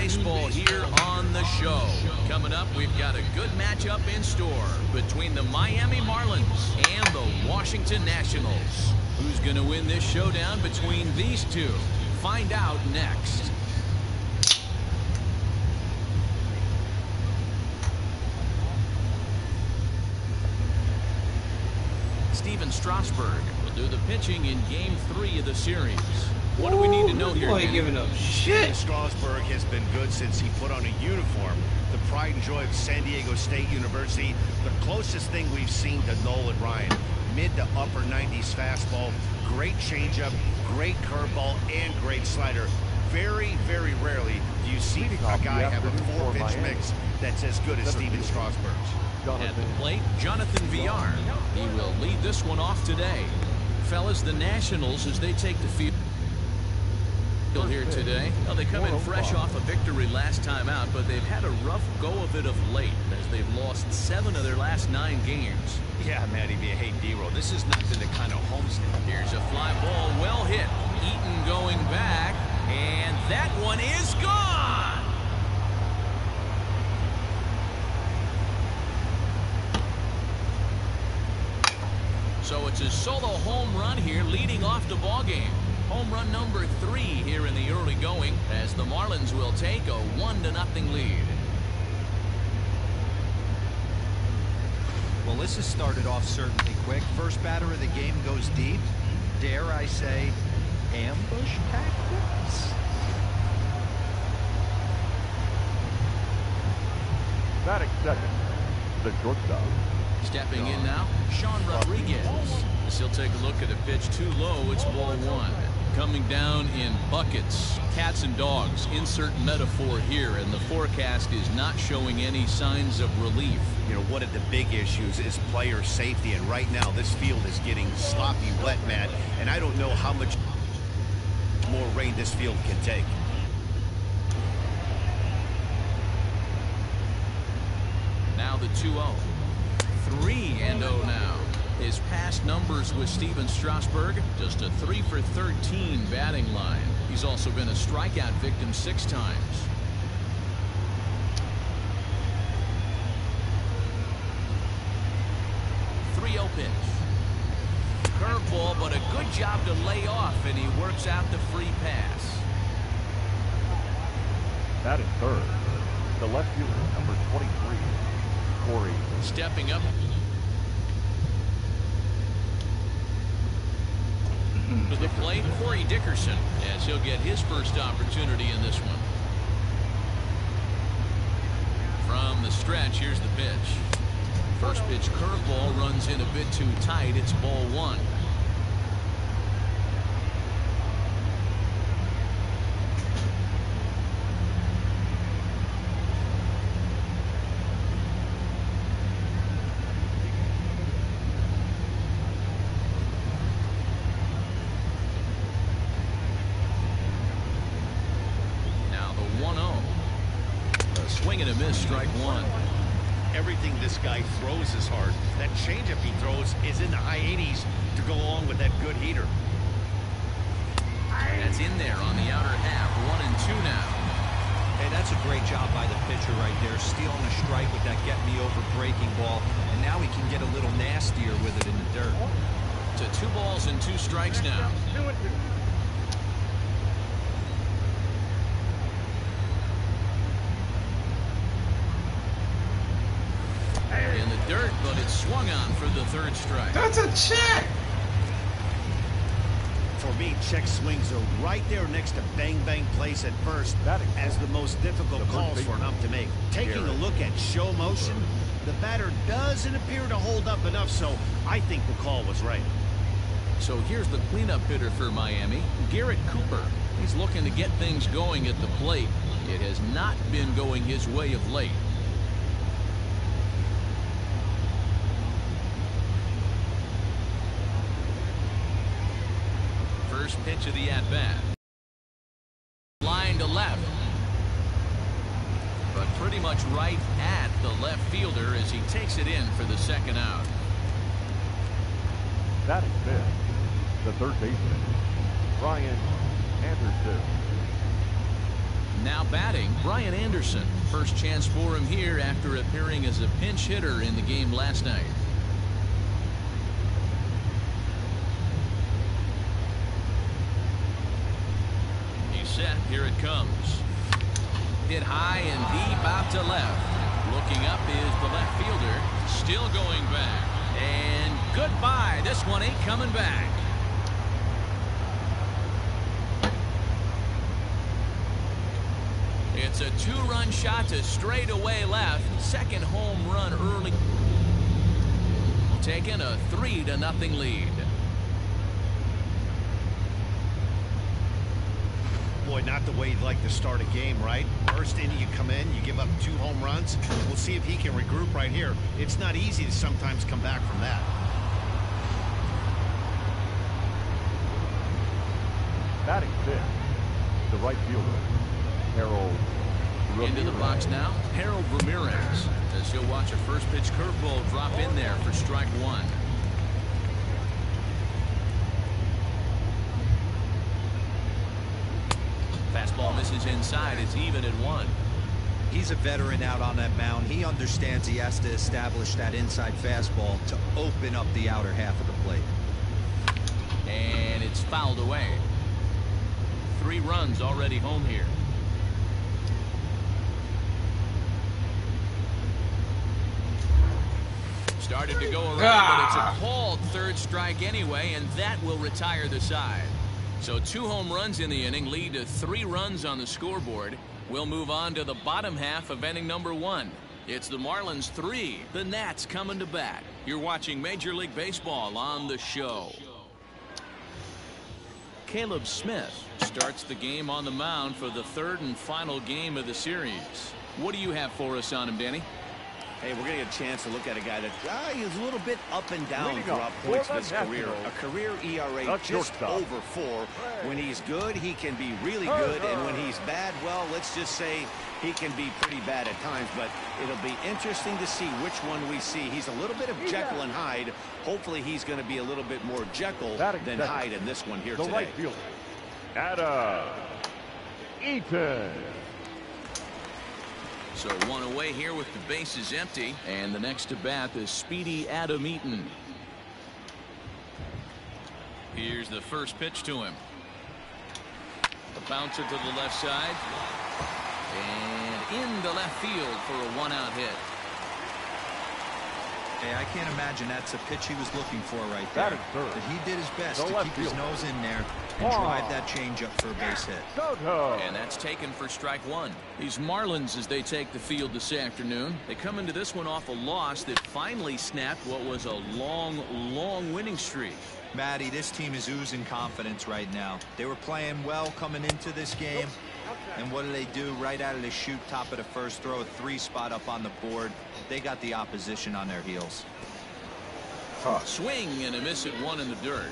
baseball here on the show. Coming up, we've got a good matchup in store between the Miami Marlins and the Washington Nationals. Who's going to win this showdown between these two? Find out next. Steven Strasburg will do the pitching in Game 3 of the series. What do we need to know here? Boy, giving up shit. Strasburg has been good since he put on a uniform. The pride and joy of San Diego State University. The closest thing we've seen to Nolan Ryan. Mid to upper 90s fastball, great changeup, great curveball, and great slider. Very, very rarely do you see a guy have a four-pitch mix that's as good as Steven Strasburg's. At the plate, Jonathan Villar. He will lead this one off today. Fellas, the Nationals, as they take the field here today. Well, they come in fresh off a victory last time out, but they've had a rough go of it of late as they've lost 7 of their last 9 games. Yeah, Matty B. Hey, D-Roll, this is not the kind of homestand. Here's a fly ball, well hit. Eaton going back, and that one is gone. So it's a solo home run here, leading off the ballgame. Home run number 3 here in the early going, as the Marlins will take a 1-0 lead. Well, this has started off certainly quick. First batter of the game goes deep. Dare I say, ambush tactics? Batting second, the shortstop. Stepping in now, Sean Rodriguez. As he'll take a look at a pitch too low, it's ball 1. Coming down in buckets, cats and dogs, insert metaphor here, and the forecast is not showing any signs of relief. You know, one of the big issues is player safety, and right now this field is getting sloppy wet, Matt, and I don't know how much more rain this field can take. Now the 2-0. 3-0 now. His past numbers with Steven Strasburg, just a 3 for 13 batting line. He's also been a strikeout victim 6 times. Pitch. Curveball, but a good job to lay off, and he works out the free pass. That is third. The left fielder, number 23, Corey. Stepping up to the plate, Corey Dickerson, as he'll get his first opportunity in this one. From the stretch, here's the pitch. First pitch curveball runs in a bit too tight. It's ball 1. Now the 1-0. A swing and a miss, strike 1. Everything this guy throws is hard. That changeup he throws is in the high 80s to go along with that good heater. That's in there on the outer half. 1-2 now. Hey, that's a great job by the pitcher right there, stealing a strike with that get-me-over breaking ball, and now he can get a little nastier with it in the dirt. To 2 balls and 2 strikes now. In the dirt, but it's swung on for the 3rd strike. That's a check. For me, check swings are right there next to bang-bang place at first as the most difficult calls for an ump to make. Taking a look at show motion, the batter doesn't appear to hold up enough, so I think the call was right. So here's the cleanup hitter for Miami, Garrett Cooper. He's looking to get things going at the plate. It has not been going his way of late. First pitch of the at-bat. Line to left. But pretty much right at the left fielder as he takes it in for the 2nd out. That is fifth. The third baseman, Brian Anderson. Now batting, Brian Anderson. First chance for him here after appearing as a pinch hitter in the game last night. He's set. Here it comes. Hit high and deep out to left. Looking up is the left fielder. Still going back. And goodbye. This one ain't coming back. It's a two-run shot to straightaway left. Second home run early. Taking a 3-0 lead. Boy, not the way you'd like to start a game, right? First inning, you come in, you give up 2 home runs. We'll see if he can regroup right here. It's not easy to sometimes come back from that. Batting fifth, the right fielder, Harold Ramirez. Into the box now, Harold Ramirez, as he'll watch a first pitch curveball drop in there for strike 1. Fastball misses inside. It's even at 1. He's a veteran out on that mound. He understands he has to establish that inside fastball to open up the outer half of the plate. And it's fouled away. 3 runs already home here. Started to go around, but it's a called third strike anyway, and that will retire the side. So 2 home runs in the inning lead to 3 runs on the scoreboard. We'll move on to the bottom half of inning number 1. It's the Marlins 3, the Nats coming to bat. You're watching Major League Baseball on the show. Caleb Smith starts the game on the mound for the 3rd and final game of the series. What do you have for us on him, Danny? Hey, we're going to get a chance to look at a guy that is a little bit up and down Leading throughout up points for of his the career. Nationals, A career ERA that's just shortstop. over 4. When he's good, he can be really good. And when he's bad, well, let's just say he can be pretty bad at times. But it'll be interesting to see which one we see. He's a little bit of Jekyll and Hyde. Hopefully he's going to be a little bit more Jekyll than Hyde in this one here the today. right fielder, Adam Eaton. So 1 away here with the bases empty, and the next to bat is speedy Adam Eaton. Here's the first pitch to him. A bouncer to the left side, and into left field for a 1-out hit. Hey, I can't imagine that's a pitch he was looking for right there. But he did his best to keep his nose in there and drive that changeup for a base hit. And that's taken for strike 1. These Marlins, as they take the field this afternoon, they come into this one off a loss that finally snapped what was a long winning streak. Matty, this team is oozing confidence right now. They were playing well coming into this game. And what do? Right out of the chute, top of the first, throw a 3 spot up on the board. They got the opposition on their heels. Swing and a miss at 1 in the dirt.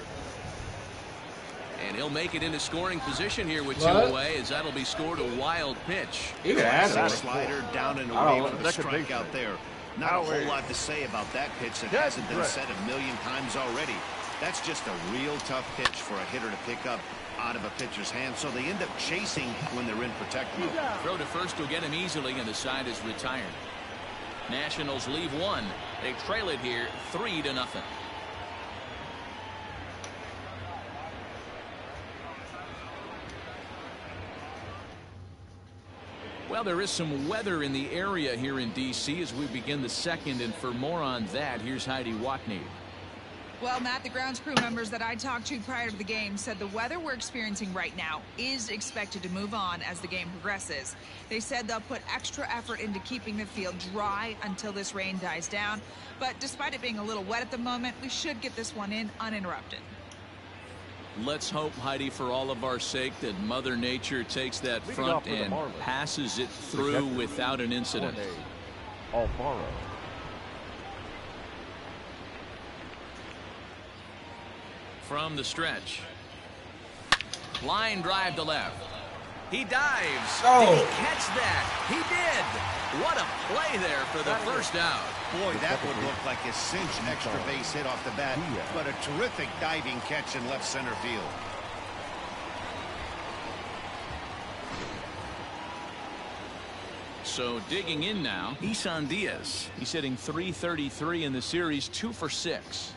And he'll make it into scoring position here with 2 away, as that'll be scored a wild pitch. Slider down and away for the strikeout there. Not a whole lot to say about that pitch that hasn't been said a million times already. That's just a real tough pitch for a hitter to pick up out of a pitcher's hand, so they end up chasing when they're in protect mode. Throw to first will get him easily, and the side is retired. Nationals leave 1. They trail it here 3-0. Well, there is some weather in the area here in D.C. as we begin the 2nd, and for more on that, here's Heidi Watney. Well, Matt, the grounds crew members that I talked to prior to the game said the weather we're experiencing right now is expected to move on as the game progresses. They said they'll put extra effort into keeping the field dry until this rain dies down. But despite it being a little wet at the moment, we should get this one in uninterrupted. Let's hope, Heidi, for all of our sake, that Mother Nature takes that front and passes it through without an incident. Alfaro. From the stretch. Line drive to left. He dives. Did he catch that? He did. What a play there for the first out. Boy, that would look like a cinch extra base hit off the bat, but a terrific diving catch in left center field. So digging in now, Isan Diaz. He's hitting .333 in the series, 2 for 6.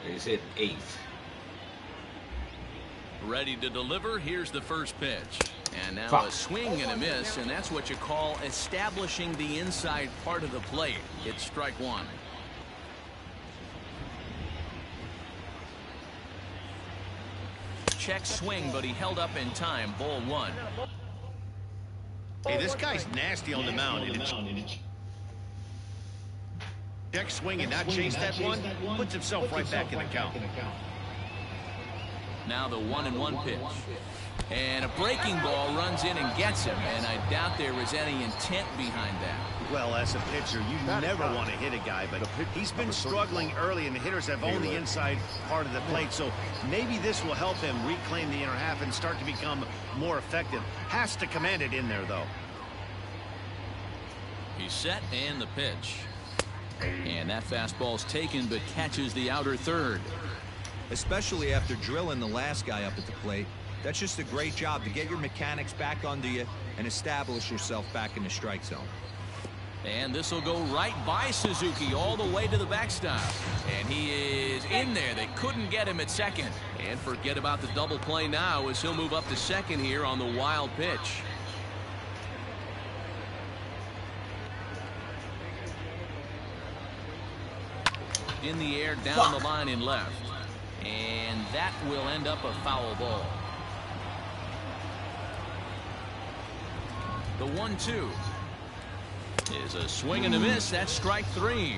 He's hit 8. Ready to deliver. Here's the first pitch. And now a swing and a miss, and that's what you call establishing the inside part of the plate. It's strike one. Check swing, but he held up in time. Ball one. Hey, this guy's nasty on the mound. Check swing and not chase that one. Puts himself right back in the count. Now the 1-1 pitch. And a breaking ball runs in and gets him, and I doubt there is any intent behind that. Well, as a pitcher, you never want to hit a guy, but he's been struggling early, and the hitters have owned the inside part of the plate, so maybe this will help him reclaim the inner half and start to become more effective. Has to command it in there, though. He's set, and the pitch. And that fastball's taken, but catches the outer third. Especially after drilling the last guy up at the plate. That's just a great job to get your mechanics back under you and establish yourself back in the strike zone. And this will go right by Suzuki all the way to the backstop. And he is in there. They couldn't get him at second. And forget about the double play now as he'll move up to second here on the wild pitch. In the air, down the line in left. And that will end up a foul ball. The 1-2 is a swing and a miss. That's strike three.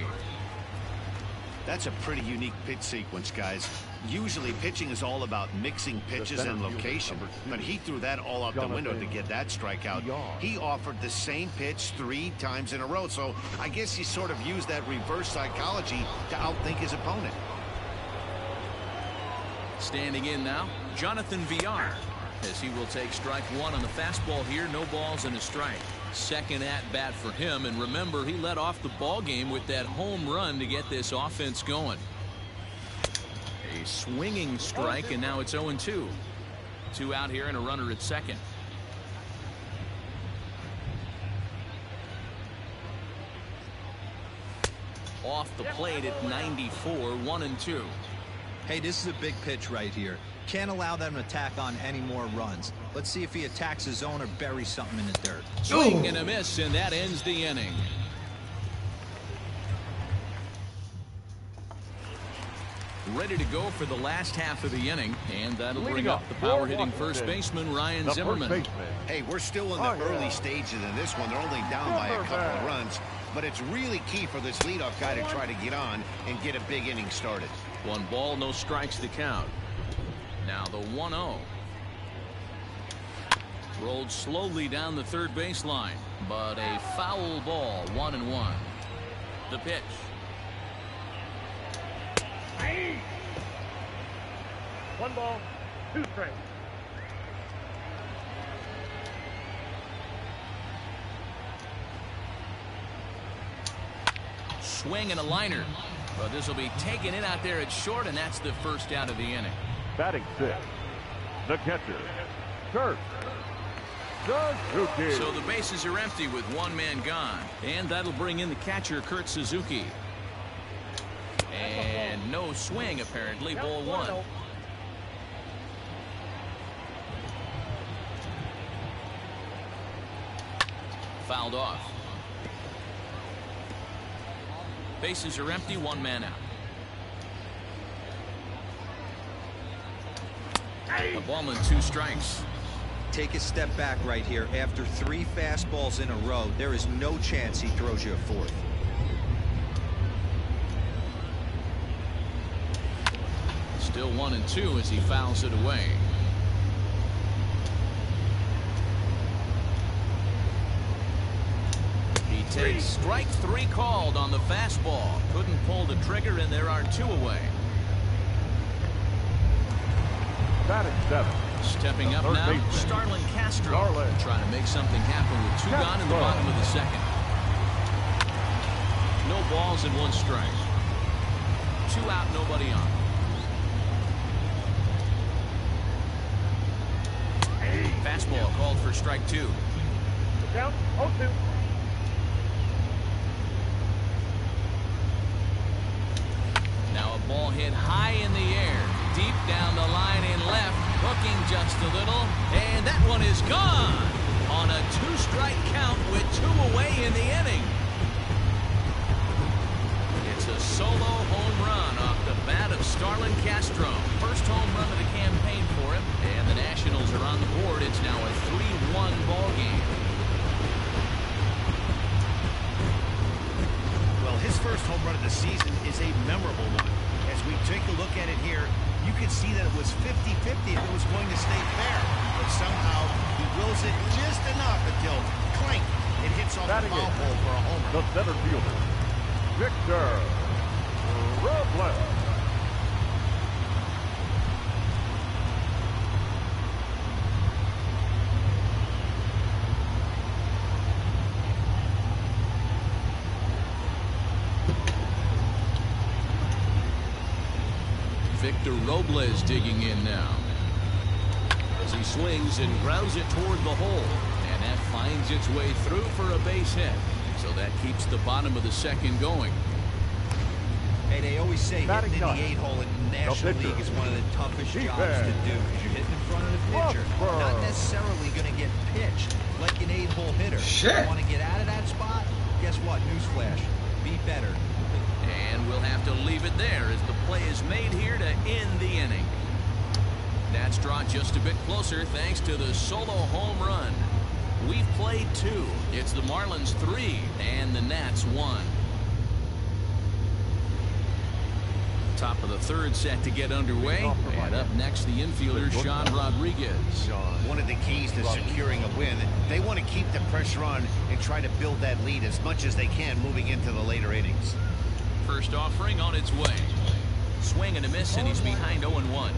That's a pretty unique pitch sequence, guys. Usually pitching is all about mixing pitches and location, but he threw that all out the window to get that strikeout. He offered the same pitch 3 times in a row, so I guess he sort of used that reverse psychology to outthink his opponent. Standing in now, Jonathan Villar, as he will take strike one on the fastball here. No balls and a strike. Second at bat for him, and remember, he led off the ball game with that home run to get this offense going. A swinging strike, and now it's 0-2. 2 out here and a runner at second. Off the plate at 94, 1-2. Hey, this is a big pitch right here. Can't allow them to tack on any more runs. Let's see if he attacks his zone or buries something in the dirt. Swing and a miss, and that ends the inning. Ready to go for the last half of the inning, and that'll bring up the power-hitting first baseman, Ryan Zimmerman. Hey, we're still in the early stages in this one. They're only down by a couple of runs, but it's really key for this leadoff guy to try to get on and get a big inning started. 1 ball, no strikes to count. Now the 1-0. Rolled slowly down the third baseline, but a foul ball, 1-1. The pitch. 1 ball, 2 strikes. Swing and a liner. But this will be taken in out there at short, and that's the first out of the inning. Batting 6, the catcher, Kurt Suzuki. So the bases are empty with 1 man gone, and that'll bring in the catcher, Kurt Suzuki. And no swing, apparently. Ball 1. Fouled off. Bases are empty, 1 man out. A ball and 2 strikes. Take a step back right here. After 3 fastballs in a row, there is no chance he throws you a 4th. Still 1-2 as he fouls it away. He takes strike 3 called on the fastball. Couldn't pull the trigger, and there are 2 away. Batting 7. Stepping up now, Starlin Castro. Trying to make something happen with 2 gone in the bottom of the second. No balls and 1 strike. 2 out, nobody on. Fastball called for strike 2. Down 0-2. Now a ball hit high in the air, deep down the line in left, hooking just a little, and that one is gone on a 2-strike count with 2 away in the inning. It's a solo home run off the bat of Starlin Castro. First home run of the campaign for him, and the Nationals are on the board. It's now a 3-1 ball game. Well, his first home run of the season is a memorable one. As we take a look at it here, you can see that it was 50-50 if it was going to stay fair. But somehow he wills it just enough until clank, it hits off the foul pole for a homer. The center fielder, Victor Robles. Victor Robles digging in now as he swings and grounds it toward the hole, and that finds its way through for a base hit. So that keeps the bottom of the second going. Hey, they always say hitting in the 8-hole in the National pitcher. League is one of the toughest jobs to do because you're hitting in front of the pitcher. Not necessarily going to get pitched like an 8-hole hitter. Shit. You want to get out of that spot? Guess what? Newsflash. Be better. And we'll have to leave it there as the play is made here to end the inning. Nats draw just a bit closer thanks to the solo home run. We've played 2. It's the Marlins 3 and the Nats 1. Top of the third set to get underway. And up next, the infielder, Sean Rodriguez. One of the keys to securing a win, they want to keep the pressure on and try to build that lead as much as they can moving into the later innings. First offering on its way. Swing and a miss, and he's behind 0-1.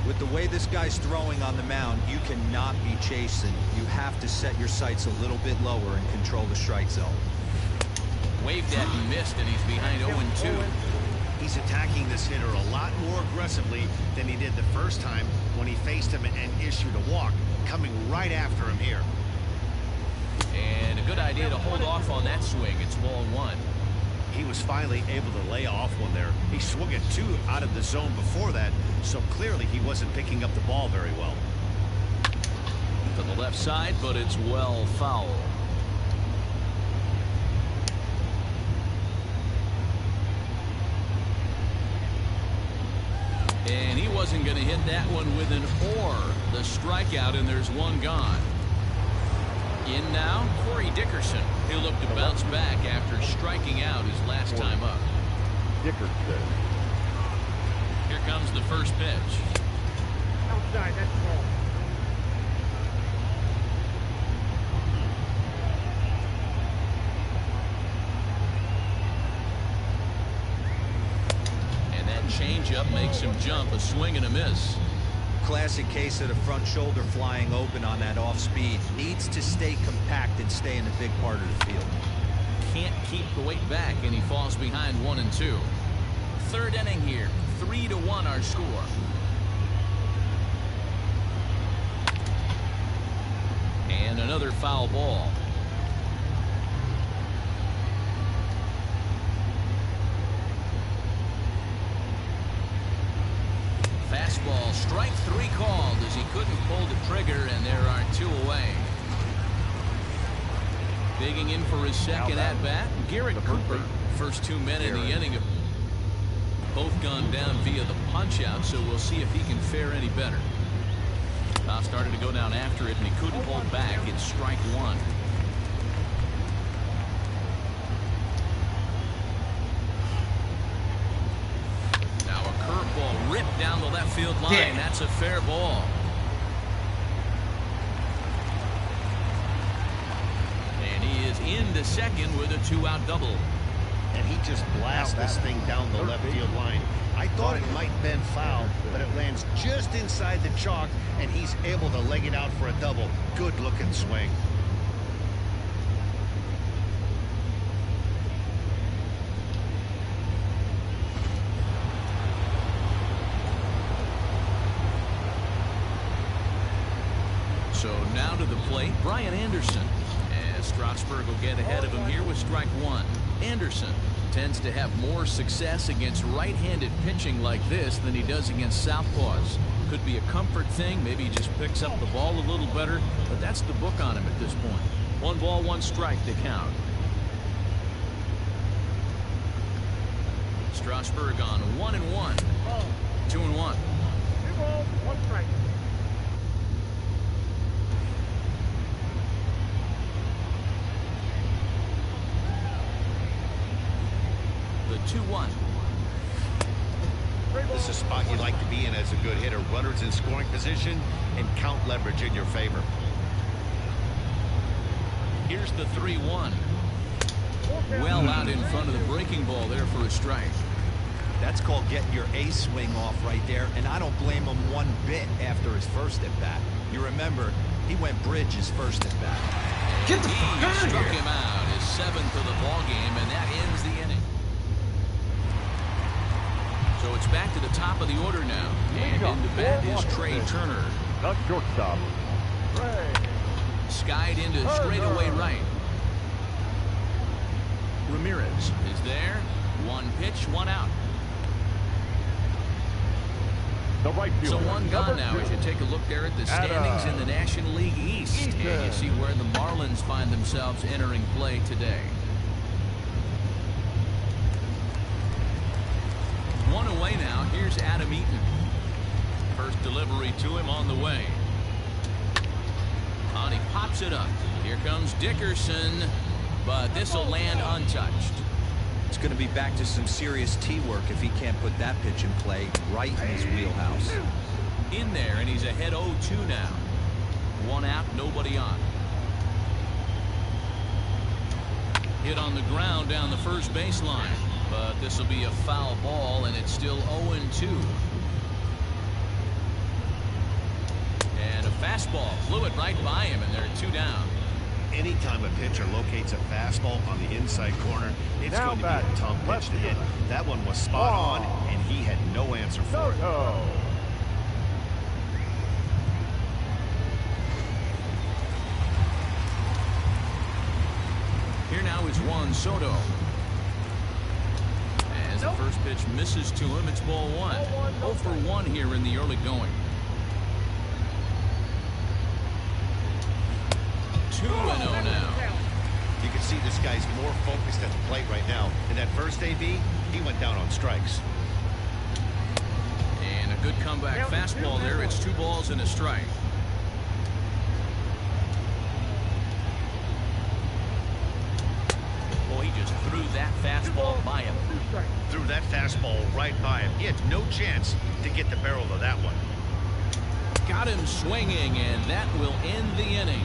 With the way this guy's throwing on the mound, you cannot be chasing. You have to set your sights a little bit lower and control the strike zone. Waved at and missed, and he's behind 0-2. He's attacking this hitter a lot more aggressively than he did the first time when he faced him and issued a walk, coming right after him here. And a good idea to hold off on that swing. It's ball 1. He was finally able to lay off one there. He swung at 2 out of the zone before that, so clearly he wasn't picking up the ball very well. To the left side, but it's well foul. And he wasn't going to hit that one with an or. The strikeout, and there's one gone. In now, Corey Dickerson. He'll look to bounce back after striking out his last time up. Dickerson. Here comes the first pitch. Outside, that's ball. And that changeup makes him jump. A swing and a miss. Classic case of the front shoulder flying open on that off speed. Needs to stay compact and stay in the big part of the field. Can't keep the weight back, and he falls behind 1-2. Third inning here. 3-1 our score. And another foul ball. Fastball, strike 3 called as he couldn't pull the trigger, and there are 2 away. Digging in for his second at-bat, Garrett Cooper. First 2 men in the inning have both gone down via the punch-out, so we'll see if he can fare any better. Now started to go down after it, and he couldn't hold back. It's strike 1. Curveball ripped down the left field line. Damn. That's a fair ball. And he is into second with a 2-out double. And he just blasts this thing down the left field line. I thought it might bend foul, but it lands just inside the chalk, and he's able to leg it out for a double. Good looking swing. So now to the plate, Brian Anderson. As Strasburg will get ahead of him here with strike one. Anderson tends to have more success against right-handed pitching like this than he does against southpaws. Could be a comfort thing. Maybe he just picks up the ball a little better, but that's the book on him at this point. 1 ball, 1 strike to count. Strasburg on 1-1. 2-1. 2 balls, 1 strike. The 2-1. This is a spot you like to be in as a good hitter. Runners in scoring position and count leverage in your favor. Here's the 3-1. Well out in front of the breaking ball there for a strike. That's called getting your A swing off right there, and I don't blame him one bit after his first at bat. You remember, he went bridge his first at bat. Get the fuck out of here. Struck him out, his 7th of the ball game, and that ends the inning. So it's back to the top of the order now, and into bat is Trey Turner. The shortstop, Trey. Skied into straightaway right. Ramirez is there. 1 pitch, 1 out. The right So fielder, 1 gone number now 2. as you take a look there at the standings in the National League East. And you see where the Marlins find themselves entering play today. 1 away now. Here's Adam Eaton. First delivery to him on the way. And he pops it up. Here comes Dickerson. But this will land untouched. It's going to be back to some serious tee work if he can't put that pitch in play right in his wheelhouse. In there, and he's ahead 0-2 now. 1 out, nobody on. Hit on the ground down the first baseline. But this will be a foul ball, and it's still 0-2. And a fastball flew it right by him, and they're 2 down. Anytime a pitcher locates a fastball on the inside corner, it's Now going to be a tough pitch to hit. That one was spot on, and he had no answer for it. Here now is Juan Soto. As the first pitch misses to him, it's ball 1. 0 for 1 here in the early going. 2-0 now. You can see this guy's more focused at the plate right now. In that first AB, he went down on strikes. And a good comeback fastball there. It's 2 balls and a strike. Boy, he just threw that fastball by him. Threw that fastball right by him. He had no chance to get the barrel of that one. Got him swinging, and that will end the inning.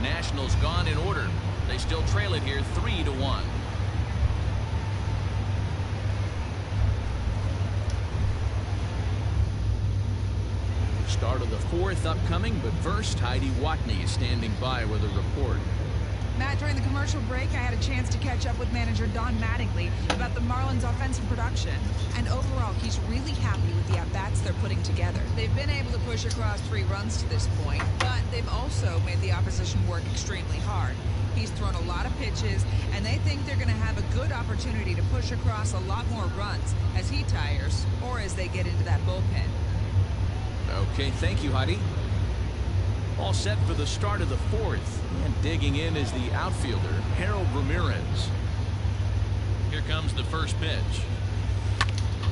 Nationals gone in order. They still trail it here 3-1. Start of the 4th upcoming, but first Heidi Watney is standing by with a report. Matt, during the commercial break, I had a chance to catch up with manager Don Mattingly about the Marlins' offensive production. And overall, he's really happy with the at-bats they're putting together. They've been able to push across 3 runs to this point, but they've also made the opposition work extremely hard. He's thrown a lot of pitches, and they think they're going to have a good opportunity to push across a lot more runs as he tires or as they get into that bullpen. Okay, thank you, Heidi. All set for the start of the 4th. And digging in is the outfielder, Harold Ramirez. Here comes the first pitch.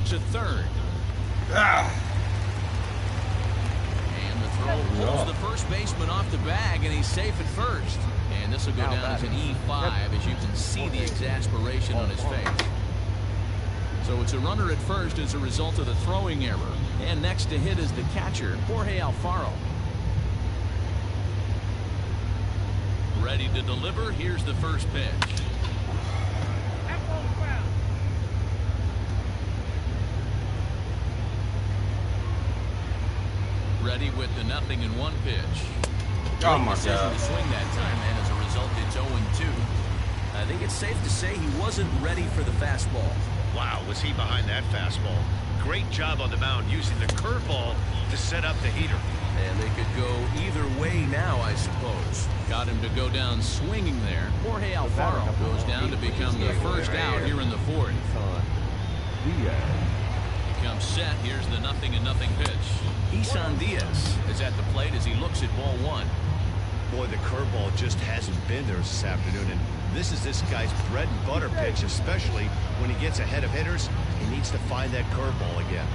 To third. And the throw pulls the first baseman off the bag, and he's safe at first. And this will go down as an E5 as you can see the exasperation on his face. So it's a runner at first as a result of the throwing error. And next to hit is the catcher, Jorge Alfaro. Ready to deliver. Here's the first pitch. Ready with the 0-1 pitch. Oh my God. To swing that time, and as a result, it's 0-2. I think it's safe to say he wasn't ready for the fastball. Wow, was he behind that fastball? great job on the mound using the curveball to set up the heater. And they could go either way now, I suppose. Got him to go down swinging there. Jorge Alfaro goes down to become the first out here in the fourth. He comes set. Here's the 0-0 pitch. Isan Diaz is at the plate as he looks at ball one. Boy, the curveball just hasn't been there this afternoon, and this is this guy's bread and butter pitch, especially when he gets ahead of hitters. He needs to find that curveball again.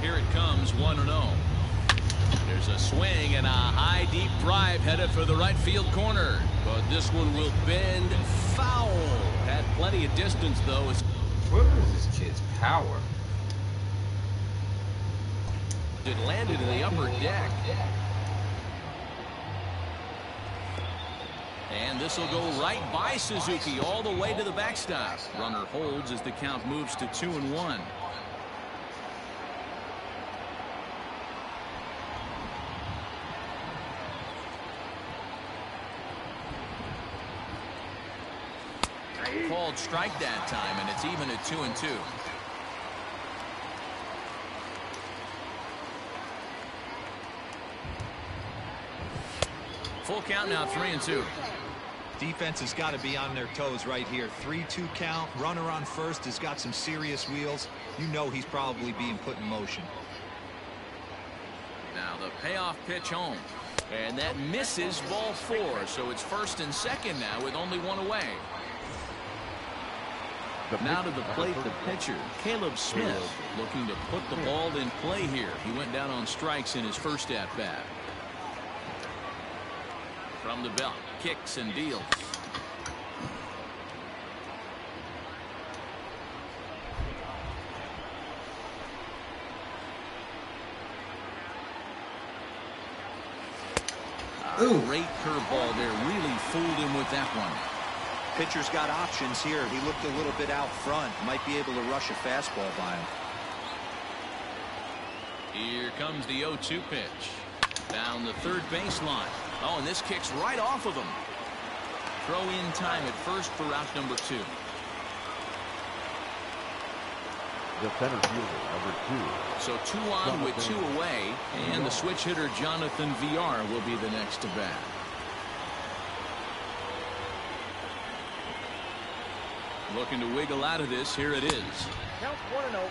Here it comes, 1-0. There's a swing and a high, deep drive headed for the right field corner. But this one will bend foul. Had plenty of distance, though. What is this kid's power? It landed in the upper deck. And this will go right by Suzuki all the way to the backstop. Runner holds as the count moves to 2-1. Called strike that time, and it's even at 2-2. Full count now, 3-2. Defense has got to be on their toes right here. 3-2 count. Runner on first has got some serious wheels. You know he's probably being put in motion. Now the payoff pitch home. And that misses ball four. So it's first and second now with only one away. Now to the plate, the pitcher, Caleb Smith, looking to put the ball in play here. He went down on strikes in his first at-bat. From the belt, kicks and deals. Great curveball there. Really fooled him with that one. Pitcher's got options here. He looked a little bit out front. Might be able to rush a fastball by him. Here comes the 0-2 pitch. Down the third baseline. Oh, and this kicks right off of him. Throw in time at first for out number 2. The center fielder, number 2. So 2 on with 2 away. And the switch hitter, Jonathan VR, will be the next to bat. Looking to wiggle out of this. Here it is. Count 1-0.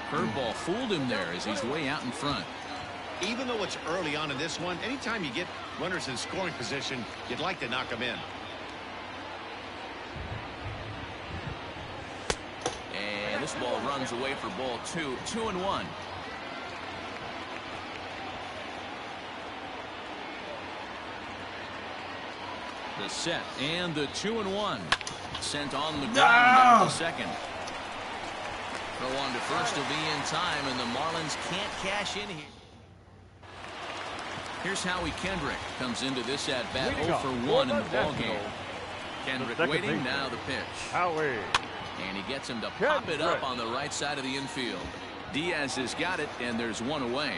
Curveball fooled him there as he's way out in front. Even though it's early on in this one, anytime you get runners in scoring position, you'd like to knock them in. And this ball runs away for ball 2. 2-1. The set and the 2-1. Sent on the ground down to second. Throw on to first will be in time, and the Marlins can't cash in here. Here's Howie Kendrick. Comes into this at-bat 0 for 1 in the ballgame. Kendrick waiting, now the pitch. Howie. And he gets him to pop it up on the right side of the infield. Diaz has got it, and there's 1 away.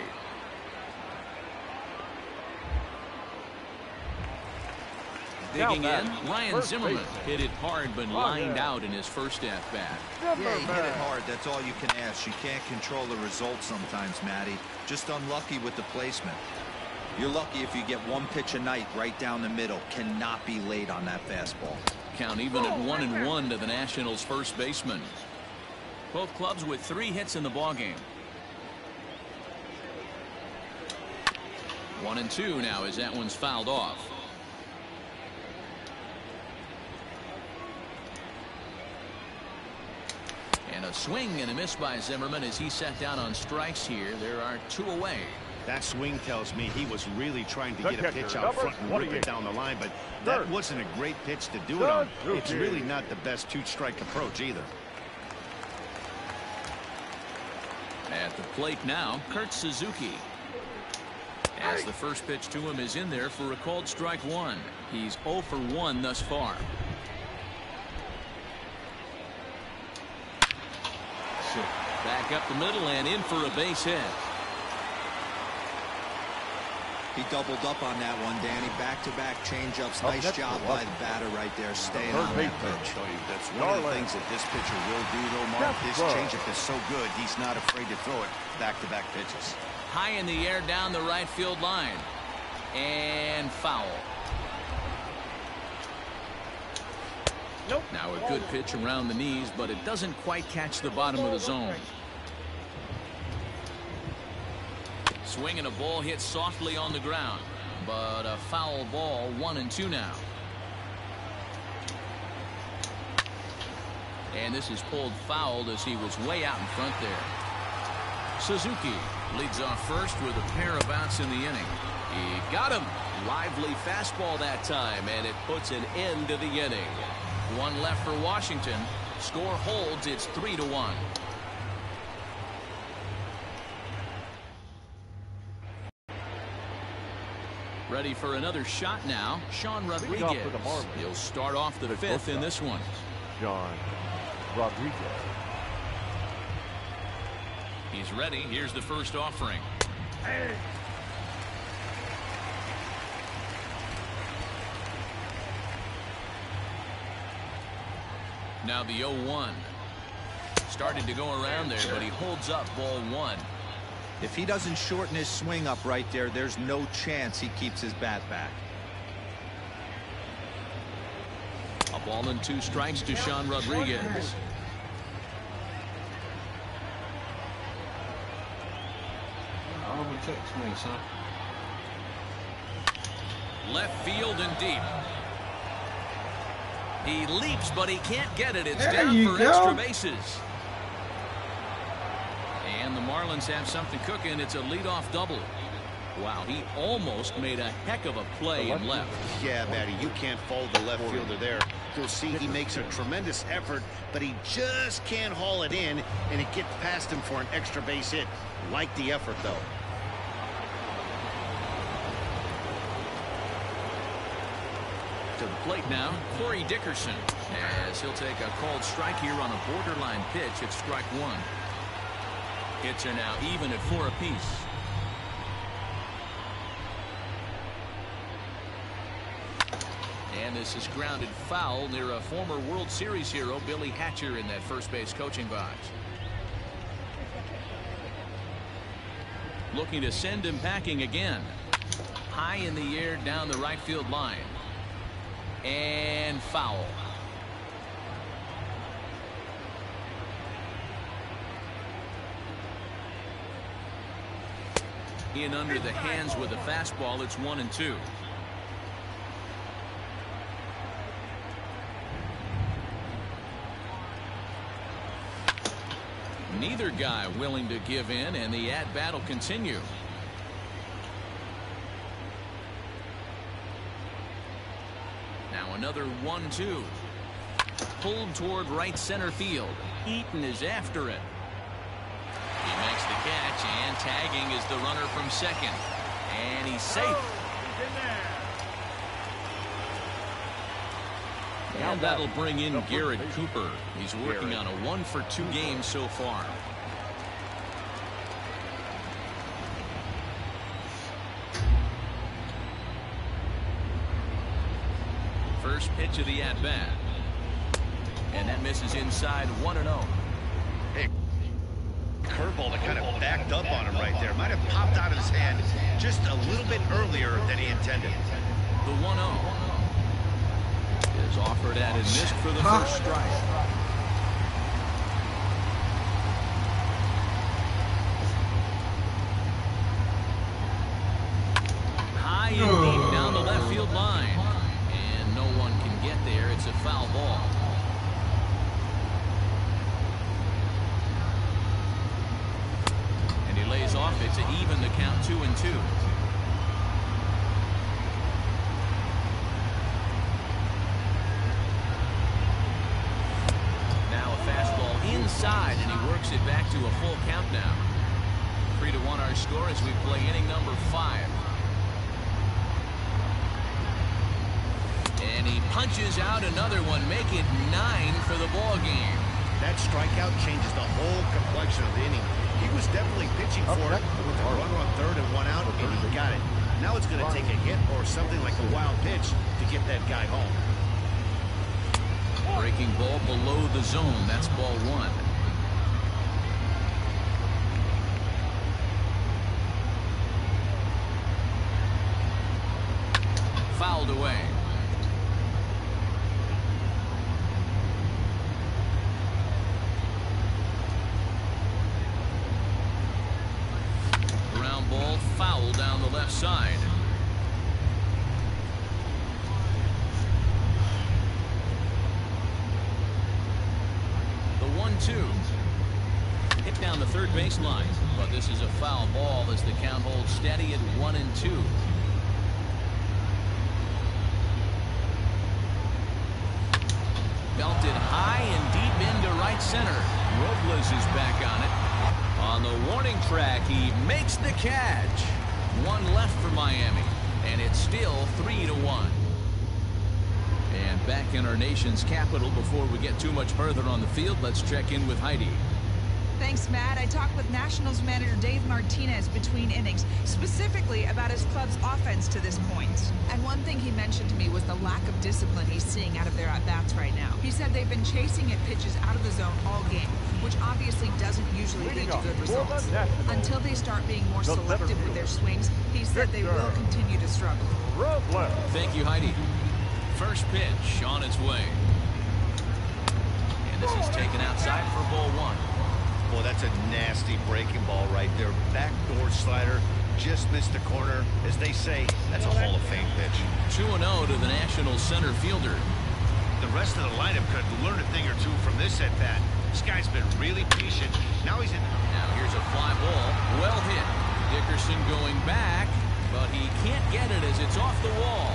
Digging in, Ryan Zimmerman hit it hard but lined out in his first at-bat. Yeah, he hit it hard. That's all you can ask. You can't control the result sometimes, Matty. Just unlucky with the placement. You're lucky if you get 1 pitch a night right down the middle. Cannot be late on that fastball. Count even at 1-1 to the Nationals' first baseman. Both clubs with 3 hits in the ballgame. 1-2 now as that one's fouled off. And a swing and a miss by Zimmerman as he sat down on strikes here. There are 2 away. That swing tells me he was really trying to get a pitch out front and rip it down the line, but that wasn't a great pitch to do it on. It's really not the best 2-strike approach either. At the plate now, Kurt Suzuki. As the first pitch to him is in there for a called strike 1. He's 0 for 1 thus far. shit. Back up the middle and in for a base hit. He doubled up on that one, Danny. Back-to-back changeups. Nice job by the batter right there, staying on that pitch. That's one of the things that this pitcher will do, though, Mark. His changeup is so good, he's not afraid to throw it back-to-back pitches. High in the air down the right field line. And foul. Nope. Now a good pitch around the knees, but it doesn't quite catch the bottom of the zone. Swinging a ball hit softly on the ground, but a foul ball. 1-2 now. And this is pulled foul as he was way out in front there. Suzuki leads off first with a pair of outs in the inning. He got him. Lively fastball that time, and it puts an end to the inning. One left for Washington. Score holds. It's 3-1. Ready for another shot now. Sean Rodriguez. He'll start off the fifth in this one. Sean Rodriguez. He's ready. Here's the first offering. Hey. Now the 0-1. Started to go around there, but he holds up ball one. If he doesn't shorten his swing up right there, there's no chance he keeps his bat back. A ball and 2 strikes to Sean Rodriguez. Oh, text me, son. Left field and deep. He leaps, but he can't get it. It's there down you for go. Extra bases. And the Marlins have something cooking. It's a leadoff double. Wow, he almost made a heck of a play and left. Yeah, Matty, you can't fault the left fielder there. You'll see he makes a tremendous effort, but he just can't haul it in, and it gets past him for an extra base hit. Like the effort, though. To the plate now, Corey Dickerson, as he'll take a called strike here on a borderline pitch at strike one. Hits are now even at 4 apiece. And this is grounded foul near a former World Series hero, Billy Hatcher, in that first base coaching box. Looking to send him packing again. High in the air down the right field line. And foul. In under the hands with a fastball. It's 1-2. Neither guy willing to give in, and the at-bat will continue. Now another 1-2. Pulled toward right center field. Eaton is after it. He makes the catch, and tagging is the runner from second. And he's safe. And that'll bring in Garrett Cooper. He's working on a 1-for-2 game so far. First pitch of the at-bat. And that misses inside. 1-0. Hey, curveball that kind of backed up on him right there. Might have popped out of his hand just a little bit earlier than he intended. The 1-0 is offered at and missed for the first strike. High and deep down the left field line. And no one can get there. It's a foul ball. And he lays off it to even the count 2-2. Inside, and he works it back to a full count now. 3-1 our score as we play inning number 5. And he punches out another one, make it 9 for the ball game. That strikeout changes the whole complexion of the inning. He was definitely pitching for it with a runner on third and one out, and he got it. Now it's going to take a hit or something like a wild pitch to get that guy home. Breaking ball below the zone. That's ball one. Fouled away. Ground ball foul down the left side. The 1-2. Hit down the third baseline, but this is a foul ball as the count holds steady at 1-2. Belted high and deep into right center. Robles is back on it. On the warning track, he makes the catch. One left for Miami, and it's still 3-1. And back in our nation's capital, before we get too much further on the field, let's check in with Heidi. Thanks, Matt. I talked with Nationals manager Dave Martinez between innings, specifically about his club's offense to this point. And one thing he mentioned to me was the lack of discipline he's seeing out of their at-bats right now. He said they've been chasing at pitches out of the zone all game, which obviously doesn't usually lead to good results. Until they start being more selective with their swings, he said they will continue to struggle. Thank you, Heidi. First pitch on its way. And this is taken outside for ball one. Boy, that's a nasty breaking ball right there. Backdoor slider, just missed the corner. As they say, that's a Hall of Fame pitch. 2-0 to the Nationals center fielder. The rest of the lineup could learn a thing or two from this at bat. This guy's been really patient. Now he's in. Now here's a fly ball. Well hit. Dickerson going back, but he can't get it as it's off the wall.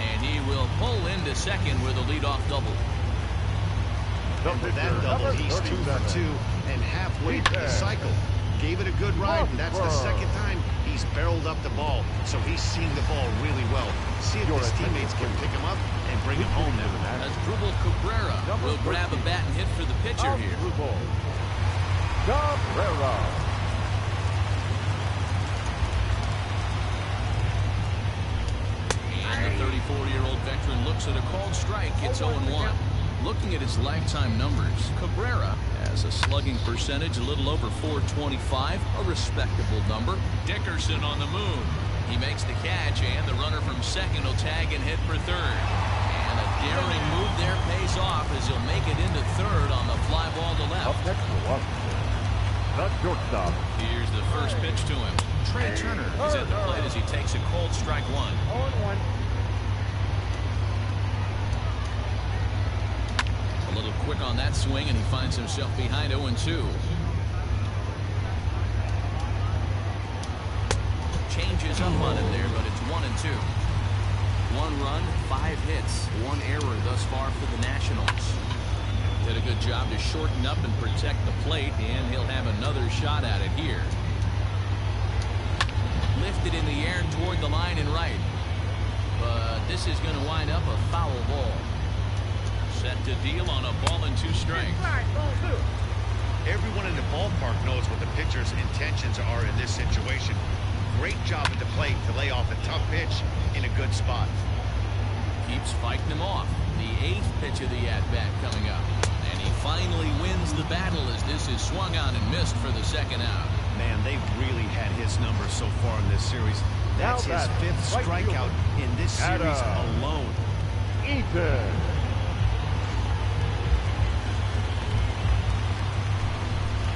And he will pull into second with a leadoff double. And with that double, he's 2 for 2 and halfway through the cycle. Gave it a good ride, and that's the second time he's barreled up the ball. So he's seeing the ball really well. See if his teammates can pick him up and bring him home now. As Drupal Cabrera will grab a bat and hit for the pitcher here. Cabrera. And the 34-year-old veteran looks at a called strike. It's 0-1. Looking at his lifetime numbers, Cabrera has a slugging percentage a little over .425, a respectable number. Dickerson on the move. He makes the catch, and the runner from second will tag and hit for third. And a daring move there pays off as he'll make it into third on the fly ball to left. Up next to one. The shortstop. Here's the first pitch to him. Trey Turner is at the plate as he takes a cold strike one. 0-1. A little quick on that swing, and he finds himself behind 0-2. Changes up on it there, but it's 1-2. 1 run, 5 hits, 1 error thus far for the Nationals. Did a good job to shorten up and protect the plate, and he'll have another shot at it here. Lifted in the air toward the line and right. But this is going to wind up a foul ball. Set to deal on a ball and 2 strikes. Everyone in the ballpark knows what the pitcher's intentions are in this situation. Great job at the plate to lay off a tough pitch in a good spot. Keeps fighting him off. The 8th pitch of the at-bat coming up. And he finally wins the battle as this is swung on and missed for the second out. Man, they've really had his number so far in this series. That's his 5th strikeout in this series alone. Eaton.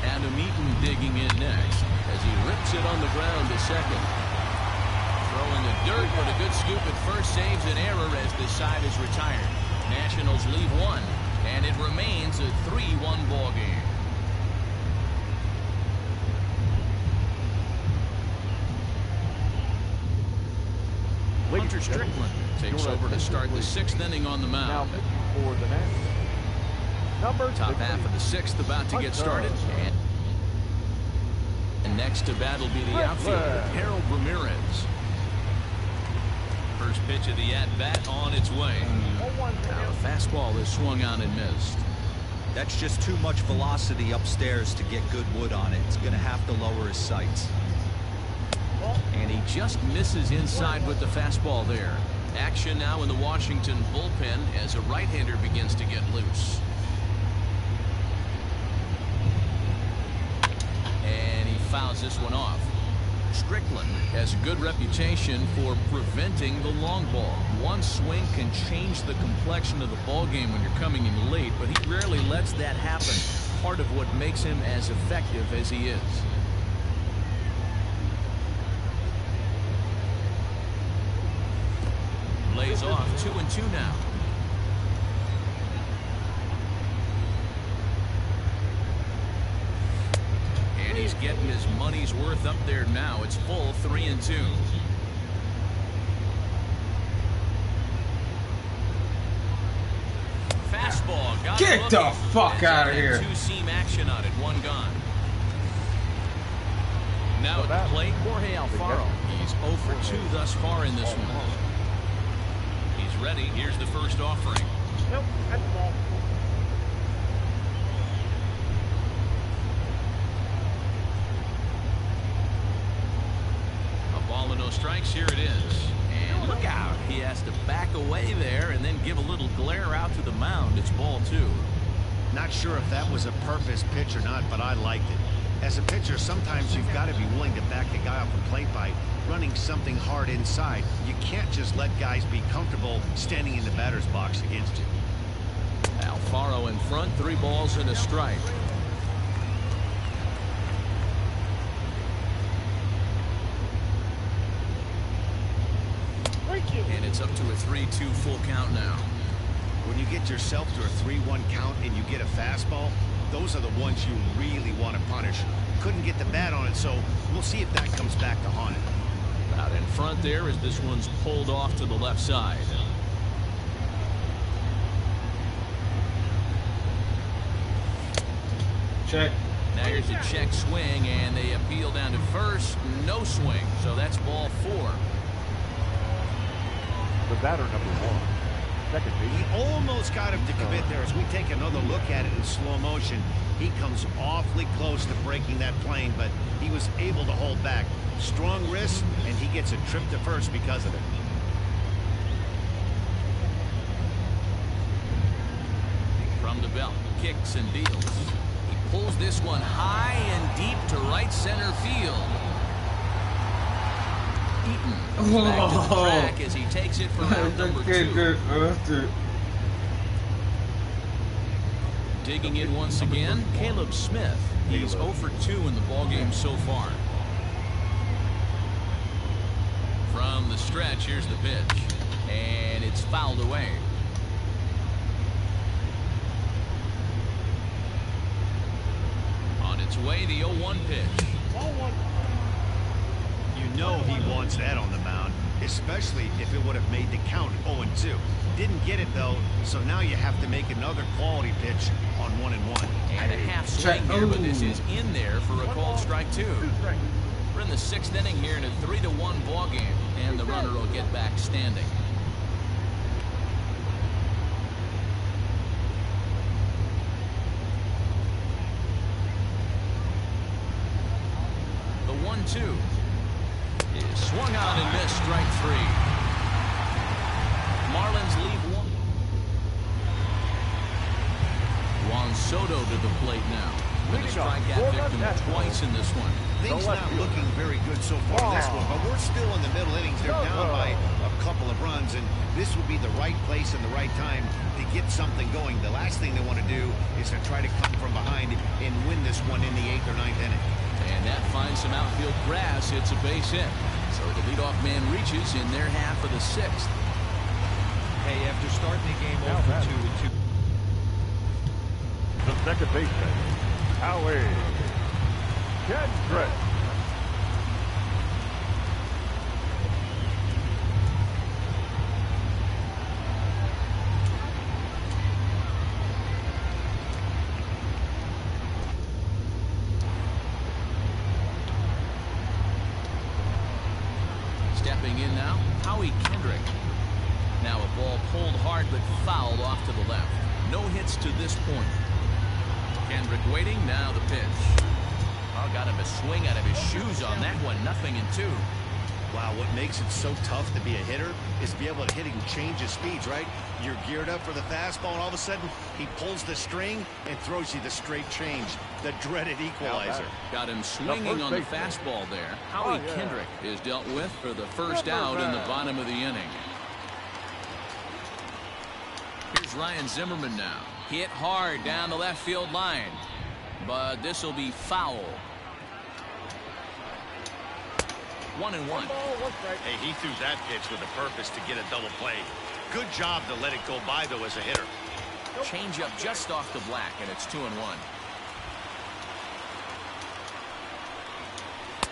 Adam Eaton digging in next as he rips it on the ground to second. Throwing the dirt, but a good scoop at first saves an error as this side is retired. Nationals leave 1, and it remains a 3-1 ball game. Hunter Strickland takes over to start the 6th inning on the mound. Now for the Nationals. Top half of the 6th about to get started. And next to bat will be the outfielder, Harold Ramirez. First pitch of the at-bat on its way. Now the fastball is swung on and missed. That's just too much velocity upstairs to get good wood on it. It's going to have to lower his sights. And he just misses inside with the fastball there. Action now in the Washington bullpen as a right-hander begins to get loose. And he fouls this one off. Strickland has a good reputation for preventing the long ball. One swing can change the complexion of the ball game when you're coming in late, but he rarely lets that happen. Part of what makes him as effective as he is. Lays off 2-2 now. And he's getting his money's worth up there now. It's full 3-2. Fastball. Got Get the fuck out of here. Two-seam action on it. One gone. Now at the plate, Jorge Alfaro. He's 0 for 2 thus far in this one. He's ready. Here's the first offering. Nope, that's the ball. A ball and no strikes. Here it is. And look out. He has to back away there and then give a little glare out to the mound. It's ball 2. Not sure if that was a purpose pitch or not, but I liked it. As a pitcher, sometimes you've got to be willing to back a guy off the plate by running something hard inside. You can't just let guys be comfortable standing in the batter's box against you. Alfaro in front, 3 balls and a strike. And it's up to a 3-2 full count now. When you get yourself to a 3-1 count and you get a fastball, those are the ones you really want to punish. Couldn't get the bat on it, so we'll see if that comes back to haunt it. Out in front there as this one's pulled off to the left side. Check. Now here's a check swing, and they appeal down to first. No swing, so that's ball 4. The batter number 1. Second base. He almost got him to commit there. As we take another look at it in slow motion, he comes awfully close to breaking that plane, but he was able to hold back. Strong wrist, and he gets a trip to first because of it. From the belt, kicks and deals. He pulls this one high and deep to right center field. Eaton goes back to the track as he takes it for round number 2. Digging in once again, Caleb Smith. He's 0 for 2 in the ballgame so far. From the stretch, here's the pitch. And it's fouled away. On its way, the 0-1 pitch. You know he wants that on the mound, especially if it would have made the count 0-2. Didn't get it, though, so now you have to make another quality pitch on 1-1. And a half swing here, but this is in there for a called strike 2. We're in the 6th inning here in a 3-1 ball game, and the runner will get back standing. The 1-2 is swung on and missed, strike 3. Marlins lead 1. Juan Soto to the plate now. Been a strikeout victim twice in this one. Things not looking very good so far in this one, but we're still in the middle innings. They're down by a couple of runs, and this would be the right place and the right time to get something going. The last thing they want to do is to try to come from behind and win this one in the 8th or 9th inning. And that finds some outfield grass. It's a base hit. So the leadoff man reaches in their half of the 6th. Hey, after starting the game 0 for 2 with 2. The second baseman, Howie Kendrick. Stepping in now, Howie Kendrick. Now a ball pulled hard but fouled off to the left. No hits to this point. Kendrick waiting. Now the pitch. Oh, got him a swing out of his shoes on that one. 0-2. Wow, what makes it so tough to be a hitter is to be able to hit and change his speeds, right? You're geared up for the fastball, and all of a sudden, he pulls the string and throws you the straight change, the dreaded equalizer. Got him swinging on the fastball there. Howie Kendrick is dealt with for the first out in the bottom of the inning. Here's Ryan Zimmerman now. Hit hard down the left field line, but this will be foul. 1-1. Hey, he threw that pitch with a purpose to get a double play. Good job to let it go by, though, as a hitter. Change up just off the black, and it's 2-1.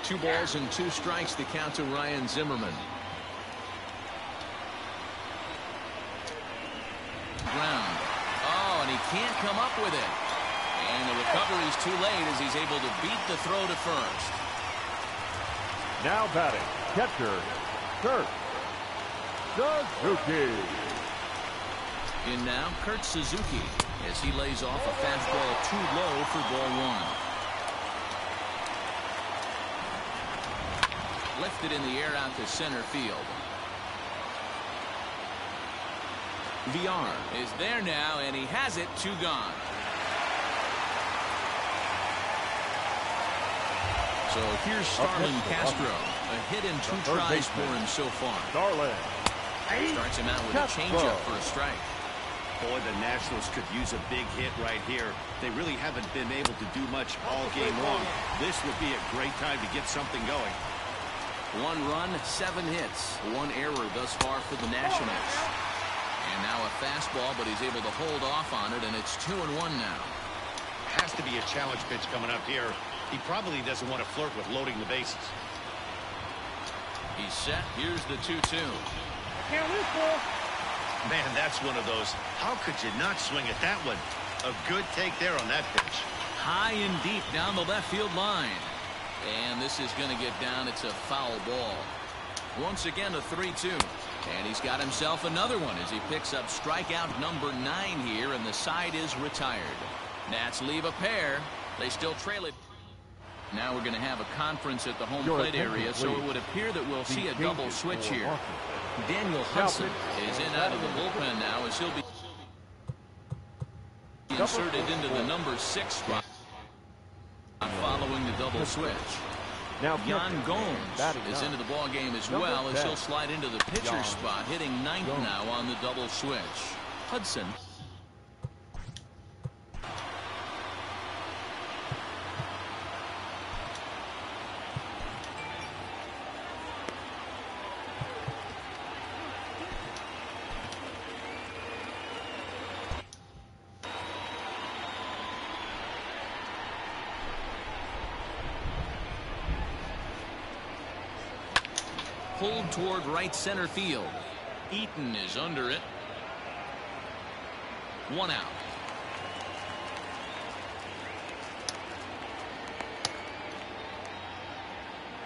2 balls and 2 strikes the count to Ryan Zimmerman. Ground. Oh, and he can't come up with it. And the recovery's too late as he's able to beat the throw to first. Now batting, catcher, Kurt Suzuki. In now, Kurt Suzuki, as he lays off a fastball too low for ball 1. Lifted in the air out to center field. VR is there now, and he has it. 2 gone. So here's Starlin Castro. A hit in 2 tries for him so far. Starlin Starts him out with a changeup for a strike. Boy, the Nationals could use a big hit right here. They really haven't been able to do much all game long. This would be a great time to get something going. 1 run, 7 hits. 1 error thus far for the Nationals. And now a fastball, but he's able to hold off on it, and it's 2-1 now. Has to be a challenge pitch coming up here. He probably doesn't want to flirt with loading the bases. He's set. Here's the 2-2. Man, that's one of those. How could you not swing at that one? A good take there on that pitch. High and deep down the left field line. And this is going to get down. It's a foul ball. Once again, a 3-2. And he's got himself another one as he picks up strikeout number 9 here, and the side is retired. Nats leave a pair. They still trail it. Now we're going to have a conference at the home plate area, so it would appear that we'll see a double switch here. Daniel Hudson is in out of the bullpen now as he'll be inserted into the number 6 spot following the double switch. Now Yan Gomes is into the ball game as well as he'll slide into the pitcher spot, hitting 9th now on the double switch. Hudson. Pulled toward right center field. Eaton is under it. 1 out.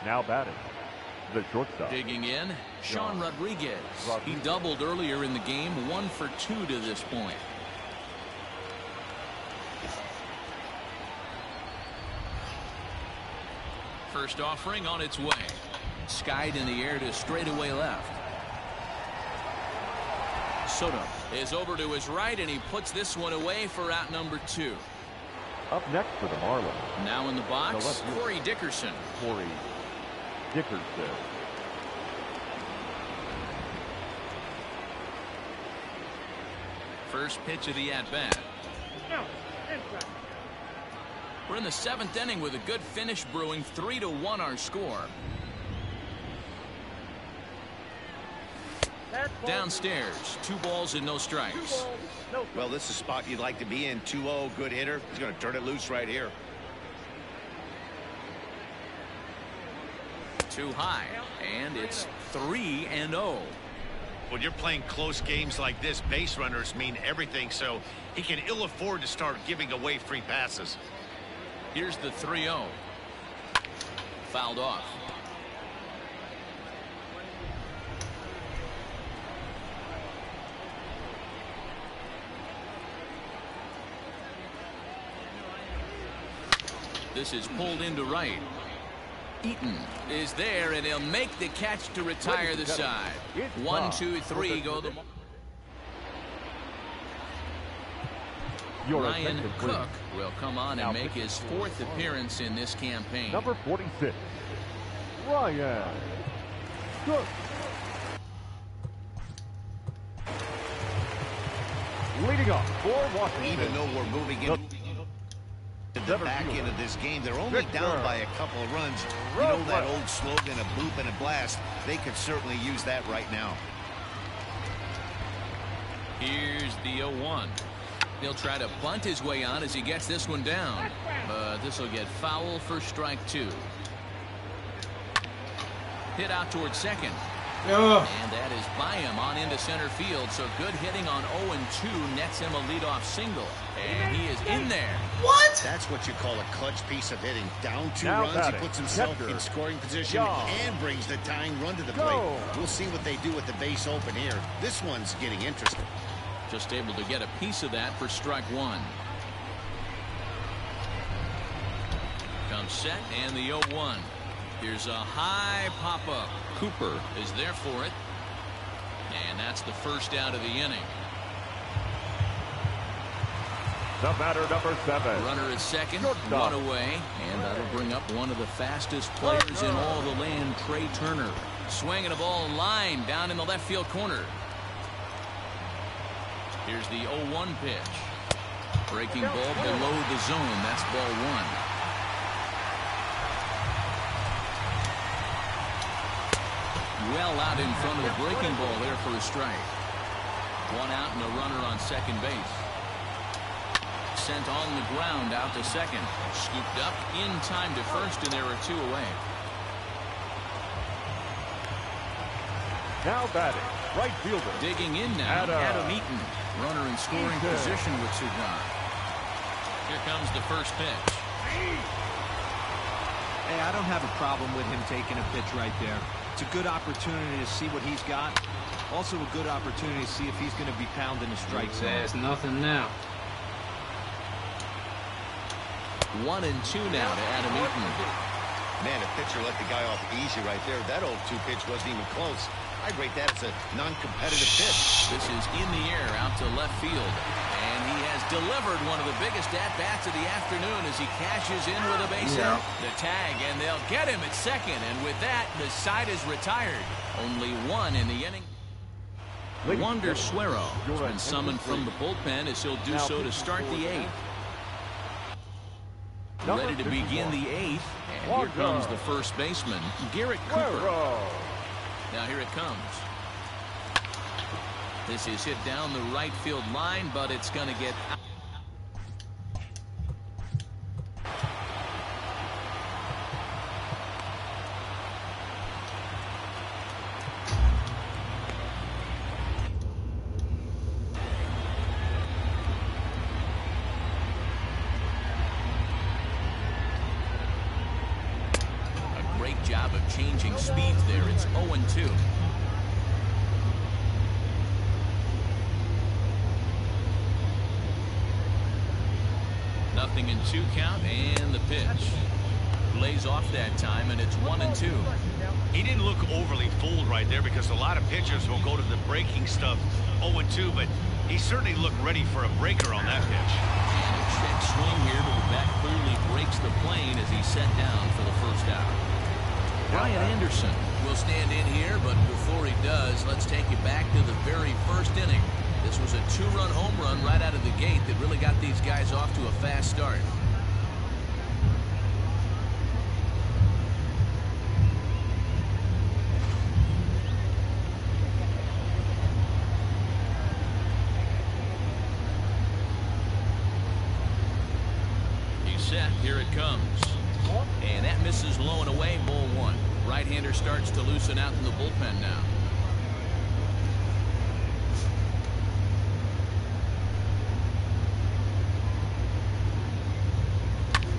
now batting, the shortstop. Digging in, Sean Rodriguez. He doubled earlier in the game, 1 for 2 to this point. First offering on its way. Skied in the air to straightaway left. Soto is over to his right, and he puts this one away for out number 2. Up next for the Marlins. Now in the box, Corey Dickerson. Corey Dickerson. First pitch of the at-bat. We're in the 7th inning with a good finish brewing. 3-1 our score. Downstairs, 2 balls and no strikes. Well, this is a spot you'd like to be in. 2-0, good hitter. He's going to turn it loose right here. Too high, and it's 3-0. When you're playing close games like this, base runners mean everything, so he can ill afford to start giving away free passes. Here's the 3-0. Fouled off. This is pulled into right. Eaton is there, and he'll make the catch to retire the side. 1, 2, 3 go the... Ryan Cook will come on and make his 4th appearance in this campaign. Number 46, Ryan Cook. Leading off for Washington. Even though we're moving in the back end of this game, they're only down by a couple of runs. You know that old slogan, a boop and a blast. They could certainly use that right now. Here's the 0-1. He'll try to bunt his way on as he gets this one down. But this will get foul for strike 2. Hit out towards second. And that is by him on into center field. So good hitting on 0-2 nets him a leadoff single. And he is in there. What? That's what you call a clutch piece of hitting. Down 2 runs, he puts himself in scoring position and brings the tying run to the plate. We'll see what they do with the base open here. This one's getting interesting. Just able to get a piece of that for strike 1. Comes set and the 0-1. Here's a high pop-up. Cooper is there for it. And that's the first out of the inning. The batter, number 7. Runner at second, 1 away. And that'll bring up one of the fastest players in all the land, Trey Turner. Swinging a ball line down in the left field corner. Here's the 0-1 pitch. Breaking ball below the zone. That's ball 1. Well out in front of the breaking ball there for a strike. 1 out and a runner on second base. Sent on the ground out to second. Scooped up in time to first, and there are 2 away. Now batting, right fielder. Digging in now, Adam Eaton. Runner in scoring position with Sugan. Here comes the first pitch. Hey, I don't have a problem with him taking a pitch right there. It's a good opportunity to see what he's got. Also a good opportunity to see if he's going to be pounding the strike zone. There's nothing now. 1-2 now to Adam Eaton. Man, a pitcher let the guy off easy right there. That 0-2 pitch wasn't even close. I'd rate that as a non-competitive pitch. This is in the air out to left field. And he has delivered one of the biggest at-bats of the afternoon as he cashes in with a base hit. The tag, and they'll get him at second. And with that, the side is retired. Only 1 in the inning. Wander Suero has been summoned from the bullpen as he'll do so to start the 8th. Ready to begin the 8th. And here comes the first baseman, Garrett Cooper. Now here it comes. This is hit down the right field line, but it's going to get out. A great job of changing speeds there. It's 0-2. Nothing in 2 count, and the pitch lays off that time, and it's 1-2. He didn't look overly fooled right there because a lot of pitchers will go to the breaking stuff 0-2, but he certainly looked ready for a breaker on that pitch. And a check swing here to the back clearly breaks the plane as he's set down for the first out. Brian Anderson will stand in here, but before he does, let's take you back to the very first inning. This was a 2-run home run right out of the gate that really got these guys off to a fast start. He's set. Here it comes. And that misses low and away, ball 1. Right-hander starts to loosen out in the bullpen now.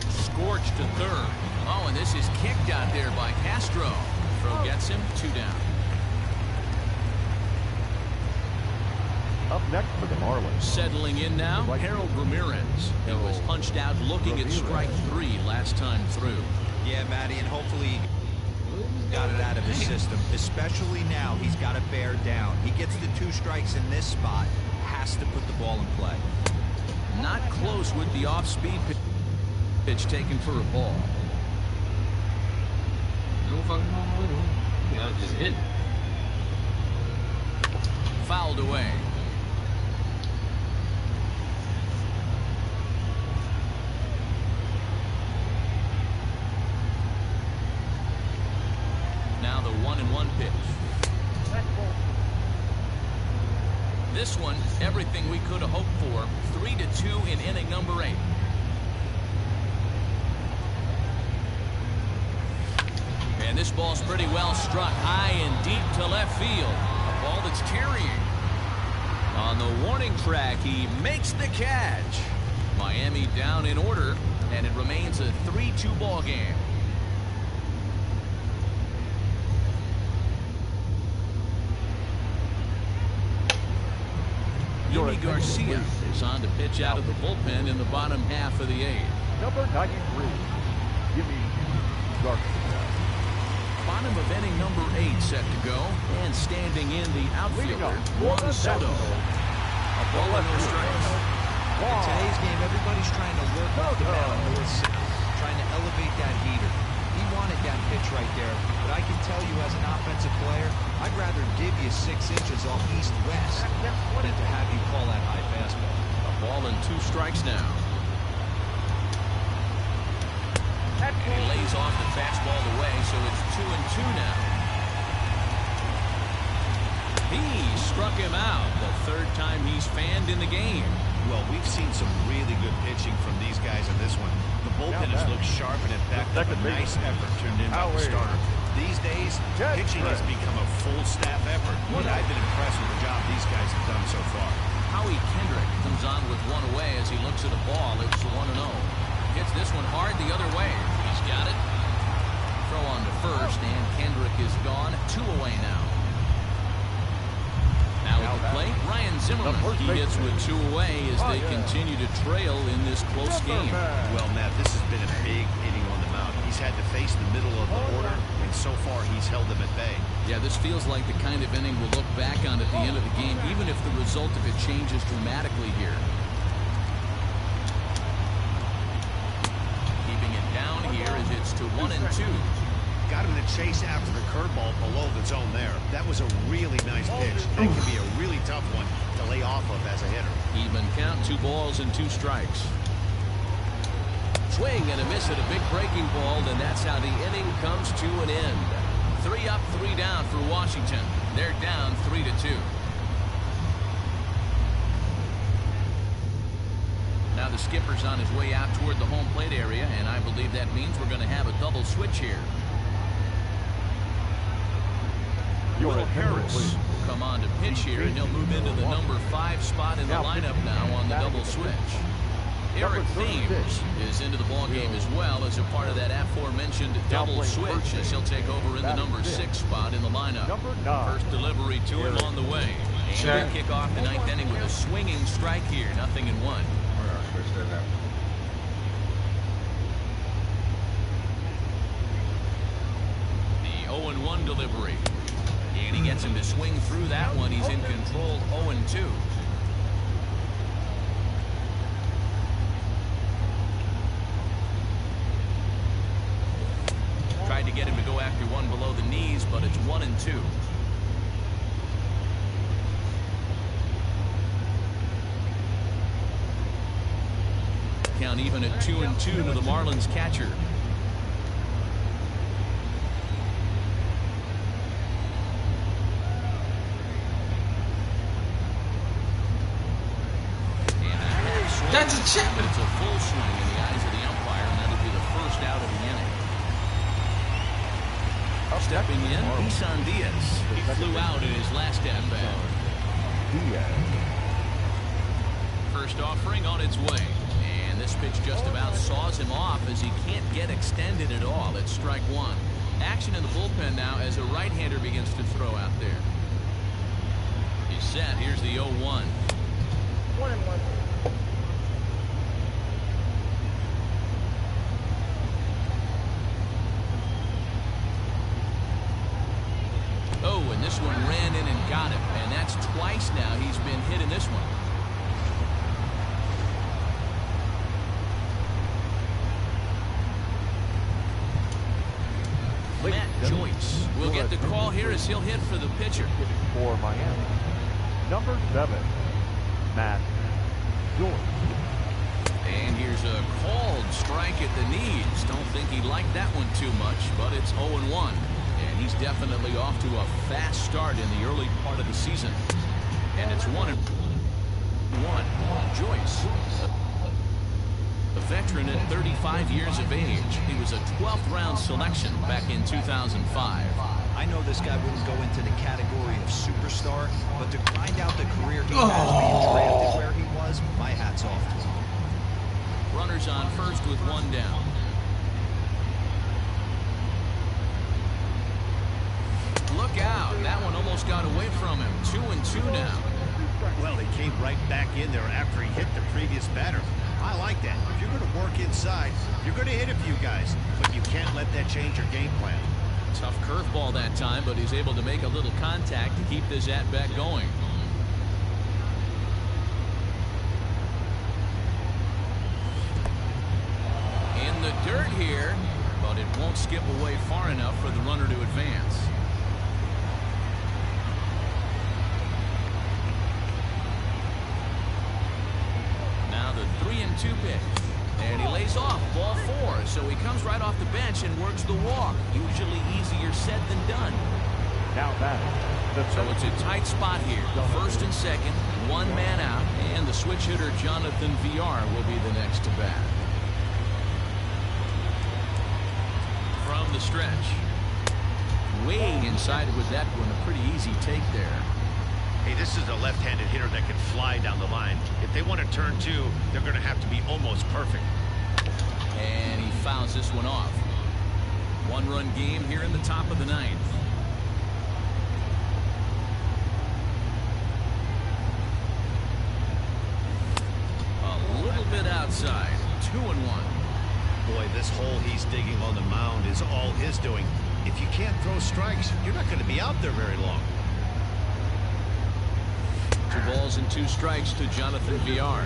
Scorched to third. Oh, and this is kicked out there by Castro. Throw gets him, 2 down. Up next for the Marlins. Settling in now, Harold Ramirez. He was punched out looking at strike 3 last time through. Yeah, Matty, and hopefully he got it out of his system. Especially now, he's got to bear down. He gets the 2 strikes in this spot, has to put the ball in play. Not close with the off-speed pitch taken for a ball. No fucking wrong. Yeah, just hit. Fouled away. Now the 1-1 pitch. This one, everything we could have hoped for. 3-2 in inning number 8. And this ball's pretty well struck high and deep to left field. A ball that's carrying. On the warning track, he makes the catch. Miami down in order, and it remains a 3-2 ball game. Yuri Garcia is on to pitch out of the bullpen in the bottom half of the 8th. Number 93, Yuri Garcia. Bottom of inning number 8 set to go, and standing in the outfielder, Juan Soto. A ball and no strikes. In today's game, everybody's trying to work up the mound north-south, trying to elevate that heater. He wanted that pitch right there, but I can tell you as an offensive player, I'd rather give you 6 inches off east-west than to have you call that high fastball. A ball and 2 strikes now. And he lays off the fastball away, so it's 2-2 now. He struck him out the 3rd time he's fanned in the game. Well, we've seen some really good pitching from these guys in this one. The bullpen has looked sharp and it backed up a nice effort turned in by the starter. These days, pitching has become a full staff effort, and I've been impressed with the job these guys have done so far. Howie Kendrick comes on with 1 away as he looks at a ball. It's 1-0. Hits this one hard the other way. He's got it. Throw on to first, and Kendrick is gone. 2 away now. Now at the plate, Ryan Zimmerman. He hits with 2 away as they continue to trail in this close game. Well, Matt, this has been a big inning on the mound. He's had to face the middle of the order, and so far he's held them at bay. Yeah, this feels like the kind of inning we'll look back on at the end of the game, even if the result of it changes dramatically here. Keeping it down here as it's to 1-2. Got him to chase after the curveball below the zone there. That was a really nice pitch. That can be a really tough one to lay off of as a hitter. Even count, 2 balls and 2 strikes. Swing and a miss at a big breaking ball, and that's how the inning comes to an end. 3 up, 3 down for Washington. They're down 3-2. Now the skipper's on his way out toward the home plate area, and I believe that means we're going to have a double switch here. Will Harris will come on to pitch here, and he'll move into the number 5 spot in the lineup now on the double switch. Eric Thames is into the ballgame as well as a part of that aforementioned double switch as he'll take over in the number 6 spot in the lineup. First delivery to him on the way. And we kick off the 9th inning with a swinging strike here, 0-1. The 0-1 delivery. And he gets him to swing through that one. He's in control, 0-2. Tried to get him to go after one below the knees, but it's 1-2. Count even at 2-2 to the Marlins catcher. That's a chip. But it's a full swing in the eyes of the umpire, and that'll be the first out of the inning. Stepping in, Isan Diaz. He flew out in his last at-bat. First offering on its way. And this pitch just about saws him off as he can't get extended at all. It's strike 1. Action in the bullpen now as a right-hander begins to throw out there. He Set. Here's the 0-1. 1-1. Oh, and this one ran in and got him. And that's twice now he's been hit in this one. Matt Joyce will get the call here as he'll hit for the pitcher. For Miami, number 7, Matt Joyce. And here's a called strike at the knees. Don't think he liked that one too much, but it's 0-1. And he's definitely off to a fast start in the early part of the season. And it's 1-1. Joyce, a veteran at 35 years of age. He was a 12th round selection back in 2005. I know this guy wouldn't go into the category of superstar, but to grind out the career he has being drafted where he was, my hat's off to him. Runners on first with one down. Look out. That one almost got away from him. 2-2 now. Well, he came right back in there after he hit the previous batter. I like that. If you're going to work inside, you're going to hit a few guys, but you can't let that change your game plan. Tough curveball that time, but he's able to make a little contact to keep this at-bat going. In the dirt here, but it won't skip away far enough for the runner to advance. Now the 3-2 pitch. And he lays off, ball 4, so he comes right off the bench and works the walk. Usually easier said than done. Now that. So it's a tight spot here. First and second, one man out, and the switch hitter Jonathan VR will be the next to bat. From the stretch. Way inside with that one, a pretty easy take there. Hey, this is a left-handed hitter that can fly down the line. If they want to turn 2, they're going to have to be almost perfect. And he fouls this one off. One-run game here in the top of the 9th. A little bit outside. 2-1. Boy, this hole he's digging on the mound is all his doing. If you can't throw strikes, you're not going to be out there very long. 2 balls and 2 strikes to Jonathan VR.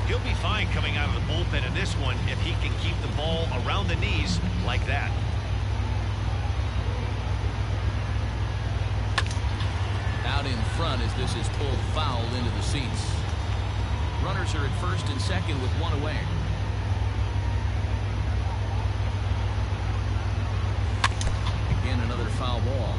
He'll be fine coming out of the bullpen in this one if he can keep the ball around the knees like that. Out in front as this is pulled foul into the seats. Runners are at first and second with 1 away. Again, another foul ball.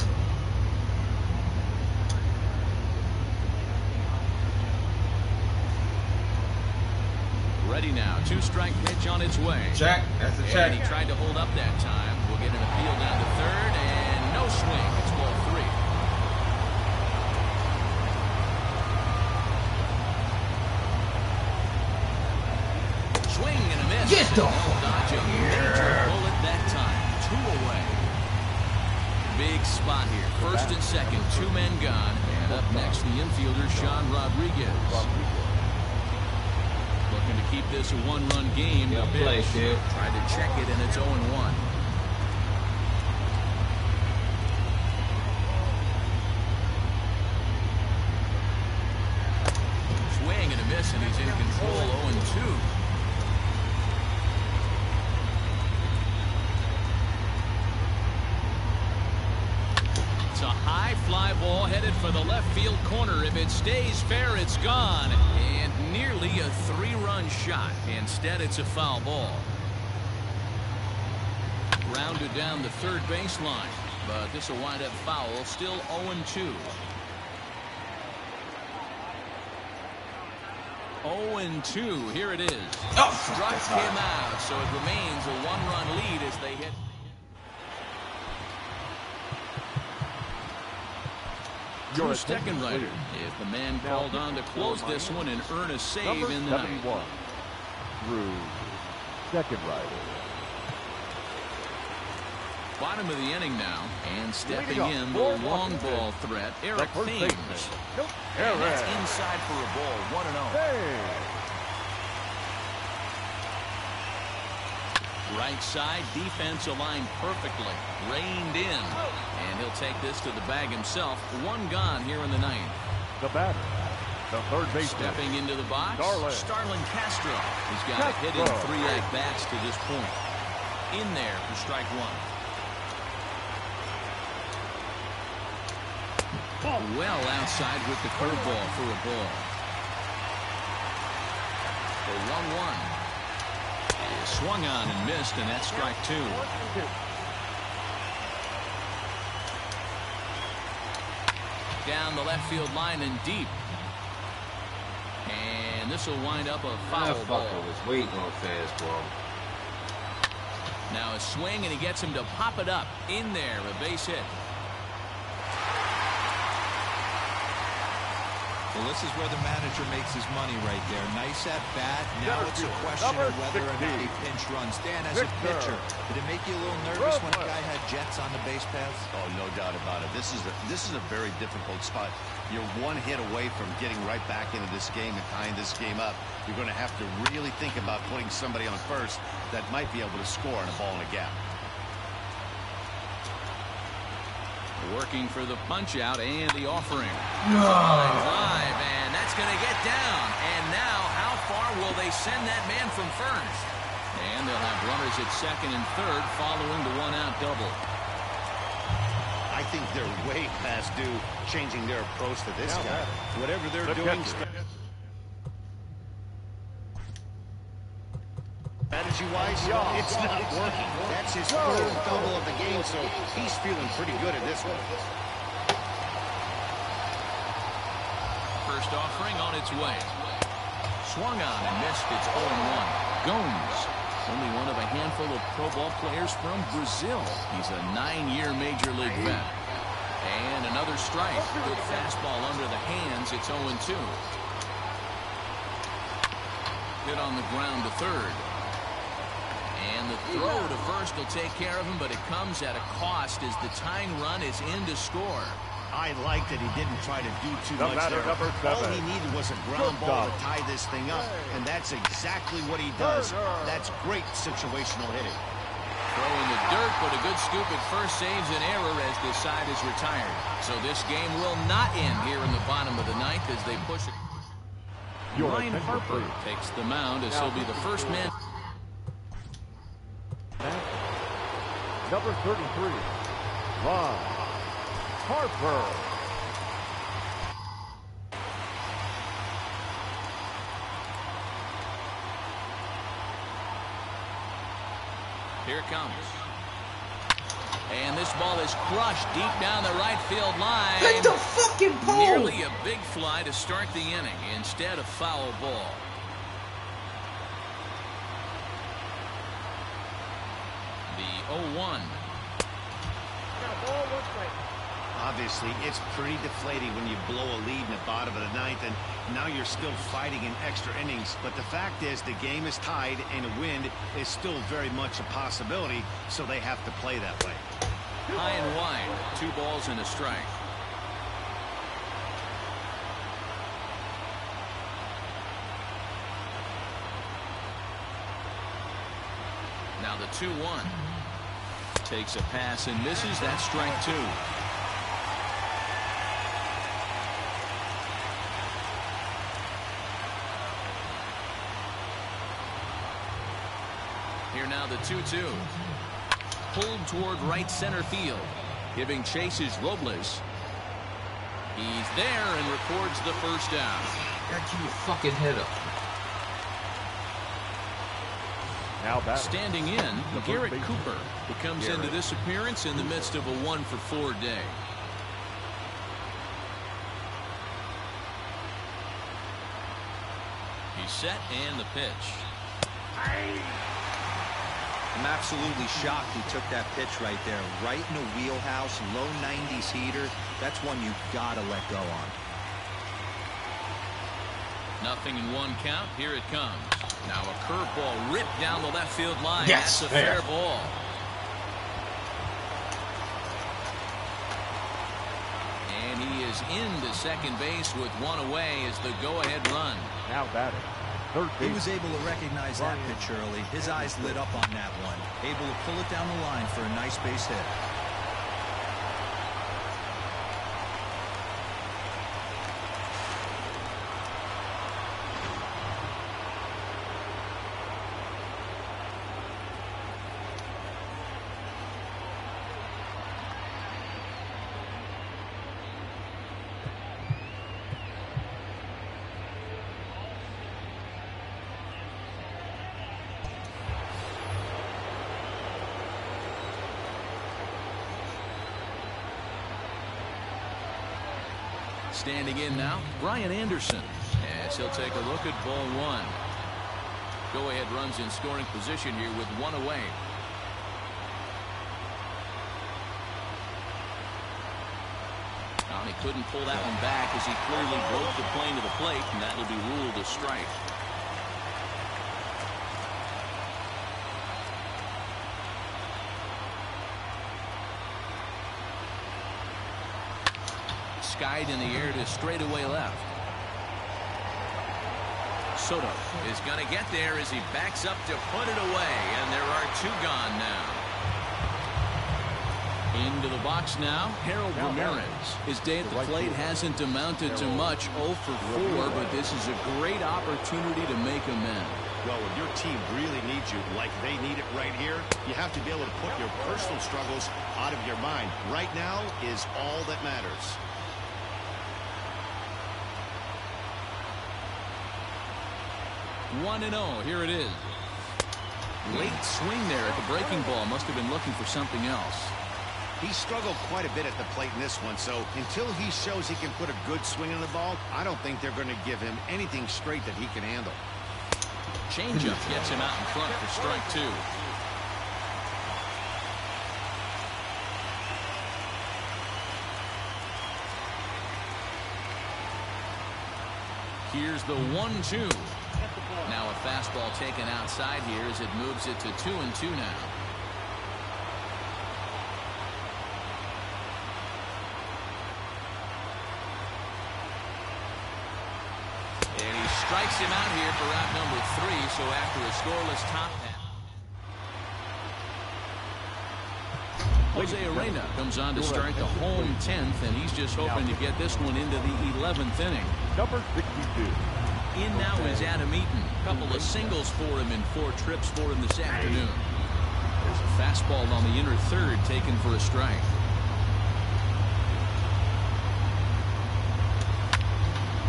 Ready now. 2-strike pitch on its way. Check. That's a check. And he tried to hold up that time. We'll get an appeal down to third, and no swing. It's ball 3. Swing and a miss. Get the Dodge a major bullet that time. 2 away. Big spot here. First and second. 2 men gone. And up next, the infielder, Sean Rodriguez. Looking to keep this a 1-run game. Yeah, play, kid. Tried to check it, and it's 0-1. Swing and a miss, and he's in control. 0-2. It's a high fly ball headed for the left field corner. If it stays fair, it's gone. And nearly a 3-run shot. Instead, it's a foul ball. Grounded down the third baseline. But this will wind up foul. Still 0-2. 0-2. Here it is. Struck him out. So it remains a 1-run lead as they hit. True second rider. If the man called on to close this one and earn a save in the 71 through second rider. Bottom of the inning now, and stepping in the long ball threat, Eric Thames. And that's inside for a ball, 1-0. Right side, defense aligned perfectly, reined in, and he'll take this to the bag himself. One gone here in the ninth. The batter, the third baseman. Stepping into the box, Starlin Castro. He's got a hit in 3 at-bats to this point. In there for strike 1. Well outside with the curveball for a ball. The 1-1. Swung on and missed, and that's strike 2. Down the left field line and deep. And this will wind up a foul ball. Was waiting on fastball. Now a swing, and he gets him to pop it up. In there, a base hit. Well, this is where the manager makes his money right there. Nice at bat. Now it's a question of whether or not he pinch runs. Dan, as a pitcher, did it make you a little nervous when a guy had jets on the base paths? Oh, no doubt about it. This is a very difficult spot. You're one hit away from getting right back into this game and tying this game up. You're going to have to really think about putting somebody on first that might be able to score on a ball in a gap. Working for the punch out and the offering. Drive, and that's going to get down. And now, how far will they send that man from first? And they'll have runners at second and third following the 1-out double. I think they're way past due changing their approach to this guy. Whatever they're doing. Strategy-wise, it's not working. That's his third double of the game, so he's feeling pretty good at this one. First offering on its way. Swung on and missed. It's 0-1. Gomes, only one of a handful of pro ball players from Brazil. He's a 9-year major league vet. And another strike. Good fastball under the hands. It's 0-2. Hit on the ground to third. And the throw to first will take care of him, but it comes at a cost as the tying run is in to score. I like that he didn't try to do too much there. All he needed was a ground ball to tie this thing up, and that's exactly what he does. That's great situational hitting. Throw in the dirt, but a good scoop at first saves an error as this side is retired. So this game will not end here in the bottom of the ninth as they push it. Ryan Harper takes the mound as he'll be the first man. Number 33, Ron Harper. Here it comes. And this ball is crushed deep down the right field line. Hit the fucking pole! Nearly a big fly to start the inning. Instead, a foul ball. The 0-1. Obviously, it's pretty deflating when you blow a lead in the bottom of the ninth, and now you're still fighting in extra innings. But the fact is, the game is tied, and a win is still very much a possibility, so they have to play that way. High and wide, 2 balls and a strike. Now the 2-1. Takes a pass and misses. That's strike 2. Here now the 2-2. Pulled toward right center field. Giving chase is Robles. He's there and records the first down. Got your fucking head up. Now back. Standing in, Garrett Cooper, who comes into this appearance in the midst of a 1-for-4 day. He's set and the pitch. I'm absolutely shocked he took that pitch right there. Right in the wheelhouse, low 90s heater. That's one you gotta let go on. Nothing in 1 count. Here it comes. Now a curveball ripped down the left field line. Yes, that's a fair ball. And he is into second base with one away as the go-ahead run. Now batting. Third base. He was able to recognize that pitch early. His eyes lit up on that one. Able to pull it down the line for a nice base hit. Standing in now, Brian Anderson, as he'll take a look at ball one. Go-ahead runs in scoring position here with one away. He couldn't pull that one back as he clearly broke the plane to the plate, and that will be ruled a strike. Skied in the air to straightaway left. Soto is going to get there as he backs up to put it away, and there are two gone now. Into the box now, Harold Ramirez. His day at the plate hasn't amounted to much, 0 for 4, but this is a great opportunity to make amends. Well, when your team really needs you like they need it right here, you have to be able to put your personal struggles out of your mind. Right now is all that matters. One and 0, here it is. Late swing there at the breaking ball. Must have been looking for something else. He struggled quite a bit at the plate in this one, so until he shows he can put a good swing on the ball, I don't think they're going to give him anything straight that he can handle. Changeup gets him out in front for strike two. Here's the 1-2. Now a fastball taken outside here as it moves it to 2-2 now. And he strikes him out here for out number 3, so after a scoreless top half. Jose Arena comes on to start the home 10th, and he's just hoping to get this one into the 11th inning. Number 62. In now is Adam Eaton. Couple of singles for him in 4 trips for him this afternoon. There's a fastball on the inner third taken for a strike.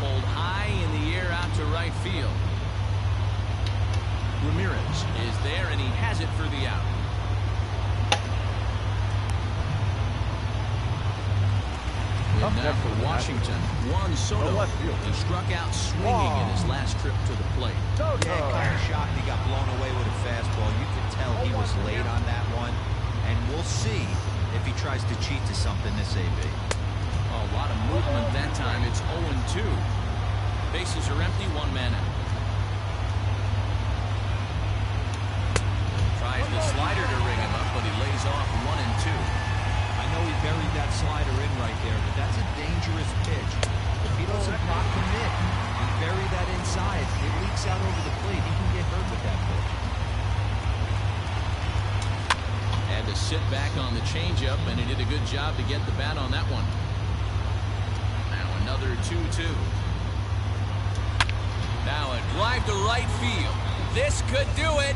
Pulled high in the air out to right field. Ramirez is there, and he has it for the out. And now for Washington, Juan Soto. He struck out swinging in his last trip to the plate. Yeah, kind of shocked he got blown away with a fastball. You could tell he was late on that one. And we'll see if he tries to cheat to something this AB. A lot of movement that time. It's 0-2. Bases are empty, 1 man out. Tries the slider to ring him up, but he lays off 1 and 2. I know he buried that slider in right there, but that's a dangerous pitch. If he doesn't block commit and bury that inside, it leaks out over the plate. He can get hurt with that pitch. Had to sit back on the changeup, and he did a good job to get the bat on that one. Now another 2-2. Now a drive to right field. This could do it.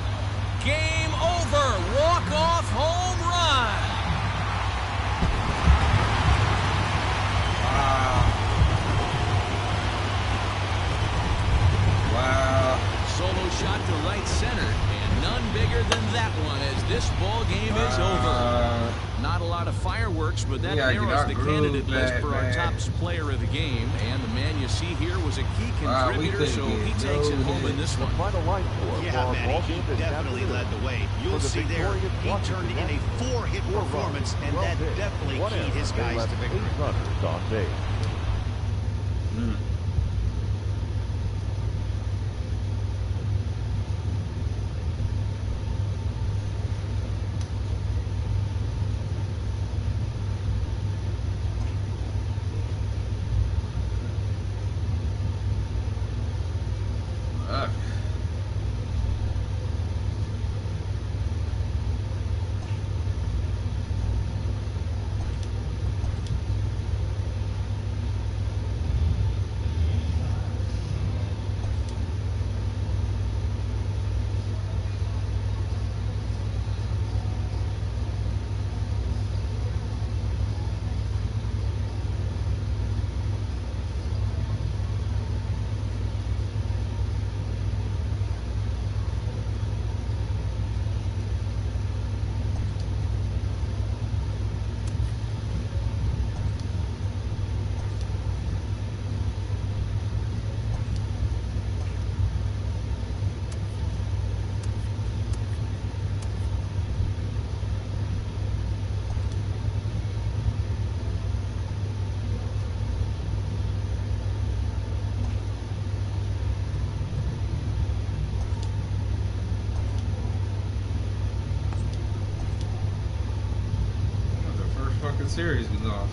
Game over. Walk-off home run. Wow. Solo shot to right center, and none bigger than that one as this ball game is over. Not a lot of fireworks, but that narrows the candidate list for our top player of the game. And the man you see here was a key contributor, so he takes it home in this one. Final line score. Yeah, man, he definitely led the way. You'll see there, he turned in a 4-hit performance, and that definitely keyed his guys to victory. 8 runners on base. fucking series was off.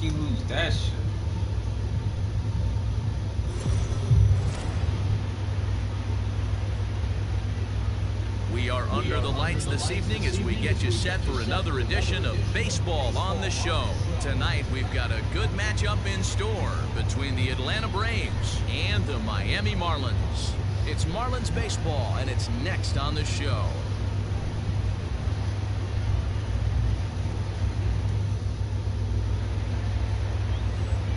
You lose that shit. We are under the lights this evening as we get you set for another edition of Baseball on the Show. Tonight we've got a good matchup in store between the Atlanta Braves and the Miami Marlins. It's Marlins baseball and it's next on the show.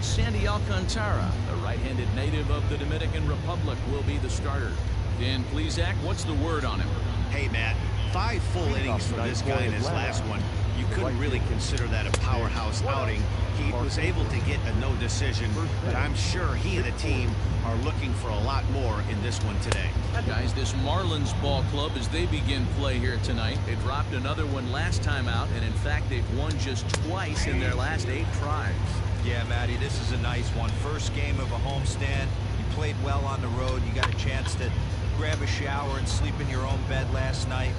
Sandy Alcantara, the right-handed native of the Dominican Republic, will be the starter. Dan Plesac, what's the word on him? Hey, Matt, 5 full innings for this guy in his last one. You couldn't really consider that a powerhouse outing. He was able to get a no decision, but I'm sure he and the team are looking for a lot more in this one today. Guys, this Marlins ball club, as they begin play here tonight, they dropped another one last time out, and in fact, they've won just twice in their last 8 tries. Yeah, Matty, this is a nice one. First game of a homestand. You played well on the road. You got a chance to grab a shower and sleep in your own bed last night.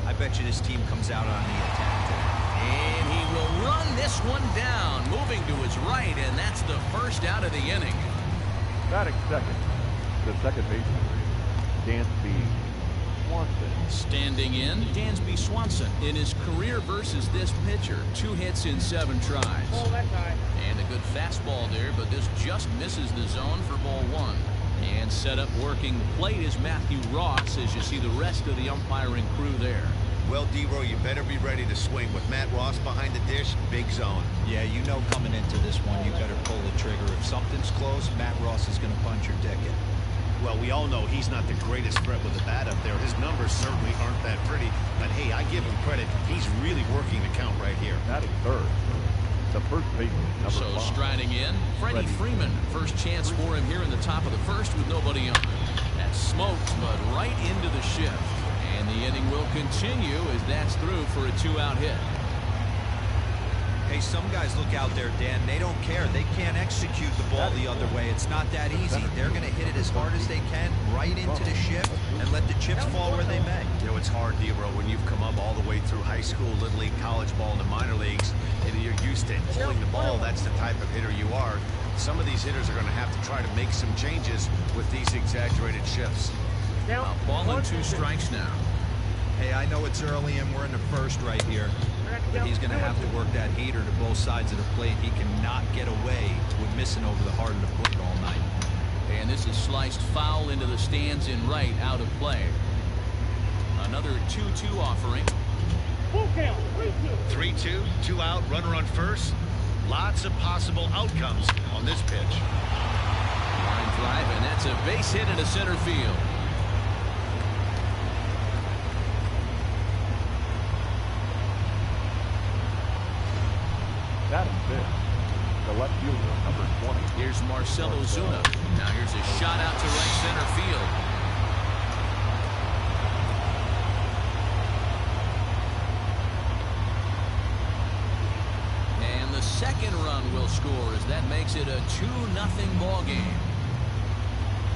I bet you this team comes out on the attack today. And he will run this one down, moving to his right, and that's the first out of the inning. Batting second, the second baseman, Dansby Swanson. Standing in, Dansby Swanson. In his career versus this pitcher, 2 hits in 7 tries. Oh, that's high. And a good fastball there, but this just misses the zone for ball 1. And set up working the plate is Matthew Ross, as you see the rest of the umpiring crew there. Well, D-Row, you better be ready to swing. With Matt Ross behind the dish, big zone. Yeah, you know coming into this one, you better pull the trigger. If something's close, Matt Ross is going to punch your ticket. Well, we all know he's not the greatest threat with the bat up there. His numbers certainly aren't that pretty. But, hey, I give him credit. He's really working the count right here. Batting third, the first baseman, number 5. Striding in, Freddie Freeman. First chance for him here in the top of the first with nobody on. That's smoked, but right into the shift. And the inning will continue as that's through for a 2-out hit. Hey, some guys look out there, Dan. They don't care. They can't execute the ball the other way. It's not that easy. They're going to hit it as hard as they can, right into the shift, and let the chips fall where they may. You know, it's hard, D-Row, when you've come up all the way through high school, little league, college ball, and the minor leagues, and you're used to pulling the ball. That's the type of hitter you are. Some of these hitters are going to have to try to make some changes with these exaggerated shifts. A ball and 2 strikes now. Hey, I know it's early and we're in the first right here, but he's going to have to work that heater to both sides of the plate. He cannot get away with missing over the heart of the plate all night. And this is sliced foul into the stands in right, out of play. Another 2-2 offering. 3-2, 2 out, runner on first. Lots of possible outcomes on this pitch. Line drive, and that's a base hit into center field. Batting fifth, the left fielder, number 20. Here's Marcelo Zuna. Now here's a shot out to right center field. And the second run will score as that makes it a 2-0 ball game.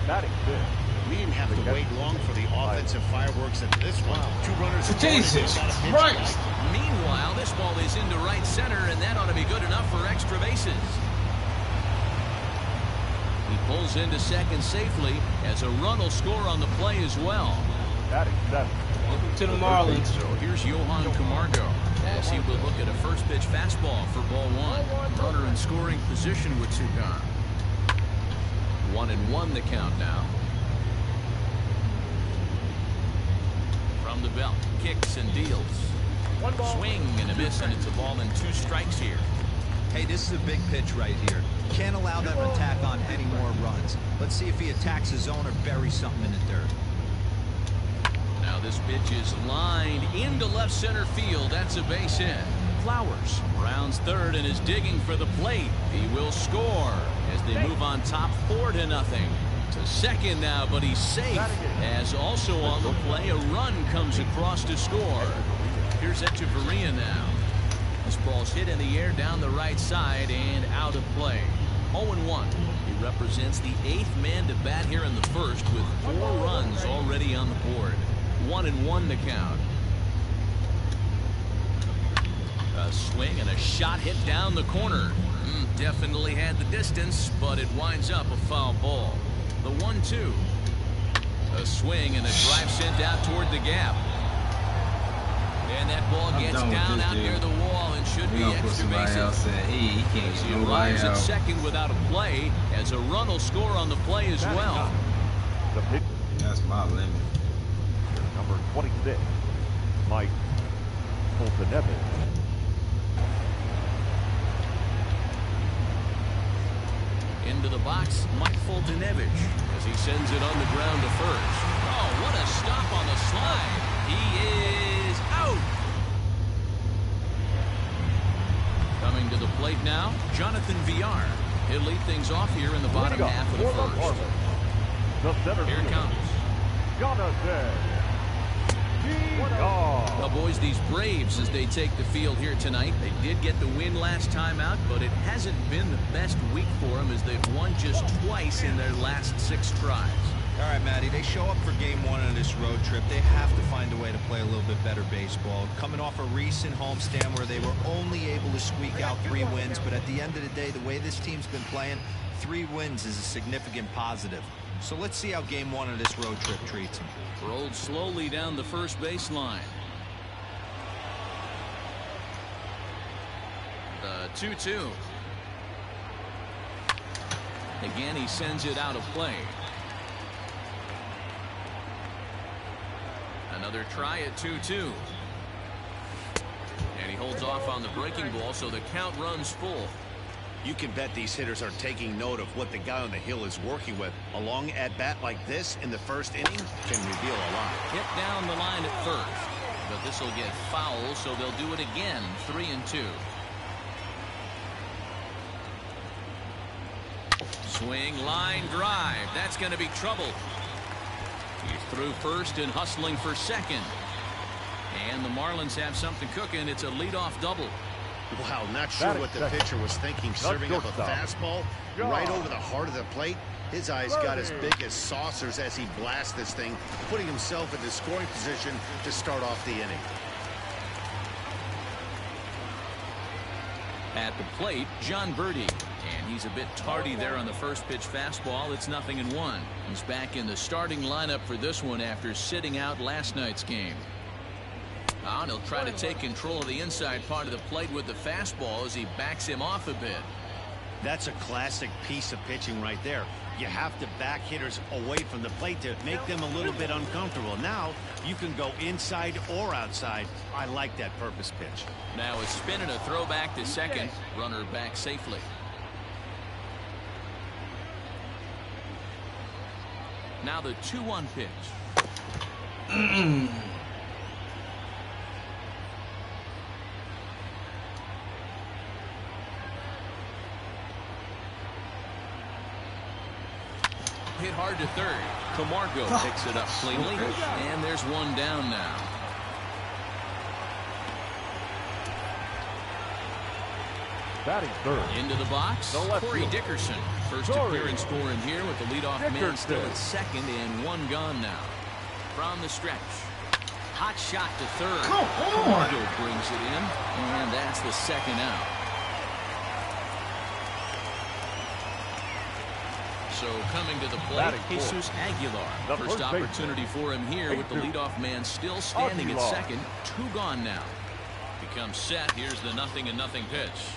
Batting fifth. We didn't have to wait long for the offensive fireworks at this one. 2 runners. Jesus Christ! Meanwhile, this ball is into right center, and that ought to be good enough for extra bases. He pulls into second safely as a run will score on the play as well. Batting seventh. Welcome to the Marlins. So here's Johan Camargo as he will look at a first pitch fastball for ball 1. Runner in scoring position with 2 gone. 1-1 the count now. From the belt, kicks and deals. Swing and a miss, and it's a ball and 2 strikes here. Hey, this is a big pitch right here. Can't allow them to tack on any more runs. Let's see if he attacks his zone or buries something in the dirt. Now this pitch is lined into left center field. That's a base hit. Flowers rounds third and is digging for the plate. He will score as they move on top 4-0. To second now, but he's safe. As also on the play, a run comes across to score. Here's Echeverria now. This ball's hit in the air down the right side and out of play. 0-1. He represents the 8th man to bat here in the first with 4 runs already on the board. 1-1 to count. A swing and a shot hit down the corner. Definitely had the distance, but it winds up a foul ball. The 1-2. A swing and a drive sent out toward the gap. And that ball gets down out near the wall and should be extra bases. He can't He arrives at second without a play, as a run will score on the play as well. That's my limit. Number 26, Mike Fulton-Evans. Into the box, Mike Fulton-Evans, as he sends it on the ground to first. Oh, what a stop on the slide. He is out. Coming to the plate now, Jonathan Villar. He'll lead things off here in the bottom half of the first. Here it comes. Jonathan. Well, boys, these Braves, as they take the field here tonight, they did get the win last time out, but it hasn't been the best week for them as they've won just twice in their last 6 tries. All right, Matty, they show up for game 1 of this road trip. They have to find a way to play a little bit better baseball. Coming off a recent homestand where they were only able to squeak out 3 wins, but at the end of the day, the way this team's been playing, 3 wins is a significant positive. So let's see how game 1 of this road trip treats them. Rolled slowly down the first baseline. The 2-2. Again, he sends it out of play. Another try at 2-2. And he holds off on the breaking ball, so the count runs full. You can bet these hitters are taking note of what the guy on the hill is working with. A long at-bat like this in the first inning can reveal a lot. Hit down the line at first, but this will get foul, so they'll do it again. 3-2. Swing, line drive. That's going to be trouble. He's through first and hustling for second. And the Marlins have something cooking. It's a leadoff double. Wow, not sure what the pitcher was thinking, serving up a fastball right over the heart of the plate. His eyes got as big as saucers as he blasts this thing, putting himself in the scoring position to start off the inning. At the plate, John Birdie. And he's a bit tardy there on the first pitch fastball. It's 0-1. He's back in the starting lineup for this one after sitting out last night's game. And he'll try to take control of the inside part of the plate with the fastball as he backs him off a bit. That's a classic piece of pitching right there. You have to back hitters away from the plate to make them a little bit uncomfortable. Now you can go inside or outside. I like that purpose pitch. Now a spin and a throwback to second. Runner back safely. Now the 2-1 pitch. Hit hard to third. Camargo picks it up cleanly, and there's one down now. Batting third. Into the box, Corey Dickerson. First appearance for him here with the leadoff man still at second and 1 gone now. From the stretch. Hot shot to third. Camargo brings it in, and that's the second out. So coming to the plate, Jesus Aguilar. First opportunity for him here with the leadoff man still standing at second. 2 gone now. Becomes set. Here's the 0-0 pitch.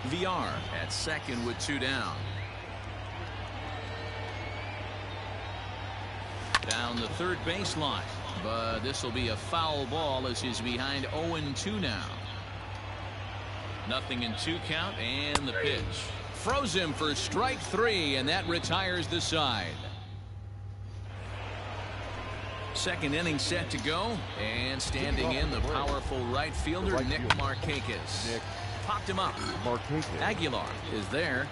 VR at second with 2 down. Down the third baseline. But this will be a foul ball as he's behind 0-2 now. 0-2 count and the pitch. Froze him for strike 3, and that retires the side. Second inning set to go, and standing in the powerful right fielder Nick Markakis. Popped him up. Aguilar is there,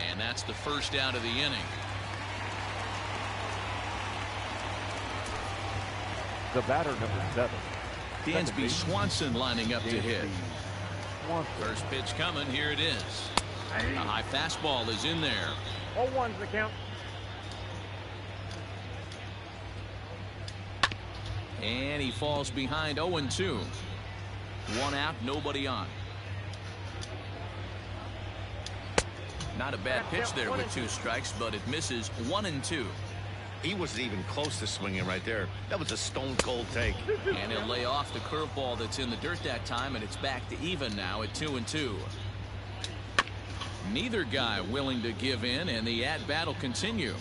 and that's the first out of the inning. The batter, number 7. Dansby Swanson lining up to hit. First pitch coming. Here it is. A high fastball is in there. 0-1's the count. And he falls behind 0-2. 1 out, nobody on. Not a bad pitch there with 2 strikes, but it misses. 1-2. He wasn't even close to swinging right there. That was a stone-cold take. And he'll lay off the curveball that's in the dirt that time, and it's back to even now at 2-2. Neither guy willing to give in, and the at-bat will continue.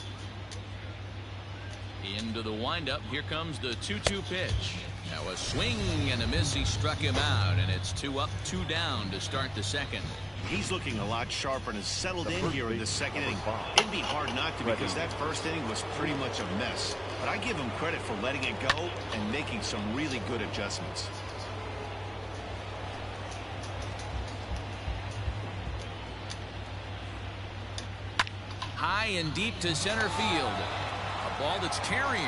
Into the windup. Here comes the 2-2 pitch. Now a swing and a miss. He struck him out, and it's 2 up, 2 down to start the second. He's looking a lot sharper and has settled in here in the second inning. It'd be hard not to, because that first inning was pretty much a mess. But I give him credit for letting it go and making some really good adjustments. High and deep to center field. A ball that's carrying.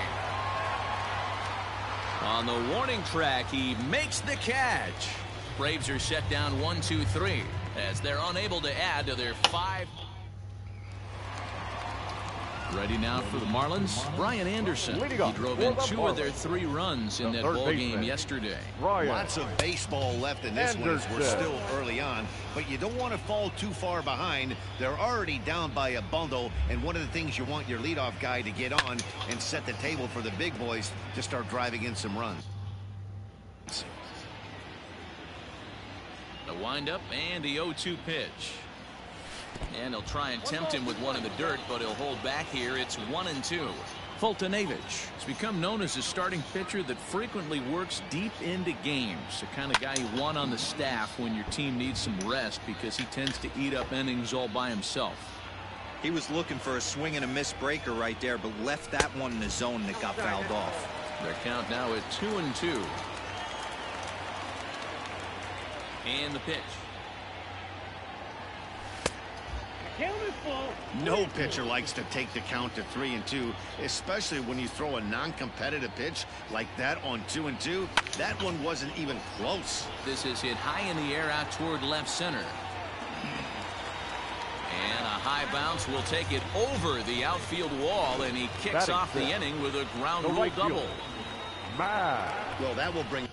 On the warning track, he makes the catch. Braves are set down 1-2-3 as they're unable to add to their 5. Ready now for the Marlins, Brian Anderson. He drove in 2 of their 3 runs in that ball game yesterday. Lots of baseball left in this one as we're still early on, but you don't want to fall too far behind. They're already down by a bundle, and one of the things you want your leadoff guy to get on and set the table for the big boys to start driving in some runs. The windup and the 0-2 pitch. And he'll try and tempt him with one in the dirt, but he'll hold back here. It's 1-2. Foltynewicz has become known as a starting pitcher that frequently works deep into games. The kind of guy you want on the staff when your team needs some rest, because he tends to eat up innings all by himself. He was looking for a swing and a miss breaker right there, but left that one in the zone that got fouled off. Their count now at 2-2. And the pitch. No pitcher likes to take the count to 3-2, especially when you throw a non-competitive pitch like that on 2-2. That one wasn't even close. This is hit high in the air out toward left center. And a high bounce will take it over the outfield wall, and he kicks off the inning with a ground rule double. Well, that will bring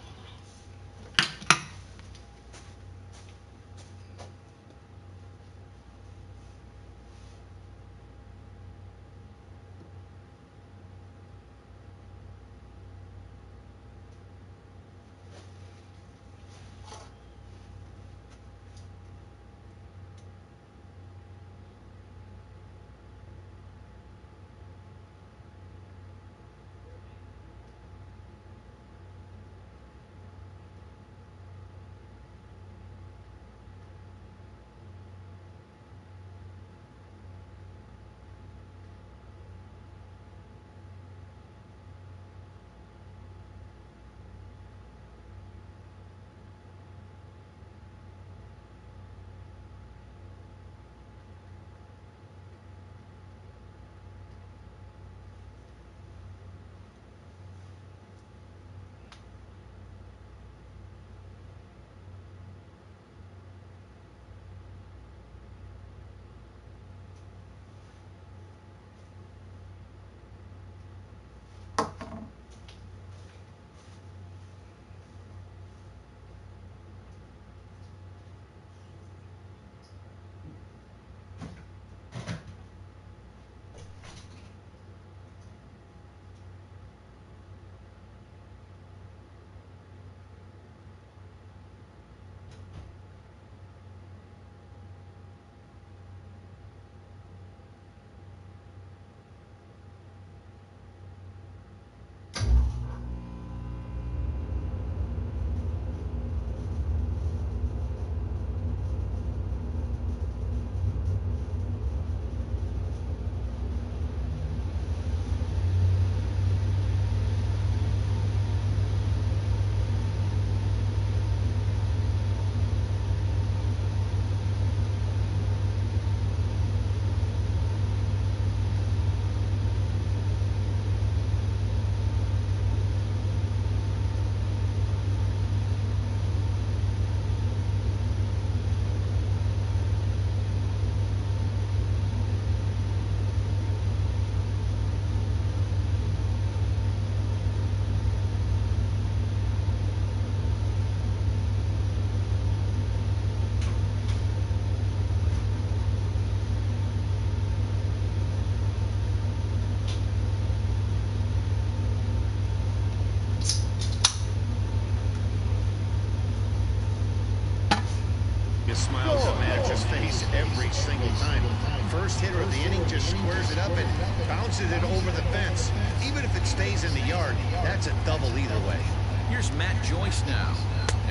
every single time. First hitter of the inning just squares it up and bounces it over the fence. Even if it stays in the yard, that's a double either way. Here's Matt Joyce now,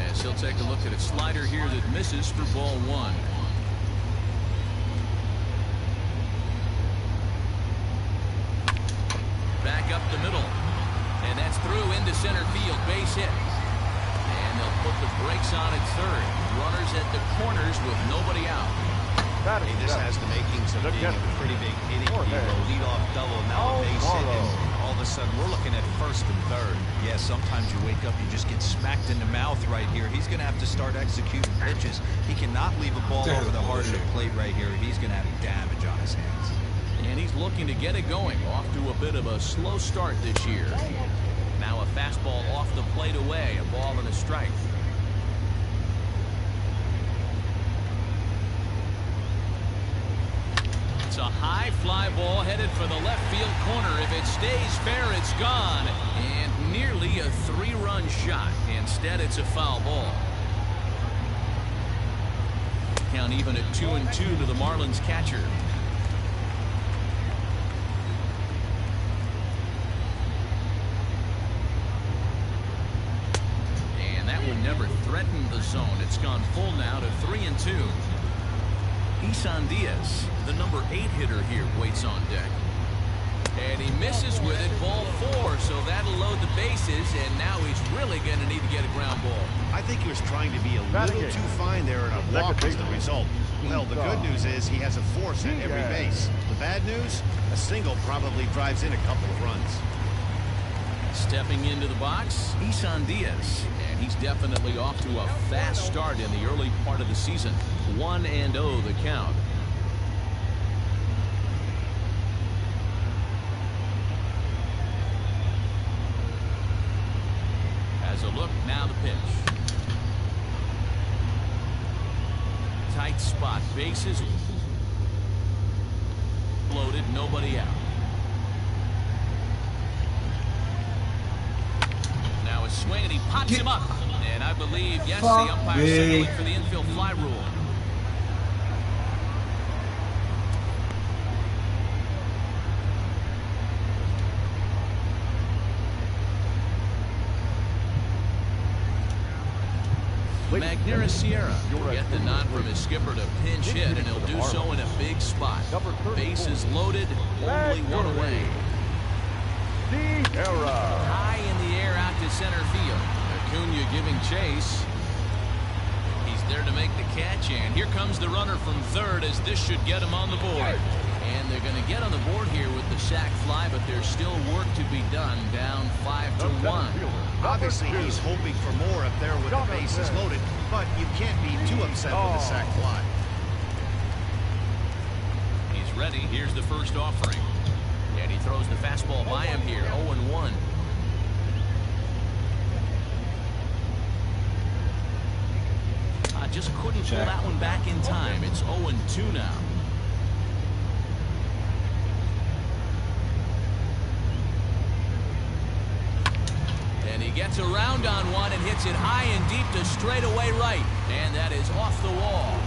as he'll take a look at a slider here that misses for ball one. Back up the middle, and that's through into center field, base hit. And they'll put the brakes on at third. Runners at the corners with nobody out. Hey, this has the makings of being a pretty big inning. Lead-off double, now a base hit, and all of a sudden we're looking at first and third. Yeah, sometimes you wake up, you just get smacked in the mouth right here. He's going to have to start executing pitches. He cannot leave a ball over the heart of the plate right here. He's going to have damage on his hands. And he's looking to get it going. Off to a bit of a slow start this year. Now a fastball off the plate away. A ball and a strike. It's a high fly ball headed for the left field corner. If it stays fair, it's gone. And nearly a three-run shot. Instead, it's a foul ball. Count even at 2-2 to the Marlins catcher. Never threatened the zone. It's gone full now to 3-2. Isan Diaz, the number 8 hitter here, waits on deck. And he misses with it, ball 4, so that'll load the bases, and now he's really going to need to get a ground ball. I think he was trying to be a little too fine there, and a walk is the result. Well, the good news is he has a force at every base. The bad news, a single probably drives in a couple of runs. Stepping into the box, Isan Diaz. And he's definitely off to a fast start in the early part of the season. 1-0 the count. As a look, now the pitch. Tight spot, bases loaded, nobody out. A swing, and he pops him up. And I believe, yes, the umpire signaling for the infield fly rule. Magnera Sierra will get the nod from his skipper to pinch hit, and he'll do so in a big spot. Bases loaded, only one away. High in the air out to center field. Acuna giving chase. He's there to make the catch, and here comes the runner from third, as this should get him on the board. And they're going to get on the board here with the sac fly, but there's still work to be done, down 5-1. Obviously, he's hoping for more up there with the bases loaded, but you can't be too upset with the sac fly. He's ready. Here's the first offering. And he throws the fastball by him here, 0-1. Just couldn't pull that one back in time. It's 0-2 now. And he gets around on one and hits it high and deep to straightaway right. And that is off the wall.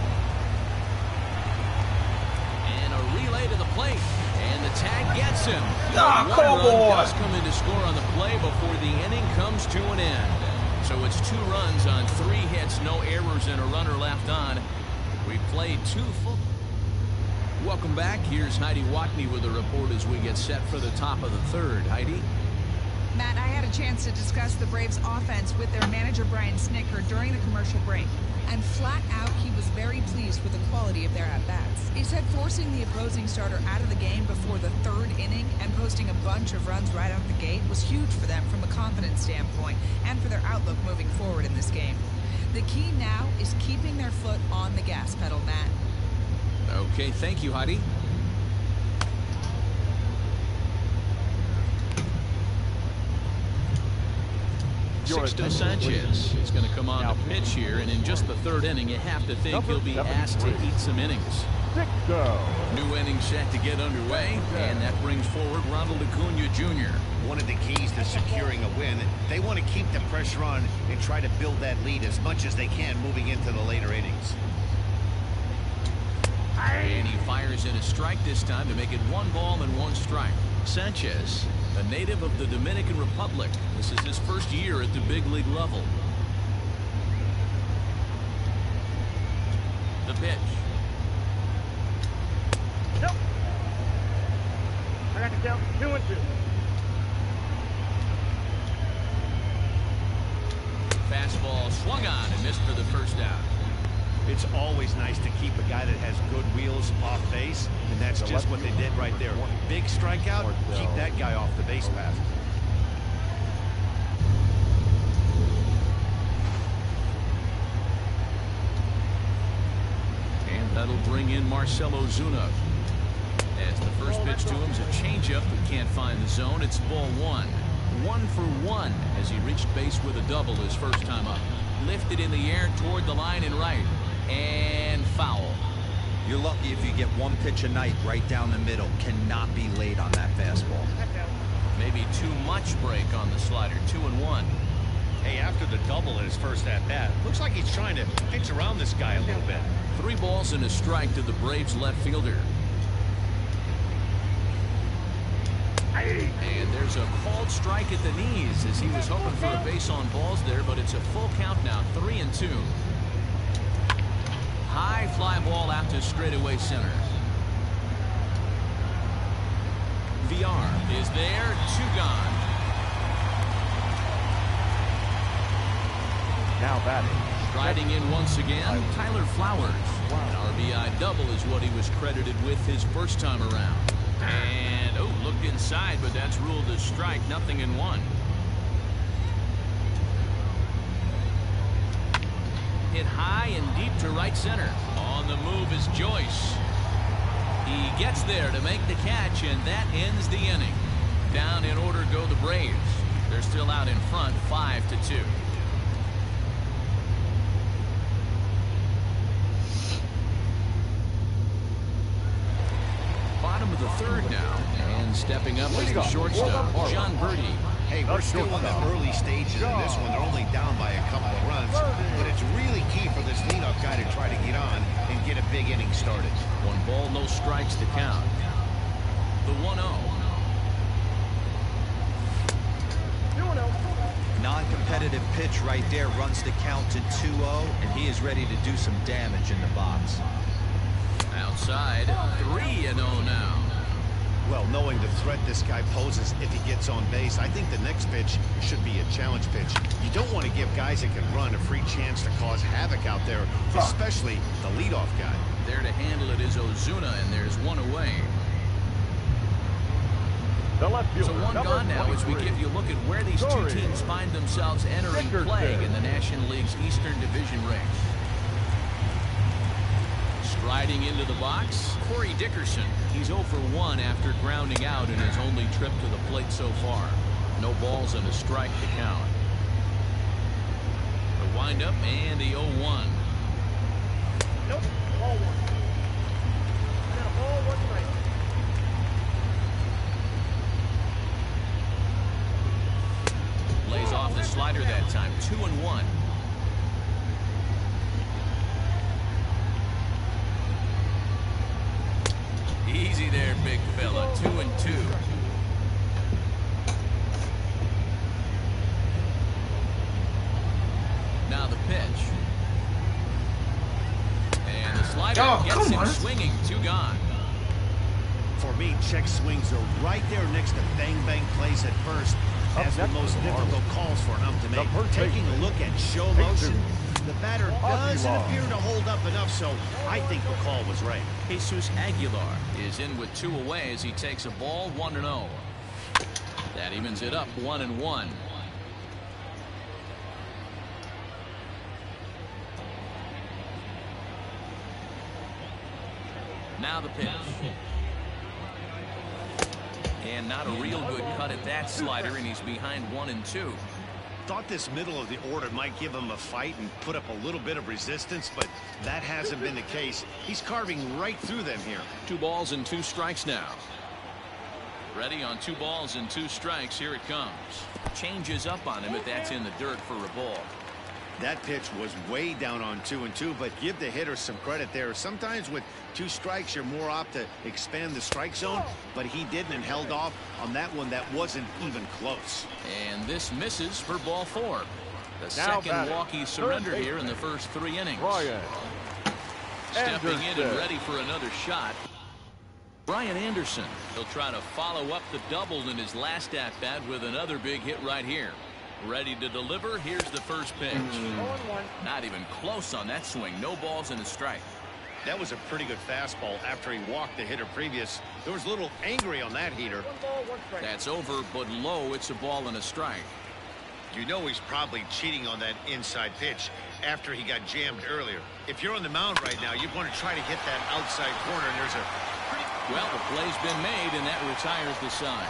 And a relay to the plate. And the tag gets him. One run does come in to score on the play before the inning comes to an end. So it's 2 runs on 3 hits, no errors, and a runner left on. We played 2 full. Welcome back. Here's Heidi Watney with a report as we get set for the top of the third. Heidi? Matt, I had a chance to discuss the Braves' offense with their manager, Brian Snitker, during the commercial break. And flat out, he was very pleased with the quality of their at-bats. He said forcing the opposing starter out of the game before the 3rd inning and posting a bunch of runs right out the gate was huge for them from a confidence standpoint and for their outlook moving forward in this game. The key now is keeping their foot on the gas pedal, Matt. Okay, thank you, Heidi. Sixto Sanchez is going to come on to pitch here, and in just the 3rd inning, you have to think he'll be asked to eat some innings. New inning set to get underway, and that brings forward Ronald Acuna Jr. One of the keys to securing a win, they want to keep the pressure on and try to build that lead as much as they can moving into the later innings. And he fires in a strike this time to make it 1 ball and 1 strike. Sanchez, a native of the Dominican Republic. This is his first year at the big league level. The pitch. Nope. I got to count 2-2. Fastball swung on and missed for the first out. It's always nice to keep a guy that has good wheels off base, and that's just what they did right there. Big strikeout, keep that guy off the base path. And that'll bring in Marcell Ozuna. As the first pitch to him is a changeup but can't find the zone. It's ball 1. 1 for 1 as he reached base with a double his first time up. Lifted in the air toward the line and right. And foul. You're lucky if you get 1 pitch a night right down the middle. Cannot be late on that fastball. Maybe too much break on the slider. 2-1. Hey, after the double in his first at-bat, looks like he's trying to pitch around this guy a little bit. 3 balls and a strike to the Braves left fielder. And there's a called strike at the knees as he was hoping for a base on balls there, but it's a full count now. 3-2. High fly ball out to straightaway center. VR is there. 2 gone. Now batting. Riding in once again, Tyler Flowers. An RBI double is what he was credited with his first time around. And, oh, looked inside, but that's ruled a strike. 0-1. Hit high and deep to right center. On the move is Joyce. He gets there to make the catch, and that ends the inning. Down in order go the Braves. They're still out in front, 5-2. Bottom of the 3rd now, and stepping up is the shortstop, John Birdie. Hey, we're still in the early stages of this one. They're only down by a couple of runs, but it's really key for this leadoff guy to try to get on and get a big inning started. 1 ball, no strikes to count. The 1-0. Non-competitive pitch right there runs the count to 2-0, and he is ready to do some damage in the box. Outside, 3-0 now. Well, knowing the threat this guy poses if he gets on base, I think the next pitch should be a challenge pitch. You don't want to give guys that can run a free chance to cause havoc out there, especially the leadoff guy. There to handle it is Ozuna, and there's 1 away. The left fielder, So 1 gone now as we give you a look at where these 2 teams find themselves entering play in the National League's Eastern Division race. Striding into the box, Corey Dickerson. He's 0 for 1 after grounding out in his only trip to the plate so far. No balls and a strike to count. The windup and the 0-1. Nope, ball 1. I got a ball 1 strike. Lays off the slider that time. 2-1. Easy there, big fella. 2-2. Now the pitch. And the slider gets him swinging. 2 gone. For me, check swings are right there next to bang-bang plays at first. As the most difficult calls for an ump to make. Taking a look at show motion, the batter doesn't appear to hold up enough, so I think the call was right. Jesus Aguilar is in with 2 away as he takes a ball. 1-0. That evens it up. 1-1. Now the pitch. And not a real good cut at that slider, and he's behind 1-2. Thought this middle of the order might give him a fight and put up a little bit of resistance, but that hasn't been the case. He's carving right through them here. 2 balls and 2 strikes now. Ready on 2 balls and 2 strikes. Here it comes. Changes up on him, but that's in the dirt for a ball. That pitch was way down on 2-2, but give the hitter some credit there. Sometimes with 2 strikes, you're more apt to expand the strike zone, but he didn't and held off on that one that wasn't even close. And this misses for ball 4. The second walk he surrendered here in the first 3 innings. Stepping in and ready for another shot, Brian Anderson. He'll try to follow up the double in his last at-bat with another big hit right here. Ready to deliver. Here's the first pitch. Not even close on that swing. No balls and a strike. That was a pretty good fastball after he walked the hitter previous. There was a little angry on that heater. That's over, but low. It's a ball and a strike. You know he's probably cheating on that inside pitch after he got jammed earlier. If you're on the mound right now, you want to try to hit that outside corner, and there's a pretty... Well, the play's been made, and that retires the side.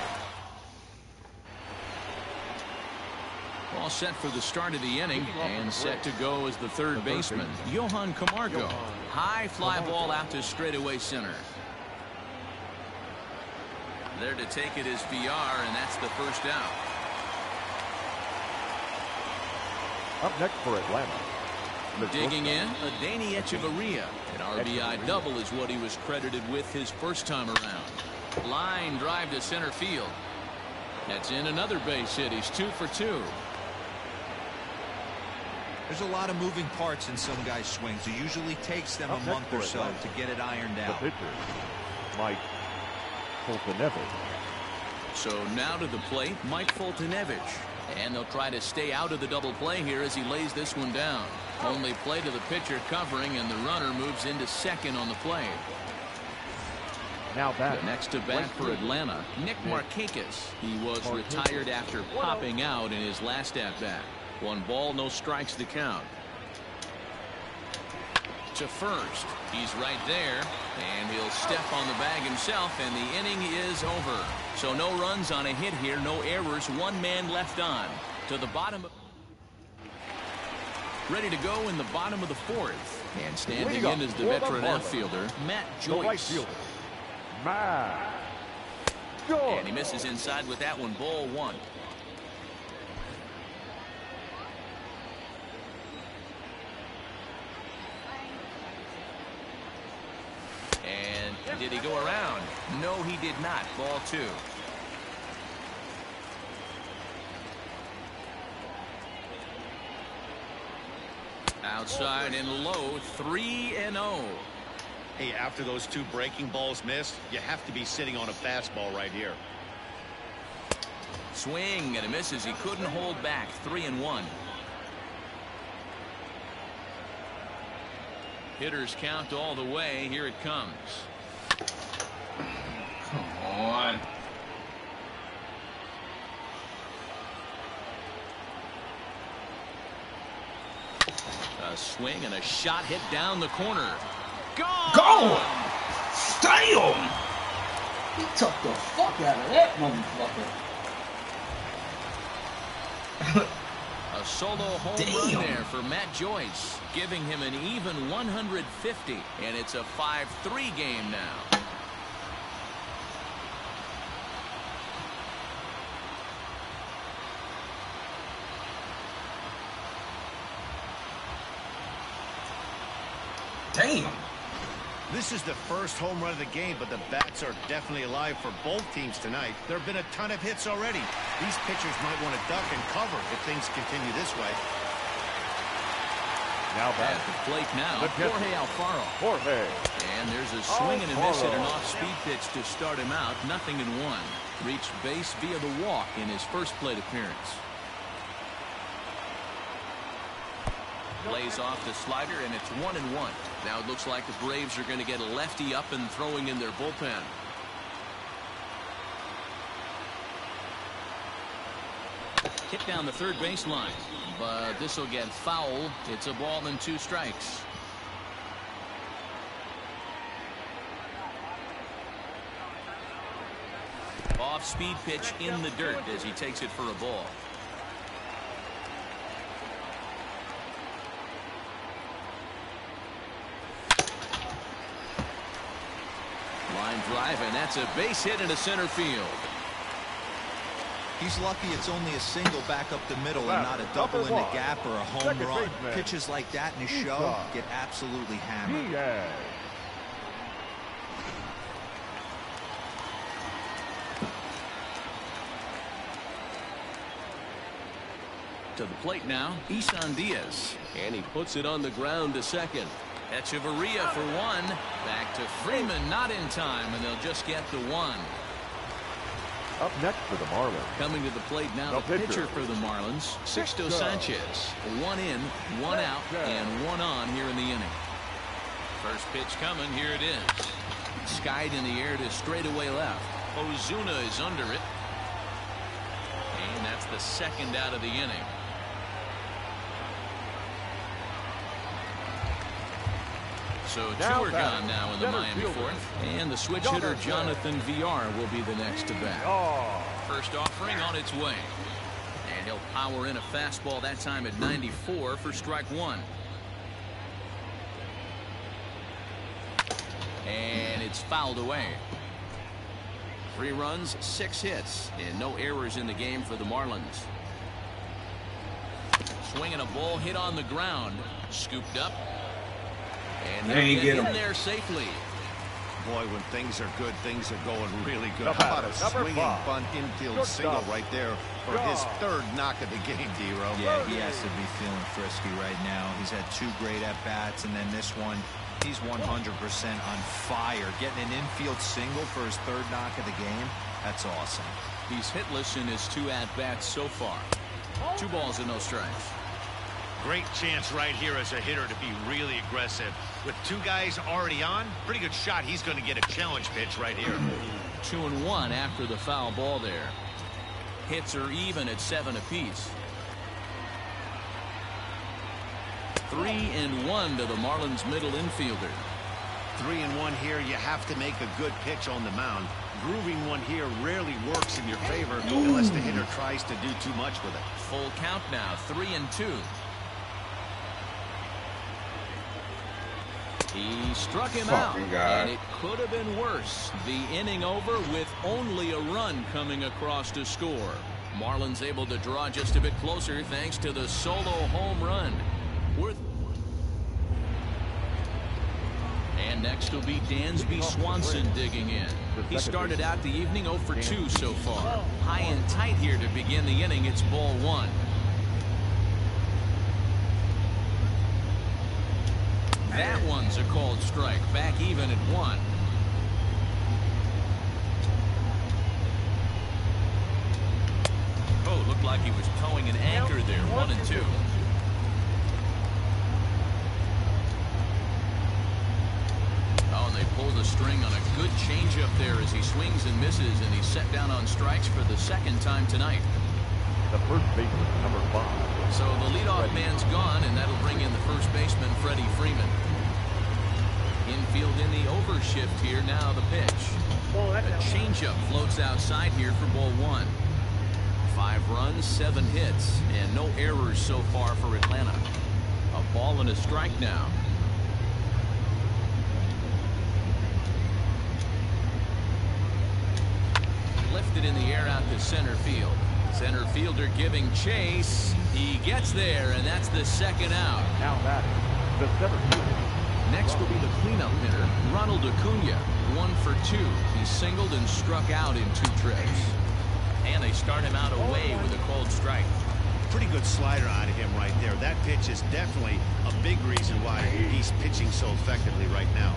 All set for the start of the inning, and set to go as the third baseman, Johan Camargo. High fly ball out to straightaway center. There to take it is VR, and that's the first out. Up next for Atlanta. Digging in, Adeiny Echeverria. An RBI double is what he was credited with his first time around. Line drive to center field. That's in another base hit. He's 2 for 2. There's a lot of moving parts in some guys' swings. It usually takes them a month or so to get it ironed out. The pitcher, Mike Foltynewicz. So now to the plate, Mike Foltynewicz. And they'll try to stay out of the double play here as he lays this one down. Only play to the pitcher covering, and the runner moves into second on the play. Now back. Next to bat for Atlanta, Nick Markakis. He was retired after popping out in his last at-bat. 1 ball, no strikes to count. To first. He's right there, and he'll step on the bag himself, and the inning is over. So no runs on a hit here, no errors, 1 man left on. To the bottom. Ready to go in the bottom of the 4th. And standing in is the veteran outfielder, Matt Joyce. Matt Joyce. And he misses inside with that one, ball 1. And did he go around? No, he did not. Ball 2. Outside and low, 3-0. Hey, after those 2 breaking balls missed, you have to be sitting on a fastball right here. Swing and a misses. He couldn't hold back. 3-1. Hitters count all the way. Here it comes. Come on. A swing and a shot hit down the corner. Gone! Go! Damn! He took the fuck out of that motherfucker. A solo home run there for Matt Joyce, giving him an even 150, and it's a 5-3 game now. Damn. This is the first home run of the game, but the bats are definitely alive for both teams tonight. There have been a ton of hits already. These pitchers might want to duck and cover if things continue this way. Now back at the plate now, Jorge Alfaro. Jorge. And there's a swing and a miss at an off-speed pitch to start him out. 0-1. Reached base via the walk in his first plate appearance. Lays off the slider, and it's 1-1. Now it looks like the Braves are going to get a lefty up and throwing in their bullpen. Hit down the third baseline, but this will get foul. It's a ball and 2 strikes. Off-speed pitch in the dirt as he takes it for a ball. Line drive, and that's a base hit into center field. He's lucky it's only a single back up the middle and not a double in the gap or a home run. Pitches like that in a show get absolutely hammered. To the plate now, Isan Diaz. And he puts it on the ground to second. Echeverria for one. Back to Freeman, not in time, and they'll just get the one. Up next for the Marlins. Coming to the plate now, the pitcher for the Marlins, Sixto Sanchez. One in, one out, and one on here in the inning. First pitch coming, here it is. Skied in the air to straightaway left. Ozuna is under it. And that's the second out of the inning. So two are gone now in the Miami fourth. And the switch hitter Jonathan Villar will be the next to bat. First offering on its way. And he'll power in a fastball that time at 94 for strike one. And it's fouled away. 3 runs, 6 hits, and no errors in the game for the Marlins. Swinging a ball hit on the ground. Scooped up. And they get in there safely. Boy, when things are good, things are going really good. How about a swinging bunt infield single right there for his 3rd knock of the game, D-Ro? Yeah, he has to be feeling frisky right now. He's had 2 great at-bats, and then this one, he's 100% on fire. Getting an infield single for his 3rd knock of the game, that's awesome. He's hitless in his 2 at-bats so far. 2 balls and no strikes. Great chance right here as a hitter to be really aggressive. With 2 guys already on, pretty good shot. He's going to get a challenge pitch right here. 2-1 after the foul ball there. Hits are even at 7 apiece. 3-1 to the Marlins middle infielder. 3-1 here. You have to make a good pitch on the mound. Grooving one here rarely works in your favor unless the hitter tries to do too much with it. Full count now, 3-2. He struck him out, and it could have been worse. The inning over with only a run coming across to score. Marlins able to draw just a bit closer thanks to the solo home run. And next will be Dansby Swanson digging in. He started out the evening 0 for 2 so far. High and tight here to begin the inning. It's ball 1. That one's a called strike. Back even at 1. Oh, looked like he was towing an anchor there. 1-2. Oh, and they pull the string on a good changeup there as he swings and misses, and he's set down on strikes for the 2nd time tonight. The first baseman, number 5. So the leadoff man's gone, and that'll bring in the first baseman, Freddie Freeman. Infield in the overshift here. Now the pitch. A changeup floats outside here for ball 1. 5 runs, 7 hits, and no errors so far for Atlanta. A ball and a strike now. Lifted in the air out to center field. Center fielder giving chase. He gets there, and that's the 2nd out. Now that the center fielder. Next will be the cleanup hitter, Ronald Acuna. 1 for 2. He singled and struck out in 2 trips. And they start him out away with a called strike. Pretty good slider out of him right there. That pitch is definitely a big reason why he's pitching so effectively right now.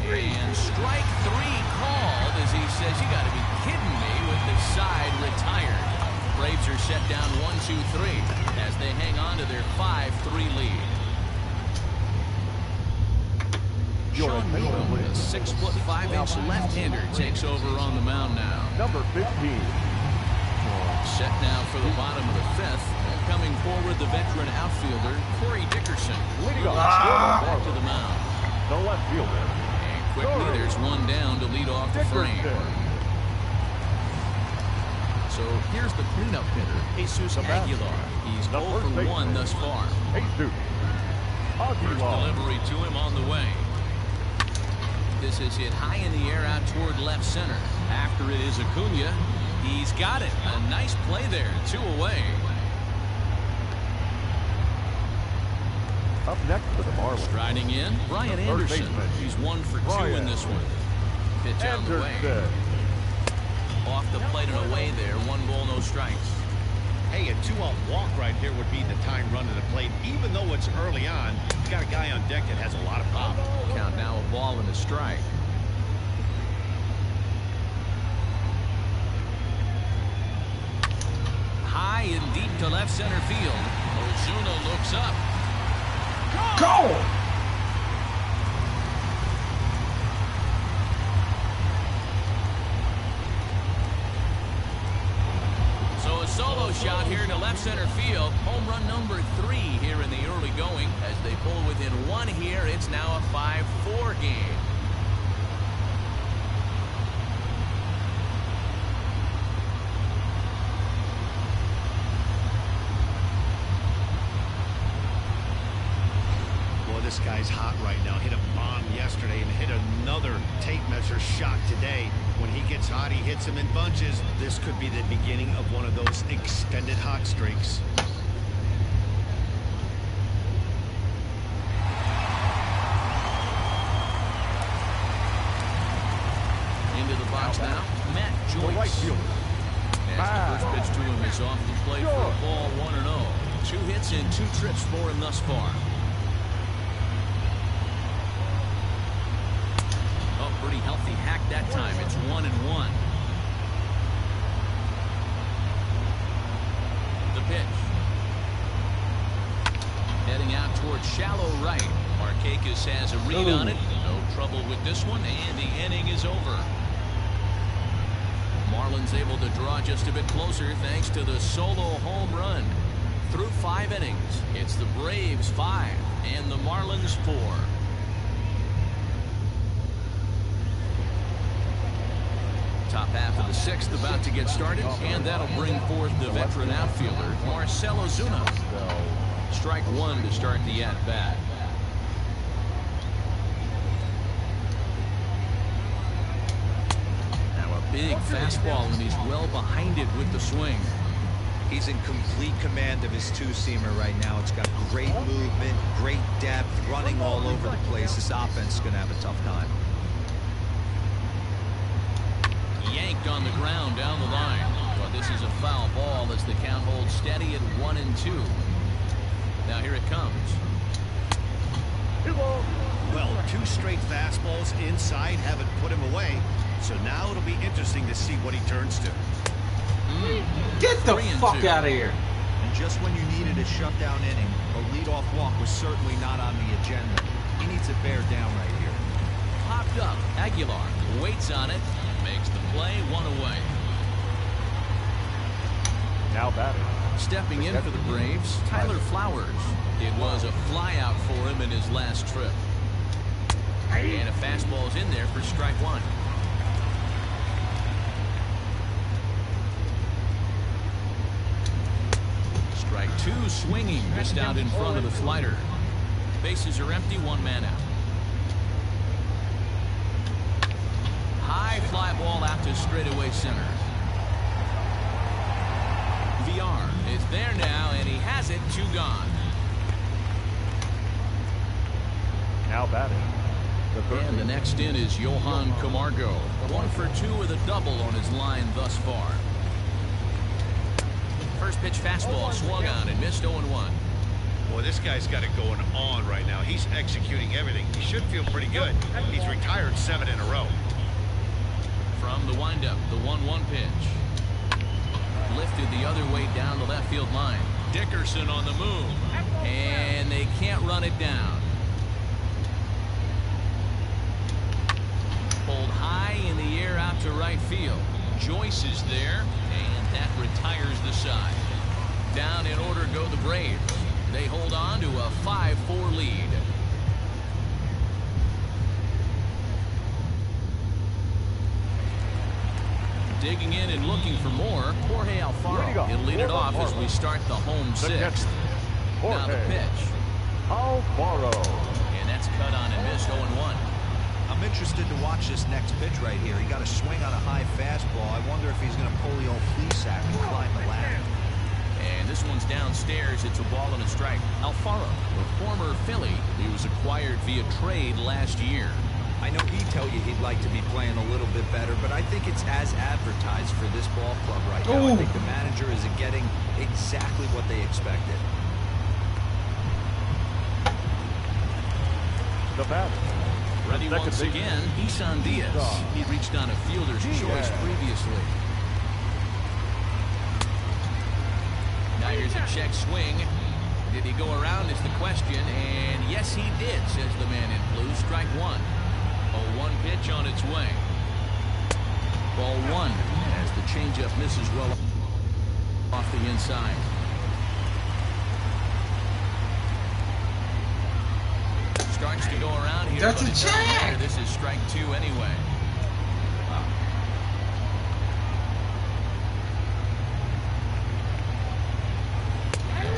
And strike 3 called as he says, you got to be kidding me, with the side retired. Braves are set down 1-2-3 as they hang on to their 5-3 lead. Sean Newman, the 6'5" left-hander, takes over on the mound now. Number 15. Set now for the bottom of the 5th. Coming forward, the veteran outfielder, Corey Dickerson. Back to the mound. The left fielder. And quickly, there's one down to lead off the frame. So here's the cleanup hitter, Jesus Aguilar. He's 0 for 1 thus far. First delivery to him on the way. This is hit high in the air out toward left center. After it is Acuna. He's got it. A nice play there. 2 away. Up next for the Marlins. Striding in, Brian Anderson. He's 1 for 2 in this one. Pitch on the way. Off the plate and away there. 1 ball, no strikes. Hey, a 2-out walk right here would be the time run to the plate. Even though it's early on, you got a guy on deck that has a lot of pop. Count now, a ball and a strike. High and deep to left center field. Ozuna looks up. Go! So a solo shot here to left center field. Home run number 3 here in the early going. As they pull within 1 here, it's now a 5-4 game. This guy's hot right now. Hit a bomb yesterday and hit another tape measure shot today. When he gets hot, he hits them in bunches. This could be the beginning of one of those extended hot streaks. Into the box now, Matt Joyce. The right fielder. As the first pitch to him is off the plate for a ball, 1-0. 2 hits and 2 trips for him thus far. Pretty healthy hack that time. It's 1-1. The pitch. Heading out towards shallow right. Markakis has a read on it. No trouble with this one, and the inning is over. Marlins able to draw just a bit closer thanks to the solo home run. Through 5 innings, it's the Braves 5 and the Marlins 4. Top half of the 6th about to get started, and that'll bring forth the veteran outfielder, Marcell Ozuna. Strike 1 to start the at-bat. Now a big fastball, and he's well behind it with the swing. He's in complete command of his 2-seamer right now. It's got great movement, great depth, running all over the place. This offense is going to have a tough time. Yanked on the ground down the line. But this is a foul ball as the count holds steady at 1-2. Now here it comes. Well, 2 straight fastballs inside haven't put him away. So now it'll be interesting to see what he turns to. Get the fuck out of here. And just when you needed a shutdown inning, a leadoff walk was certainly not on the agenda. He needs to bear down right here. Popped up. Aguilar waits on it. Makes the play, 1 away. Now batting. Stepping in for the Braves, Tyler Flowers. It was a flyout for him in his last trip. And a fastball's in there for strike 1. Strike 2 swinging just out in front of the slider. Bases are empty, 1 man out. High fly ball out to straightaway center. VR is there now, and he has it. 2 gone. Now batting. And the next in is Johan Camargo. 1 for 2 with a double on his line thus far. First pitch fastball swung on and missed 0-1. Boy, this guy's got it going on right now. He's executing everything. He should feel pretty good. He's retired 7 in a row. From the windup, the 1-1 pitch. Lifted the other way down the left field line. Dickerson on the move. And they can't run it down. Pulled high in the air out to right field. Joyce is there, and that retires the side. Down in order go the Braves. They hold on to a 5-4 lead. Digging in and looking for more, Jorge Alfaro. He'll lead it off as we start the home 6th. Now the pitch. Alfaro. And that's cut on and missed 0-1. I'm interested to watch this next pitch right here. He got a swing on a high fastball. I wonder if he's going to pull the old flea sack and climb the ladder. And this one's downstairs. It's a ball and a strike. Alfaro, the former Philly, he was acquired via trade last year. I know he'd tell you he'd like to be playing a little bit better, but I think it's as advertised for this ball club right now. I think the manager is getting exactly what they expected. The batter. Ready once again, Isan Diaz. He reached on a fielder's choice previously. Now here's a check swing. Did he go around is the question, and yes he did, says the man in blue. Strike one. A 1 pitch on its way. Ball one as the changeup misses well off the inside. Starts to go around here. That's a check. This is strike two anyway.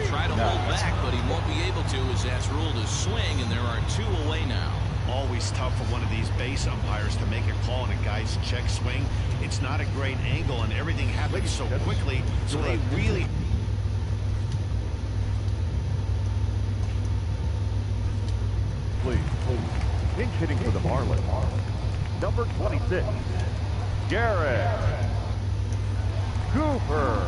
Try to hold back, but he won't be able to as that's ruled a swing, and there are two away now. Always tough for one of these base umpires to make a call on a guy's check swing. It's not a great angle, and everything happens so quickly, so they really... Please. Pinch hitting for the Marlins. Number 26, Garrett Cooper.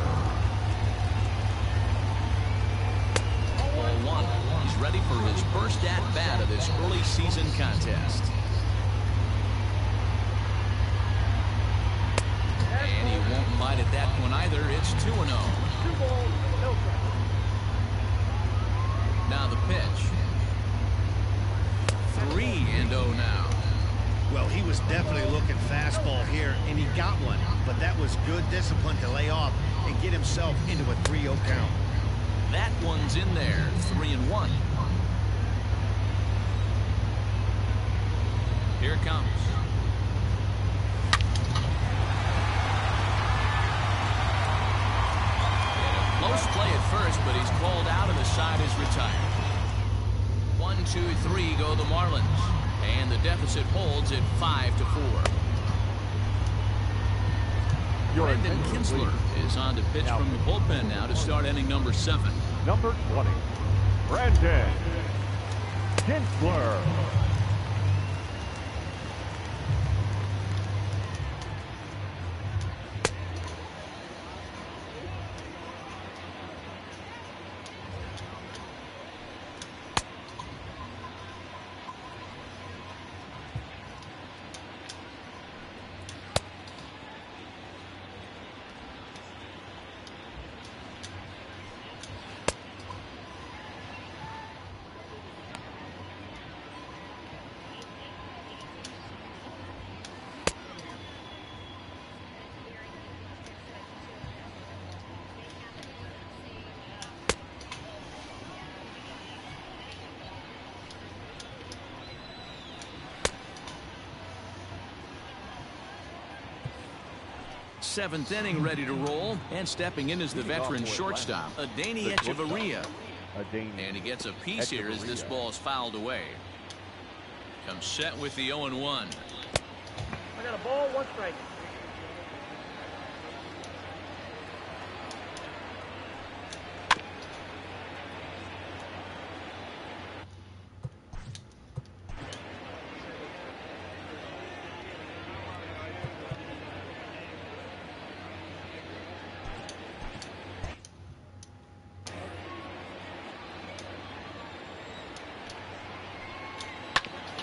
Ball one. He's ready for his first at-bat of this early season contest. And he won't bite at that one either. It's 2-0. 2 balls, no strikes. Now the pitch. 3-0 now. Well, he was definitely looking fastball here, and he got one. But that was good discipline to lay off and get himself into a 3-0 count. That one's in there. 3-1. Here it comes. Close play at first, but he's called out and the side is retired. 1, 2, 3 go the Marlins. And the deficit holds at 5-4. Brendan Kinsler is on to pitch from the bullpen now to start inning number 7. Number 20, Brendan Kinsler. Seventh inning ready to roll, and stepping in is the veteran shortstop, Adeiny Echeverria. And he gets a piece here as this ball is fouled away. Comes set with the 0-1. I got a ball, 1 strike.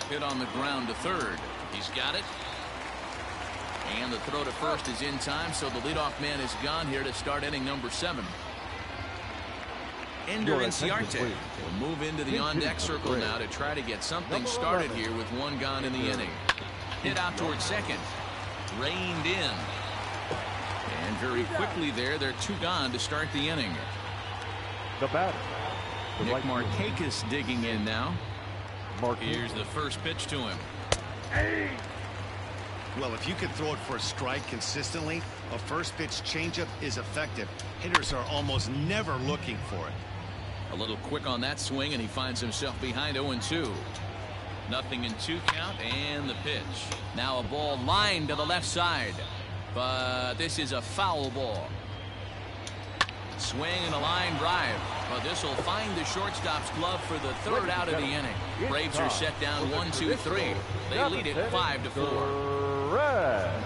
Hit on the ground to third. He's got it. And the throw to first is in time, so the leadoff man is gone here to start inning number 7. Ender Inciarte will move into the on-deck circle now to try to get something started here with 1 gone in the inning. Hit out towards second. Reined in. And very quickly there, they're 2 gone to start the inning. The batter. Nick Markakis digging in now. Here's the first pitch to him. Well, if you can throw it for a strike consistently, a first pitch changeup is effective. Hitters are almost never looking for it. A little quick on that swing, and he finds himself behind 0-2. Nothing in 2 count, and the pitch. Now a ball lined to the left side, but this is a foul ball. Swing and a line drive, but this will find the shortstop's glove for the 3rd out of the inning. Braves are set down 1-2-3. They lead it 5-4.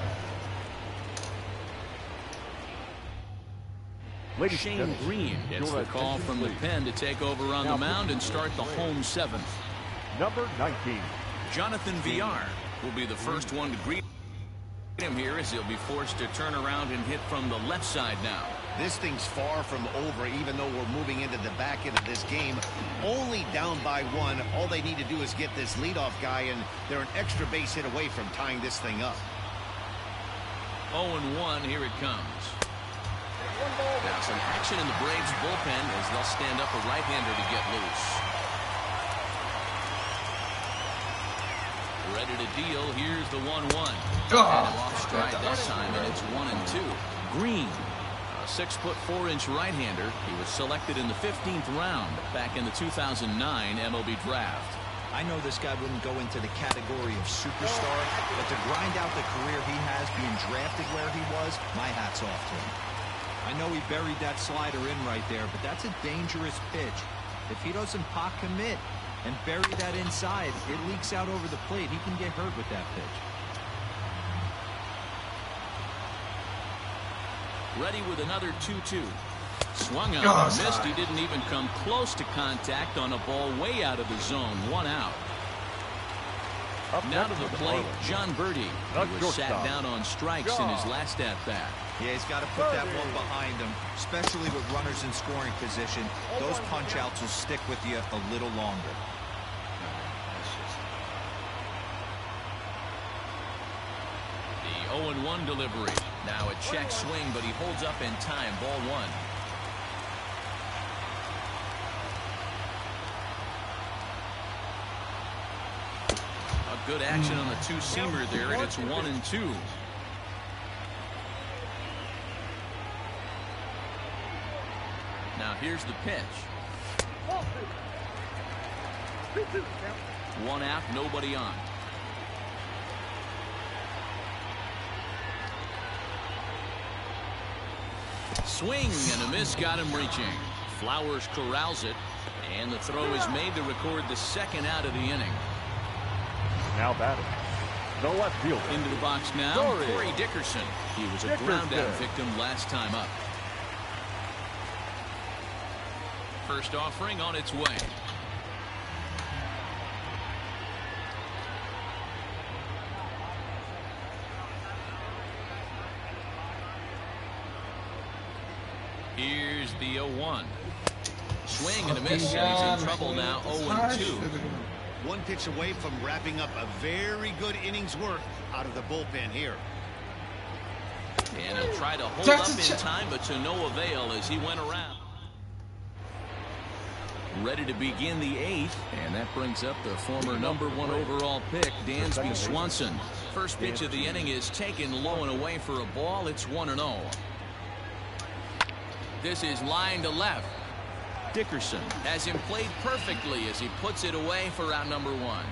Shane Green gets the call from the pen to take over on the mound and start the home 7th. Number 19. Jonathan Villar will be the first one to greet him here as he'll be forced to turn around and hit from the left side now. This thing's far from over, even though we're moving into the back end of this game. Only down by 1. All they need to do is get this leadoff guy, and they're an extra base hit away from tying this thing up. 0-1, here it comes. Now some action in the Braves bullpen as they'll stand up a right-hander to get loose. Ready to deal. Here's the 1-1. Off stride this time, and it's 1-2. Green, a 6'4" right-hander. He was selected in the 15th round back in the 2009 MLB draft. I know this guy wouldn't go into the category of superstar, but to grind out the career he has being drafted where he was, my hat's off to him. I know he buried that slider in right there, but that's a dangerous pitch. If he doesn't pot commit and bury that inside, it leaks out over the plate. He can get hurt with that pitch. Ready with another 2-2. Swung on and missed. He didn't even come close to contact on a ball way out of the zone. 1 out. Now to the plate, John Birdie. He was sat down on strikes in his last at-bat. Yeah, he's got to put that one behind him, especially with runners in scoring position. Those punch-outs will stick with you a little longer. The 0-1 delivery. Now a check swing, but he holds up in time. Ball 1. Good action on the 2-seamer there, and it's 1-2. Now here's the pitch. 1 out, nobody on. Swing and a miss got him reaching. Flowers corrals it, and the throw is made to record the 2nd out of the inning. Now batting, the left fielder. Into the box now, Corey Dickerson. He was a ground-out victim last time up. First offering on its way. Here's the 0-1. Swing and a miss, and he's in trouble now. 0-2. 1 pitch away from wrapping up a very good inning's work out of the bullpen here. And he'll try to hold up in time, but to no avail as he went around. Ready to begin the 8th, and that brings up the former #1 overall pick, Dansby Swanson. First pitch of the inning is taken low and away for a ball. It's 1-0. This is line to left. Dickerson has him played perfectly as he puts it away for out #1.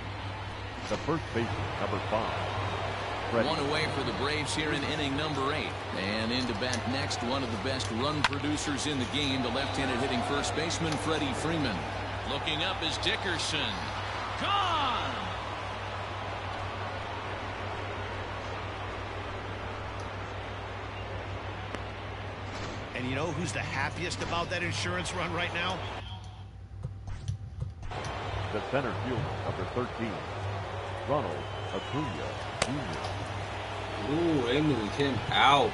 The first baseman, number 5. Ready. 1 away for the Braves here in inning number 8. And into bat next, one of the best run producers in the game, the left-handed hitting first baseman, Freddie Freeman. Looking up is Dickerson. Gone! And you know who's the happiest about that insurance run right now? The center fielder, number 13, Ronald Acuna Jr. Ooh, they moved him out.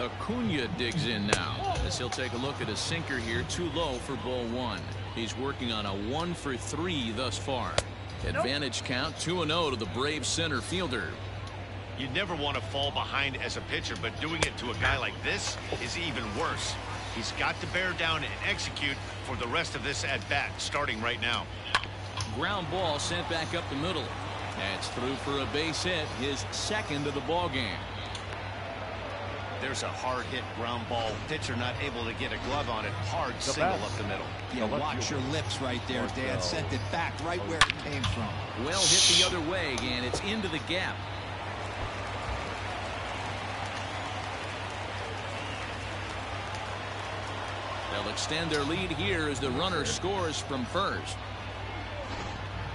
Acuna digs in now as he'll take a look at a sinker here, too low for ball 1. He's working on a 1 for 3 thus far. Advantage count 2-0 to the Braves center fielder. You never want to fall behind as a pitcher, but doing it to a guy like this is even worse. He's got to bear down and execute for the rest of this at bat, starting right now. Ground ball sent back up the middle. That's through for a base hit, his second of the ball game. There's a hard hit ground ball. Pitcher not able to get a glove on it. Hard single up the middle. Yeah, watch your lips right there, Dan. Sent it back right where it came from. Well hit the other way, and it's into the gap. They'll extend their lead here as the runner scores from first.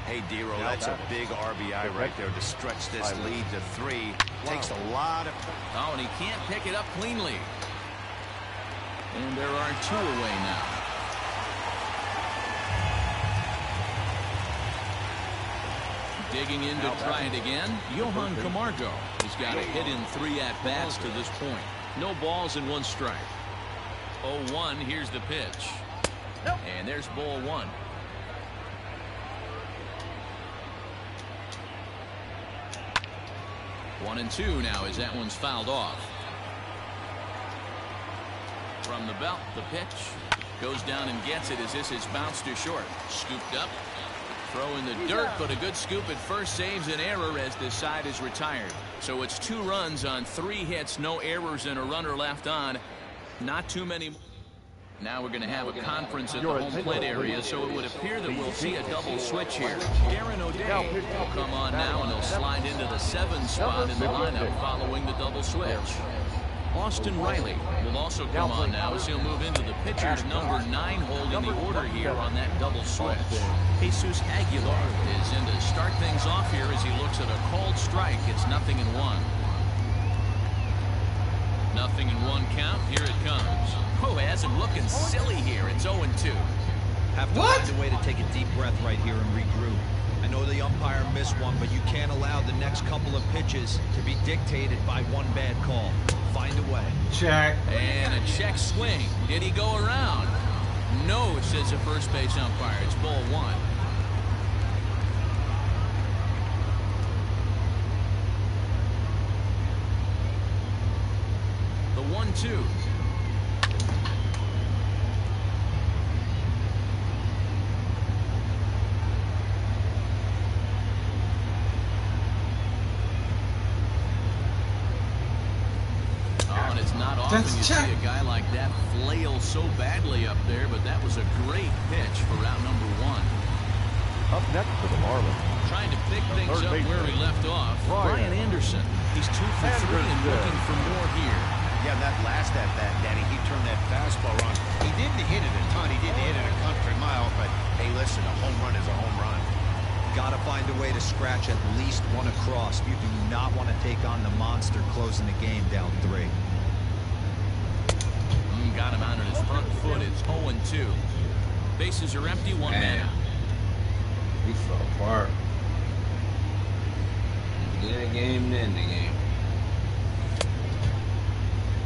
Hey, Dero, that's a big RBI right there to stretch this lead to 3. Takes a lot of... Oh, and he can't pick it up cleanly. And there are 2 away now. Digging in to try it again, Johan Camargo. He's got a hit in 3 at-bats to this point. No balls and 1 strike. 0-1, here's the pitch. And there's ball 1. 1-2 now as that one's fouled off. From the belt, the pitch goes down and gets it as this is bounced to short. Scooped up, throw in the dirt, but a good scoop at first saves an error as this side is retired. So it's 2 runs on 3 hits, no errors and a runner left on. Not too many. Now we're going to have a conference at the home plate area, so it would appear that we'll see a double switch here. Darren O'Day will come on now, and he'll slide into the 7 spot in the lineup following the double switch. Austin Riley will also come on now as he'll move into the pitcher's number 9 hole in the order here on that double switch. Jesus Aguilar is in to start things off here as he looks at a called strike. It's 0-1. 0-1 count. Here it comes. Oh, it has him looking silly here. It's 0-2. Have to find a way to take a deep breath right here and regroup. I know the umpire missed one, but you can't allow the next couple of pitches to be dictated by one bad call. Find a way. Check. And a check swing. Did he go around? No, says the first base umpire. It's ball 1. The 1-2. Often you see a guy like that flail so badly up there, but that was a great pitch for route number 1. Up next for the Marlins. Trying to pick things up where he left off. Brian Anderson. He's 2 for 3 and looking for more here. Yeah, that last at-bat, Danny, he turned that fastball on. He didn't hit it a ton. He didn't hit it a country mile, but hey, listen, a home run is a home run. Got to find a way to scratch at least 1 across. You do not want to take on the monster closing the game down 3. Got him out on his front foot. It's 0-2. Bases are empty. 1 man out. We fell apart. Get a game, then the game.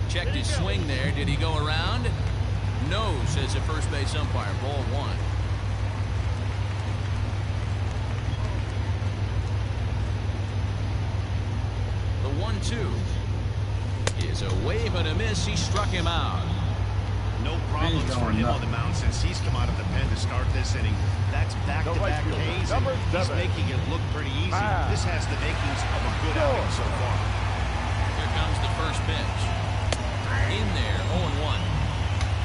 Checked his swing there. Did he go around? No, says the first base umpire. Ball 1. The 1-2 is a wave and a miss. He struck him out. No problems for him on the mound since he's come out of the pen to start this inning. That's back-to-back Ks, and he's making it look pretty easy. This has the makings of a good outing so far. Here comes the first pitch. In there, 0-1.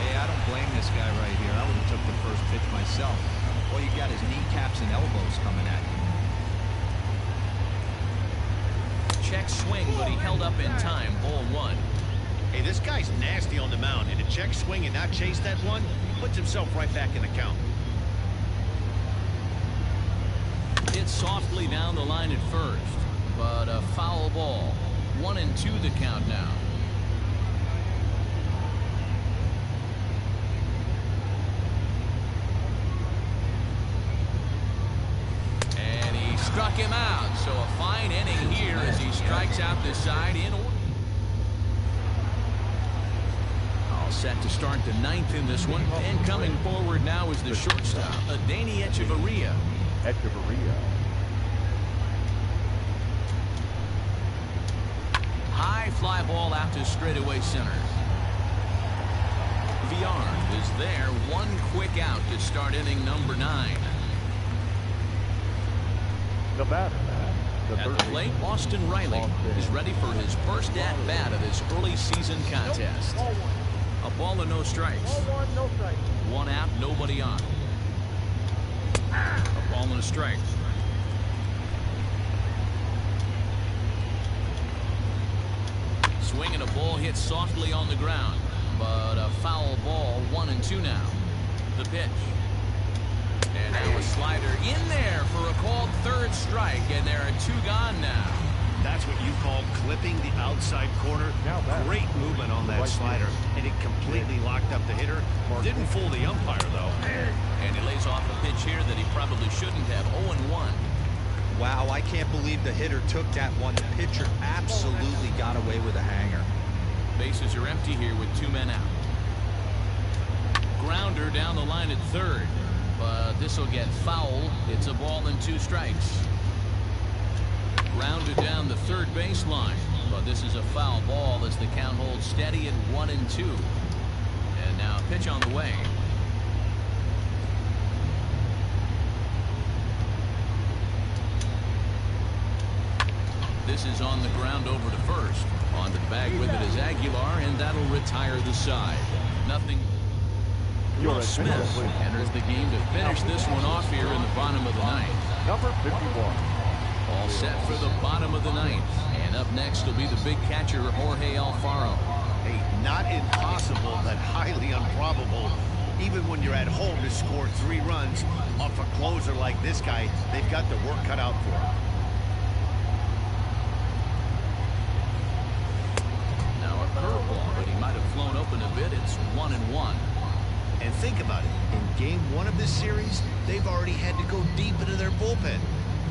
Hey, I don't blame this guy right here. I would have took the first pitch myself. All you got is kneecaps and elbows coming at you. Check swing, but he held up in time. Ball 1. Hey, this guy's nasty on the mound, and to check swing and not chase that one, he puts himself right back in the count. Hit softly down the line at first, but a foul ball. 1-2 the count now. And he struck him out, so a fine inning here as he strikes out the side in order. Set to start the 9th in this one, and coming forward now is the shortstop, Adeiny Echeverria. High fly ball out to straightaway center. Villar is there, 1 quick out to start inning number 9. The batter, At the plate, Austin Riley is ready for his first at-bat of this early season contest. A ball and no strikes. One out, nobody on. A ball and a strike. Swing and a ball hit softly on the ground, but a foul ball. 1-2 now. The pitch. And now a slider in there for a called third strike, and there are two gone now. That's what you call clipping the outside corner. Great movement on that slider, and it completely locked up the hitter. Didn't fool the umpire, though. And he lays off a pitch here that he probably shouldn't have. 0-1. Wow, I can't believe the hitter took that one. The pitcher absolutely got away with a hanger. Bases are empty here with two men out. Grounder down the line at third, but this will get foul. It's a ball and two strikes. Grounded down the third baseline, but this is a foul ball as the count holds steady at 1-2. And now a pitch on the way. This is on the ground over to first. On the bag with it is Aguilar, and that'll retire the side. Nothing. Will Smith enters the game to finish this one off here in the bottom of the ninth. Number 51. All set for the bottom of the ninth. And up next will be the big catcher, Jorge Alfaro. Hey, not impossible, but highly improbable. Even when you're at home to score 3 runs off a closer like this guy, they've got their work cut out for them. Curveball, but he might have flown open a bit. It's 1-1. And think about it. In game 1 of this series, they've already had to go deep into their bullpen.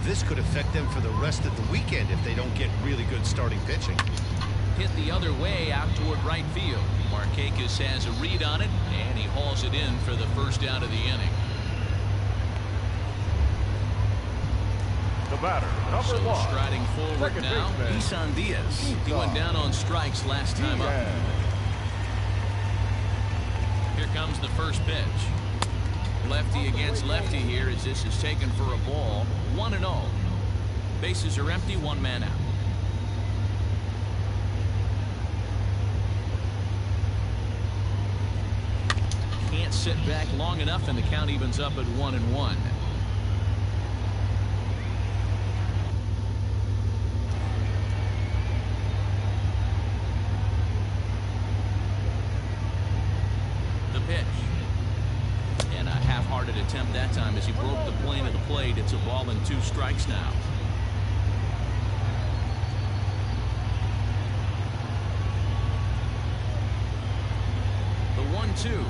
This could affect them for the rest of the weekend if they don't get really good starting pitching. Hit the other way out toward right field. Markakis has a read on it, and he hauls it in for the first out of the inning. The batter, number So 1. striding forward Second now, baseman, Isan Diaz. He went down on strikes last time up. Here comes the first pitch. Lefty against lefty here as this is taken for a ball. 1-0. Bases are empty, one man out. Can't sit back long enough, and the count evens up at 1-1. Attempt that time as he broke the plane of the plate. It's a ball and 2 strikes now. The 1-2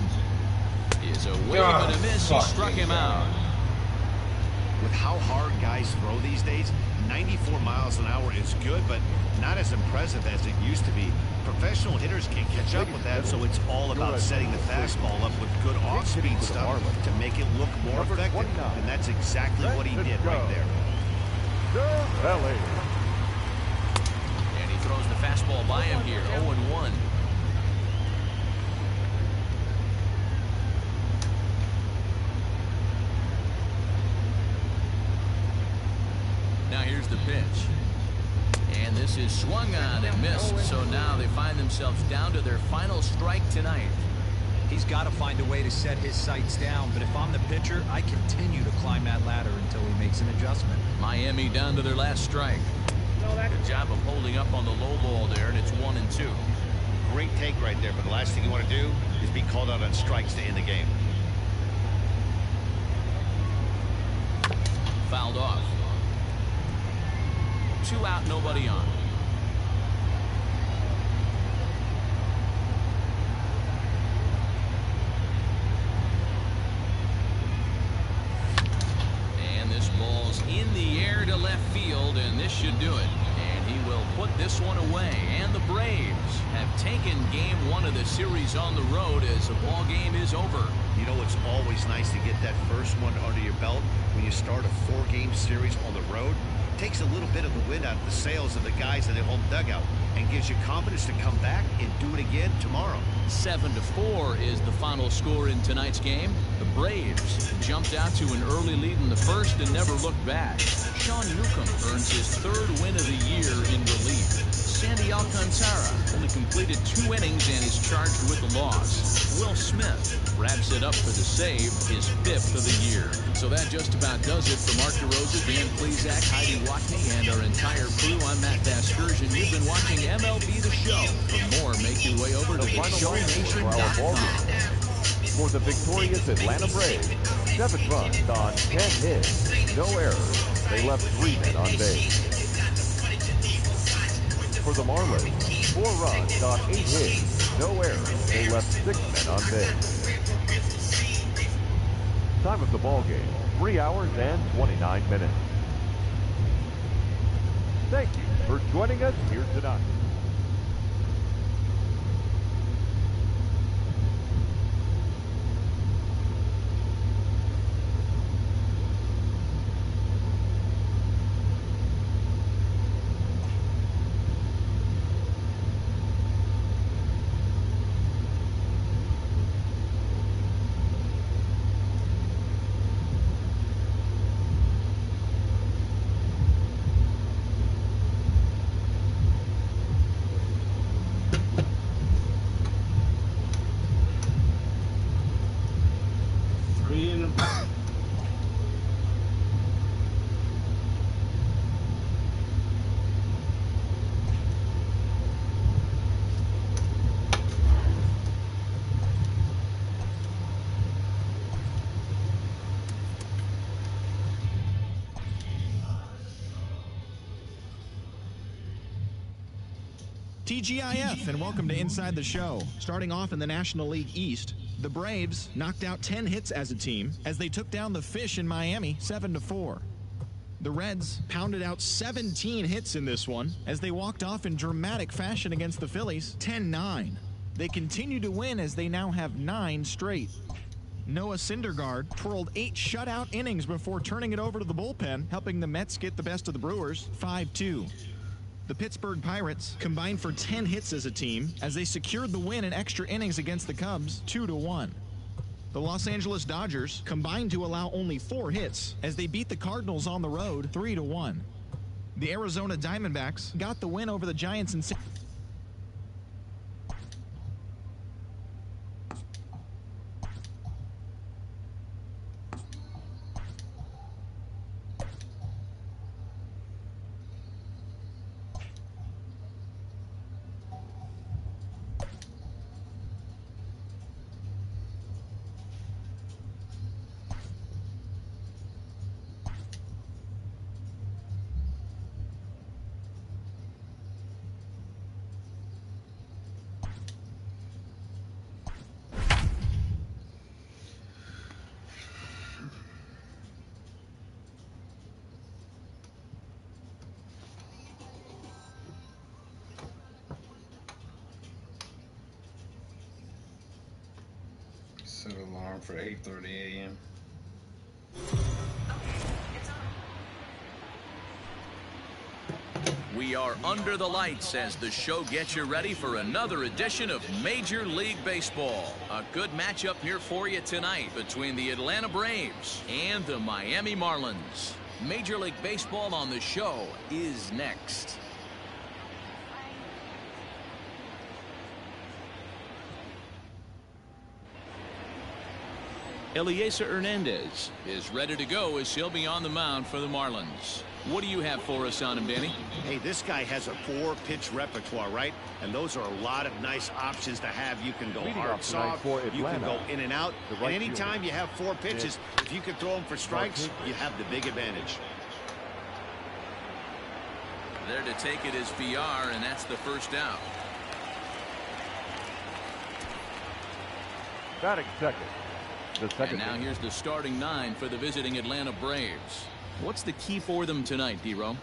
is a wave and a miss. He struck him out. With how hard guys throw these days, 94 miles an hour is good, but not as impressive as it used to be. Professional hitters can't catch up with that, so it's all about setting the fastball up with good off-speed stuff to make it look more effective. And that's exactly what he did right there. And he throws the fastball by him here. 0-1. Now here's the pitch. And this is swung on and missed. So now they find themselves down to their final strike tonight. He's got to find a way to set his sights down, but if I'm the pitcher, I continue to climb that ladder until he makes an adjustment. Miami down to their last strike. Good job of holding up on the low ball there, and it's 1-2. Great take right there, but the last thing you want to do is be called out on strikes to end the game. Fouled off. 2 out, nobody on. And this ball's in the air to left field, and this should do it. And he will put this one away. And the Braves have taken game 1 of the series on the road as the ball game is over. You know, it's always nice to get that first one under your belt when you start a 4-game series on the road. takes a little bit of the wind out of the sails of the guys in the home dugout and gives you confidence to come back and do it again tomorrow. 7-4 is the final score in tonight's game. The Braves jumped out to an early lead in the first and never looked back. Sean Newcomb earns his 3rd win of the year in relief. Sandy Alcantara only completed 2 innings and is charged with the loss. Will Smith wraps it up for the save, his 5th of the year. So that just about does it for Mark DeRosa, Dan Plesac, Heidi Watney, and our entire crew. I'm Matt Vasgersian. You've been watching MLB The Show. For more, make your way over to theshownation.com. For the victorious Atlanta Braves, 7 runs on 10 hits, no errors. They left 3 men on base. For the Marlins, 4 runs on 8 hits, no errors. They left 6 men on base. Time of the ball game, 3 hours and 29 minutes. Thank you for joining us here tonight. TGIF, and welcome to Inside the Show. Starting off in the National League East, the Braves knocked out 10 hits as a team as they took down the Fish in Miami 7-4. The Reds pounded out 17 hits in this one as they walked off in dramatic fashion against the Phillies 10-9. They continue to win as they now have 9 straight. Noah Syndergaard twirled 8 shutout innings before turning it over to the bullpen, helping the Mets get the best of the Brewers 5-2. The Pittsburgh Pirates combined for 10 hits as a team as they secured the win in extra innings against the Cubs 2-1. The Los Angeles Dodgers combined to allow only 4 hits as they beat the Cardinals on the road 3-1. The Arizona Diamondbacks got the win over the Giants in Set alarm for 8:30 a.m. We are under the lights as the show gets you ready for another edition of Major League Baseball. A good matchup here for you tonight between the Atlanta Braves and the Miami Marlins. Major League Baseball on the show is next. Eliezer Hernandez is ready to go as he'll be on the mound for the Marlins. What do you have for us on him, Danny? Hey, this guy has a 4-pitch repertoire, right? And those are a lot of nice options to have. You can go hard, soft, you can go in and out. And anytime you have 4 pitches, if you can throw them for strikes, you have the big advantage. There to take it is VR, and that's the first out. Batting second. And now here's the starting 9 for the visiting Atlanta Braves. What's the key for them tonight, D-Row?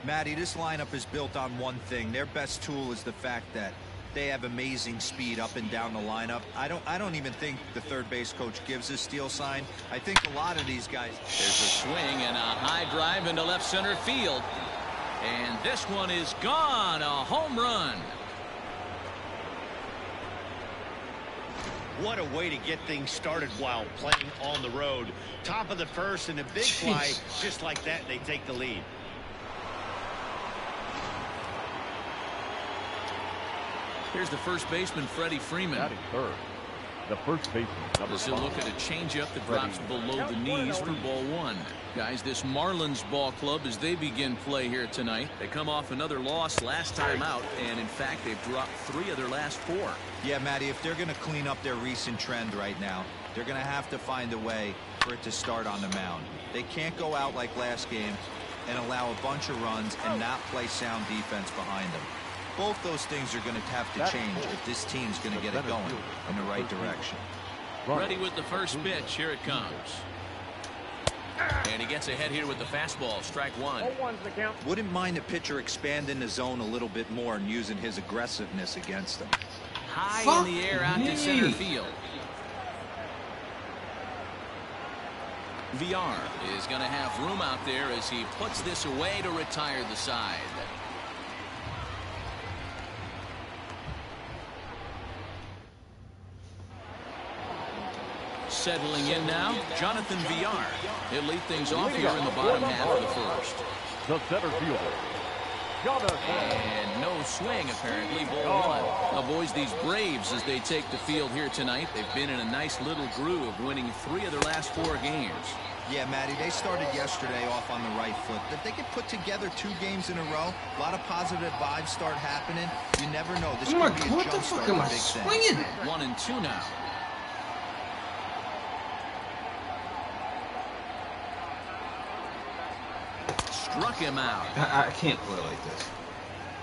Matty, this lineup is built on one thing. Their best tool is the fact that They have amazing speed up and down the lineup. I don't even think the third base coach gives a steal sign. I think a lot of these guys. There's a swing and a high drive into left center field. And this one is gone. A home run. What a way to get things started while playing on the road. Top of the first and a big fly. Just like that, they take the lead. Here's the first baseman, Freddie Freeman. Batting third, the first baseman, number This will 5. look at a changeup that drops below the knees for ball 1. Guys, this Marlins ball club, as they begin play here tonight, they come off another loss last time out, and in fact, they've dropped 3 of their last 4. Yeah, Matty, if they're going to clean up their recent trend right now, they're going to have to find a way for it to start on the mound. They can't go out like last game and allow a bunch of runs and not play sound defense behind them. Both those things are going to have to change if this team's going to get it going in the right direction. Ready with the first pitch. Here it comes. And he gets ahead here with the fastball. Strike 1. Wouldn't mind the pitcher expanding the zone a little bit more and using his aggressiveness against them. High in the air out to center field. VR is going to have room out there as he puts this away to retire the side. Settling in now, Jonathan VR. He'll lead things off here in the bottom half of the first. The center fielder, Jonathan. And no swing, apparently, ball 1. Now, boys, these Braves, as they take the field here tonight, they've been in a nice little groove, winning 3 of their last 4 games. Yeah, Matty, they started yesterday off on the right foot. If they could put together 2 games in a row, a lot of positive vibes start happening. You never know. This could be a jump start to big thing. 1 and 2 now. Struck him out. I can't play like this.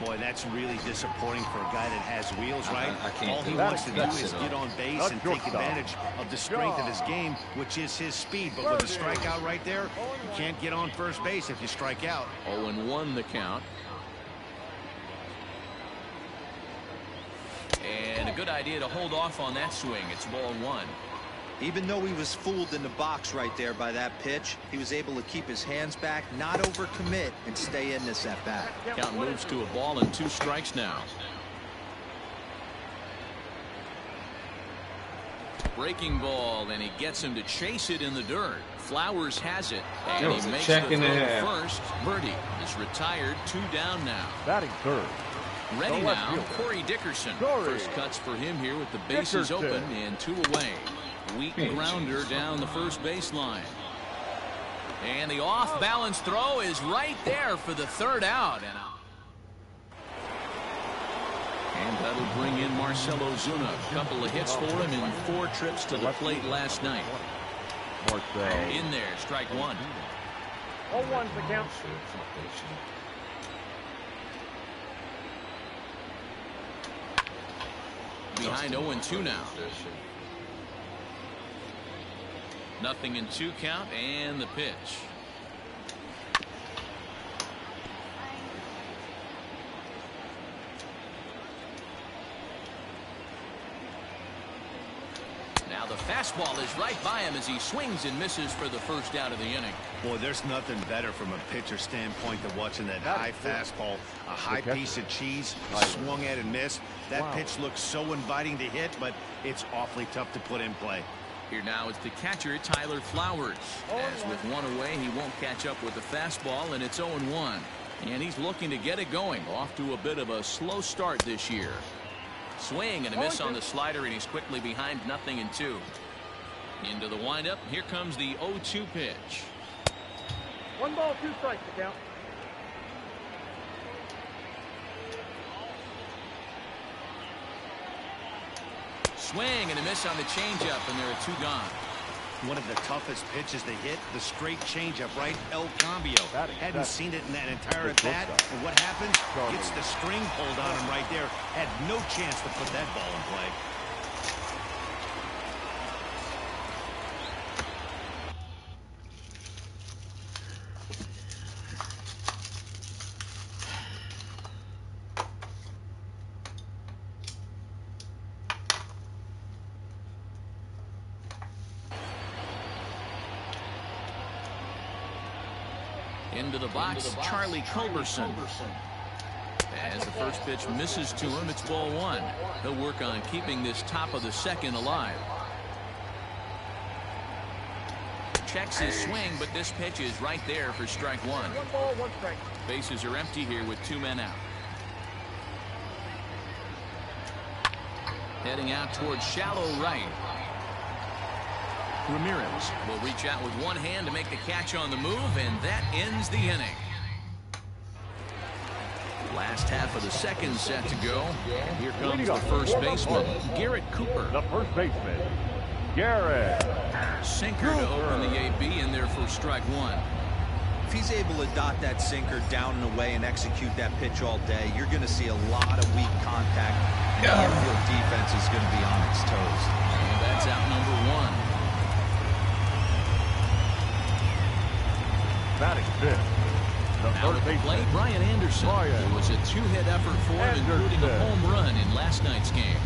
Boy, that's really disappointing for a guy that has wheels, right? I can't All he do wants to that. do is get on base and take advantage of the strength of his game, which is his speed. But with a strikeout right there, you can't get on first base if you strike out. 0-1 the count. And a good idea to hold off on that swing. It's ball 1. Even though he was fooled in the box right there by that pitch, he was able to keep his hands back, not overcommit, and stay in this at-bat. Count moves to a ball and 2 strikes now. Breaking ball, and he gets him to chase it in the dirt. Flowers has it, and he makes the throw first. Birdie is retired, 2 down now. Batting third. Ready now, Corey Dickerson. First cuts for him here with the bases open and 2 away. Weak grounder down the first baseline. And the off-balance throw is right there for the 3rd out. And that'll bring in Marcell Ozuna. A couple of hits for him in 4 trips to the plate last night. In there, strike 1. 0-1's the count. Behind 0-2 now. 0-2 count, and the pitch. Now the fastball is right by him as he swings and misses for the first out of the inning. Boy, there's nothing better from a pitcher standpoint than watching that high fastball, a high piece of cheese, swung at and missed. That pitch looks so inviting to hit, but it's awfully tough to put in play. Here now is the catcher, Tyler Flowers. As with 1 away, he won't catch up with the fastball, and it's 0-1. And he's looking to get it going. Off to a bit of a slow start this year. Swing and a miss on the slider, and he's quickly behind 0-2. Into the windup. Here comes the 0-2 pitch. 1 ball, 2 strikes to count. Swing and a miss on the changeup, and there are 2 gone. One of the toughest pitches to hit, the straight changeup, right? El Cambio. Hadn't seen it in that entire at bat. And what happens? Gets the string pulled on him right there. Had no chance to put that ball in play. Into the box, Charlie Culberson. As the first pitch misses to him, it's ball one. He'll work on keeping this top of the second alive. Checks his swing, but this pitch is right there for strike one. 1 ball, 1 strike. Bases are empty here with 2 men out. Heading out towards shallow right. Ramirez will reach out with one hand to make the catch on the move, and that ends the inning. Last half of the second set to go. And here comes the first baseman, Garrett Cooper. The first baseman, Garrett. Sinker to open the AB in there for strike one. If he's able to dot that sinker down and away and execute that pitch all day, you're going to see a lot of weak contact. And the infield defense is going to be on its toes. And that's out number one. Batting fifth. Now at the plate, Brian Anderson. It was a 2-hit effort for him, including a home run in last night's game.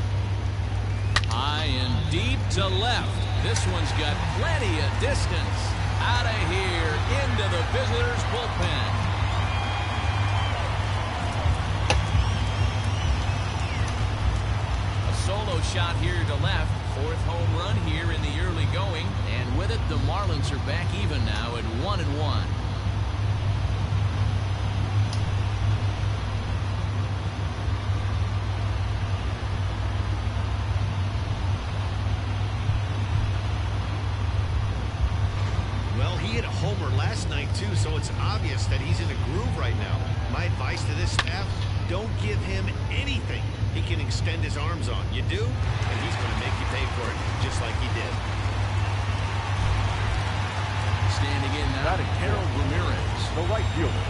High and deep to left. This one's got plenty of distance. Out of here, into the visitors' bullpen. A solo shot here to left. 4th home run here in the early going. And with it, the Marlins are back even now at 1-1. Homer last night too, so it's obvious that he's in a groove right now. My advice to this staff, don't give him anything he can extend his arms on. You do, and he's going to make you pay for it, just like he did. Standing in now, Harold Ramirez. The right fielder.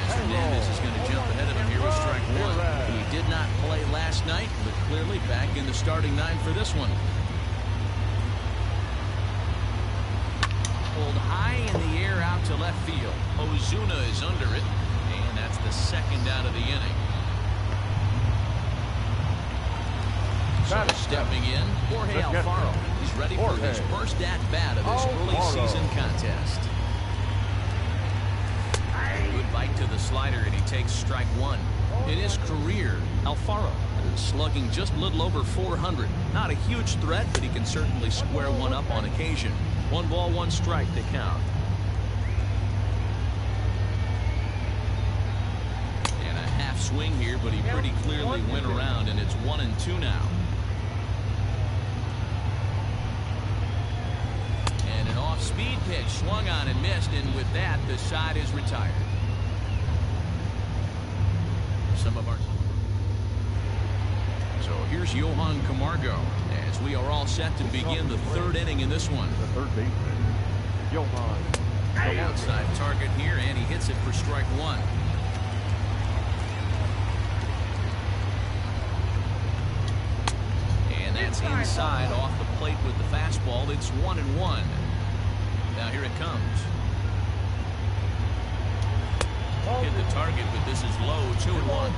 As Hernandez is going to jump ahead of him here with strike one. He did not play last night, but clearly back in the starting 9 for this one. High in the air out to left field. Ozuna is under it, and that's the second out of the inning. So stepping in, Jorge Alfaro. He's ready for his first at-bat of this early season contest. Good bite to the slider, and he takes strike one. In his career, Alfaro is slugging just a little over 400. Not a huge threat, but he can certainly square one up on occasion. 1 ball, 1 strike to count. And a half swing here, but he pretty clearly went around, and it's 1-2 now. And an off-speed pitch swung on and missed, and with that, the side is retired. Some of our... So here's Johan Camargo as we are all set to begin the 3rd inning in this one. The third baseman, Johan. The outside target here, and he hits it for strike one. And that's inside off the plate with the fastball. It's 1-1. Now here it comes. Hit the target, but this is low, 2-1.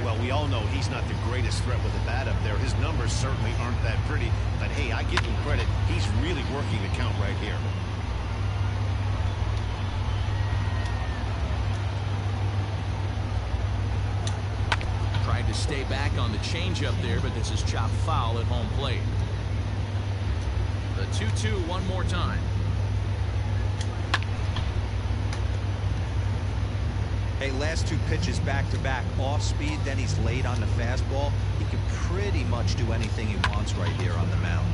Well, we all know he's not the greatest threat with the bat up there. His numbers certainly aren't that pretty. But, hey, I give him credit. He's really working the count right here. Tried to stay back on the changeup there, but this is chopped foul at home plate. The 2-2 one more time. Hey, last 2 pitches back-to-back, off speed, then he's late on the fastball. He can pretty much do anything he wants right here on the mound.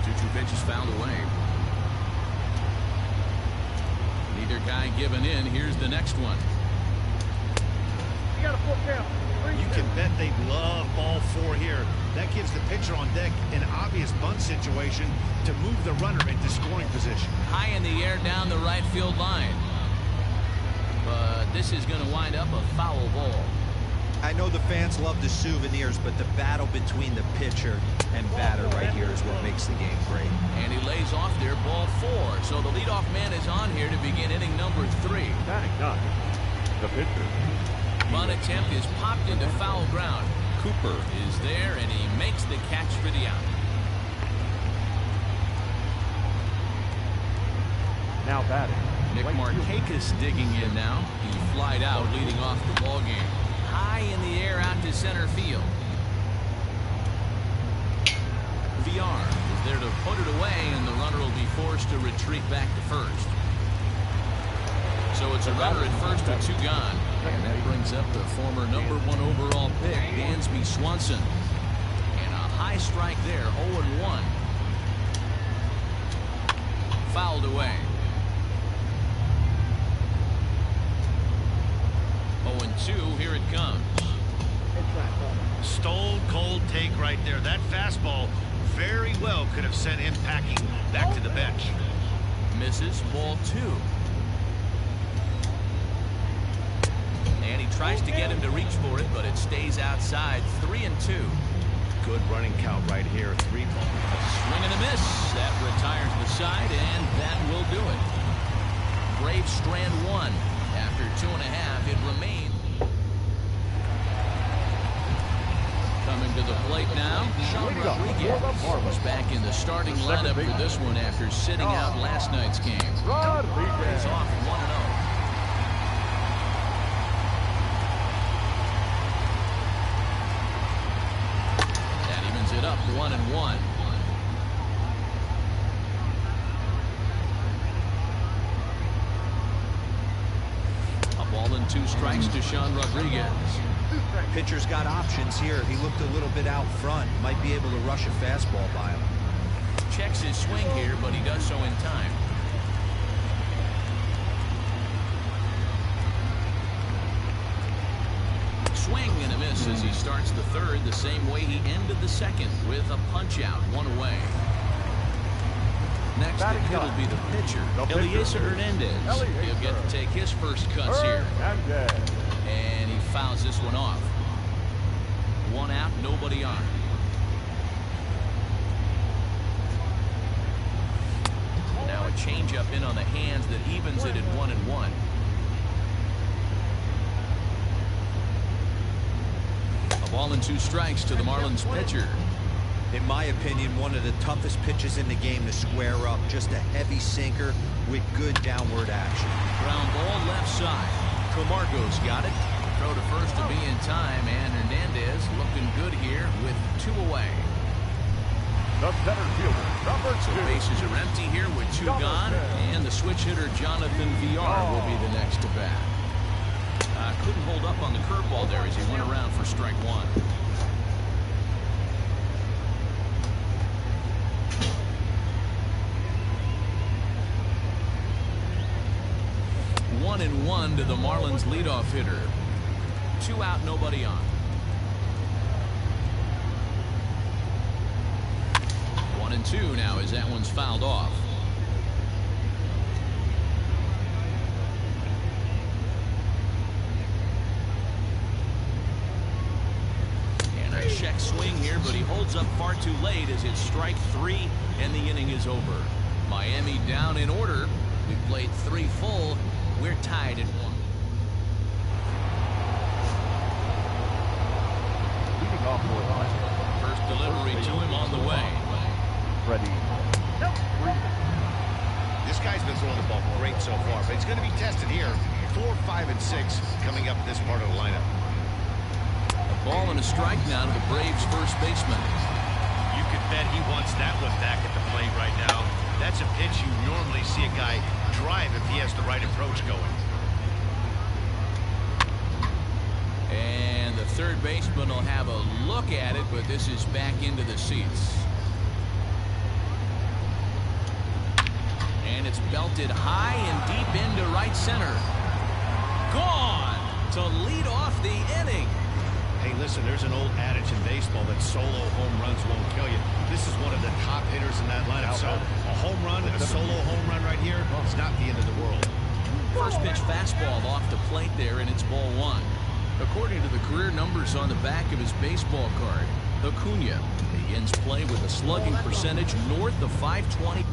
2-2 pitches fouled away. Neither guy giving in. Here's the next one. You got a 4 count. You can bet they love ball 4 here. That gives the pitcher on deck an obvious bunt situation to move the runner into scoring position. High in the air down the right field line. But this is going to wind up a foul ball. I know the fans love the souvenirs, but the battle between the pitcher and batter right here is what makes the game great. And he lays off there, ball 4. So the leadoff man is on here to begin inning number 3. Batting 9, the pitcher. Bunt attempt is popped into foul ground. Cooper is there, and he makes the catch for the out. Now batting, Nick Markakis digging in now. He flied out, leading off the ball game. High in the air out to center field. VR is there to put it away, and the runner will be forced to retreat back to first. So it's a runner at first with 2 gone. And that brings up the former #1 overall pick, Dansby Swanson. And a high strike there, 0-1. Fouled away. 0-2, here it comes. Stone cold take right there. That fastball very well could have sent him packing back to the bench. Misses, ball 2. And he tries to get him to reach for it, but it stays outside. 3-2. Good running count right here. 3 balls. Swing and a miss. That retires the side, and that will do it. Braves strand 1. After 2.5, it remains. Coming to the plate now, Sean Rodriguez was back in the starting lineup for this one after sitting out last night's game. He's off 1-0. That evens it up 1-1. A ball and 2 strikes to Sean Rodriguez. Pitcher's got options here. He looked a little bit out front. Might be able to rush a fastball by him. Checks his swing here, but he does so in time. Swing and a miss as he starts the 3rd the same way he ended the 2nd with a punch out, 1 away. Next to hit will be the pitcher, Eliezer Hernandez. He'll get to take his first cuts here. And he fouls this one off. 1 out, nobody on. Now a changeup in on the hands that evens it at 1-1. A ball and 2 strikes to the Marlins pitcher. In my opinion, one of the toughest pitches in the game to square up. Just a heavy sinker with good downward action. Ground ball left side. Camargo's got it. Throw to first to be in time, and Hernandez looking good here with 2 away. The center fielder, So bases are empty here with 2 gone, and the switch hitter Jonathan VR will be the next to bat. Couldn't hold up on the curveball there as he went around for strike 1. One and 1 to the Marlins leadoff hitter. 2 out, nobody on. 1-2 now as that one's fouled off. And a check swing here, but he holds up far too late as it's strike 3 and the inning is over. Miami down in order. We played 3 full. We're tied at 1. First delivery to him on the way. Ready. This guy's been throwing the ball great so far, but he's going to be tested here. 4, 5, and 6 coming up this part of the lineup. A ball and a strike now to the Braves' first baseman. You could bet he wants that one back at the plate right now. That's a pitch you normally see a guy drive if he has the right approach going. And the third baseman will have a look at it, but this is back into the seats. And it's belted high and deep into right center. Gone to lead off the inning. Hey, listen, there's an old adage in baseball that solo home runs won't kill you. This is one of the top hitters in that lineup. So a home run and a solo home run right here, it's not the end of the world. First pitch fastball off the plate there, and it's ball 1. According to the career numbers on the back of his baseball card, Acuna begins play with a slugging percentage north of .520.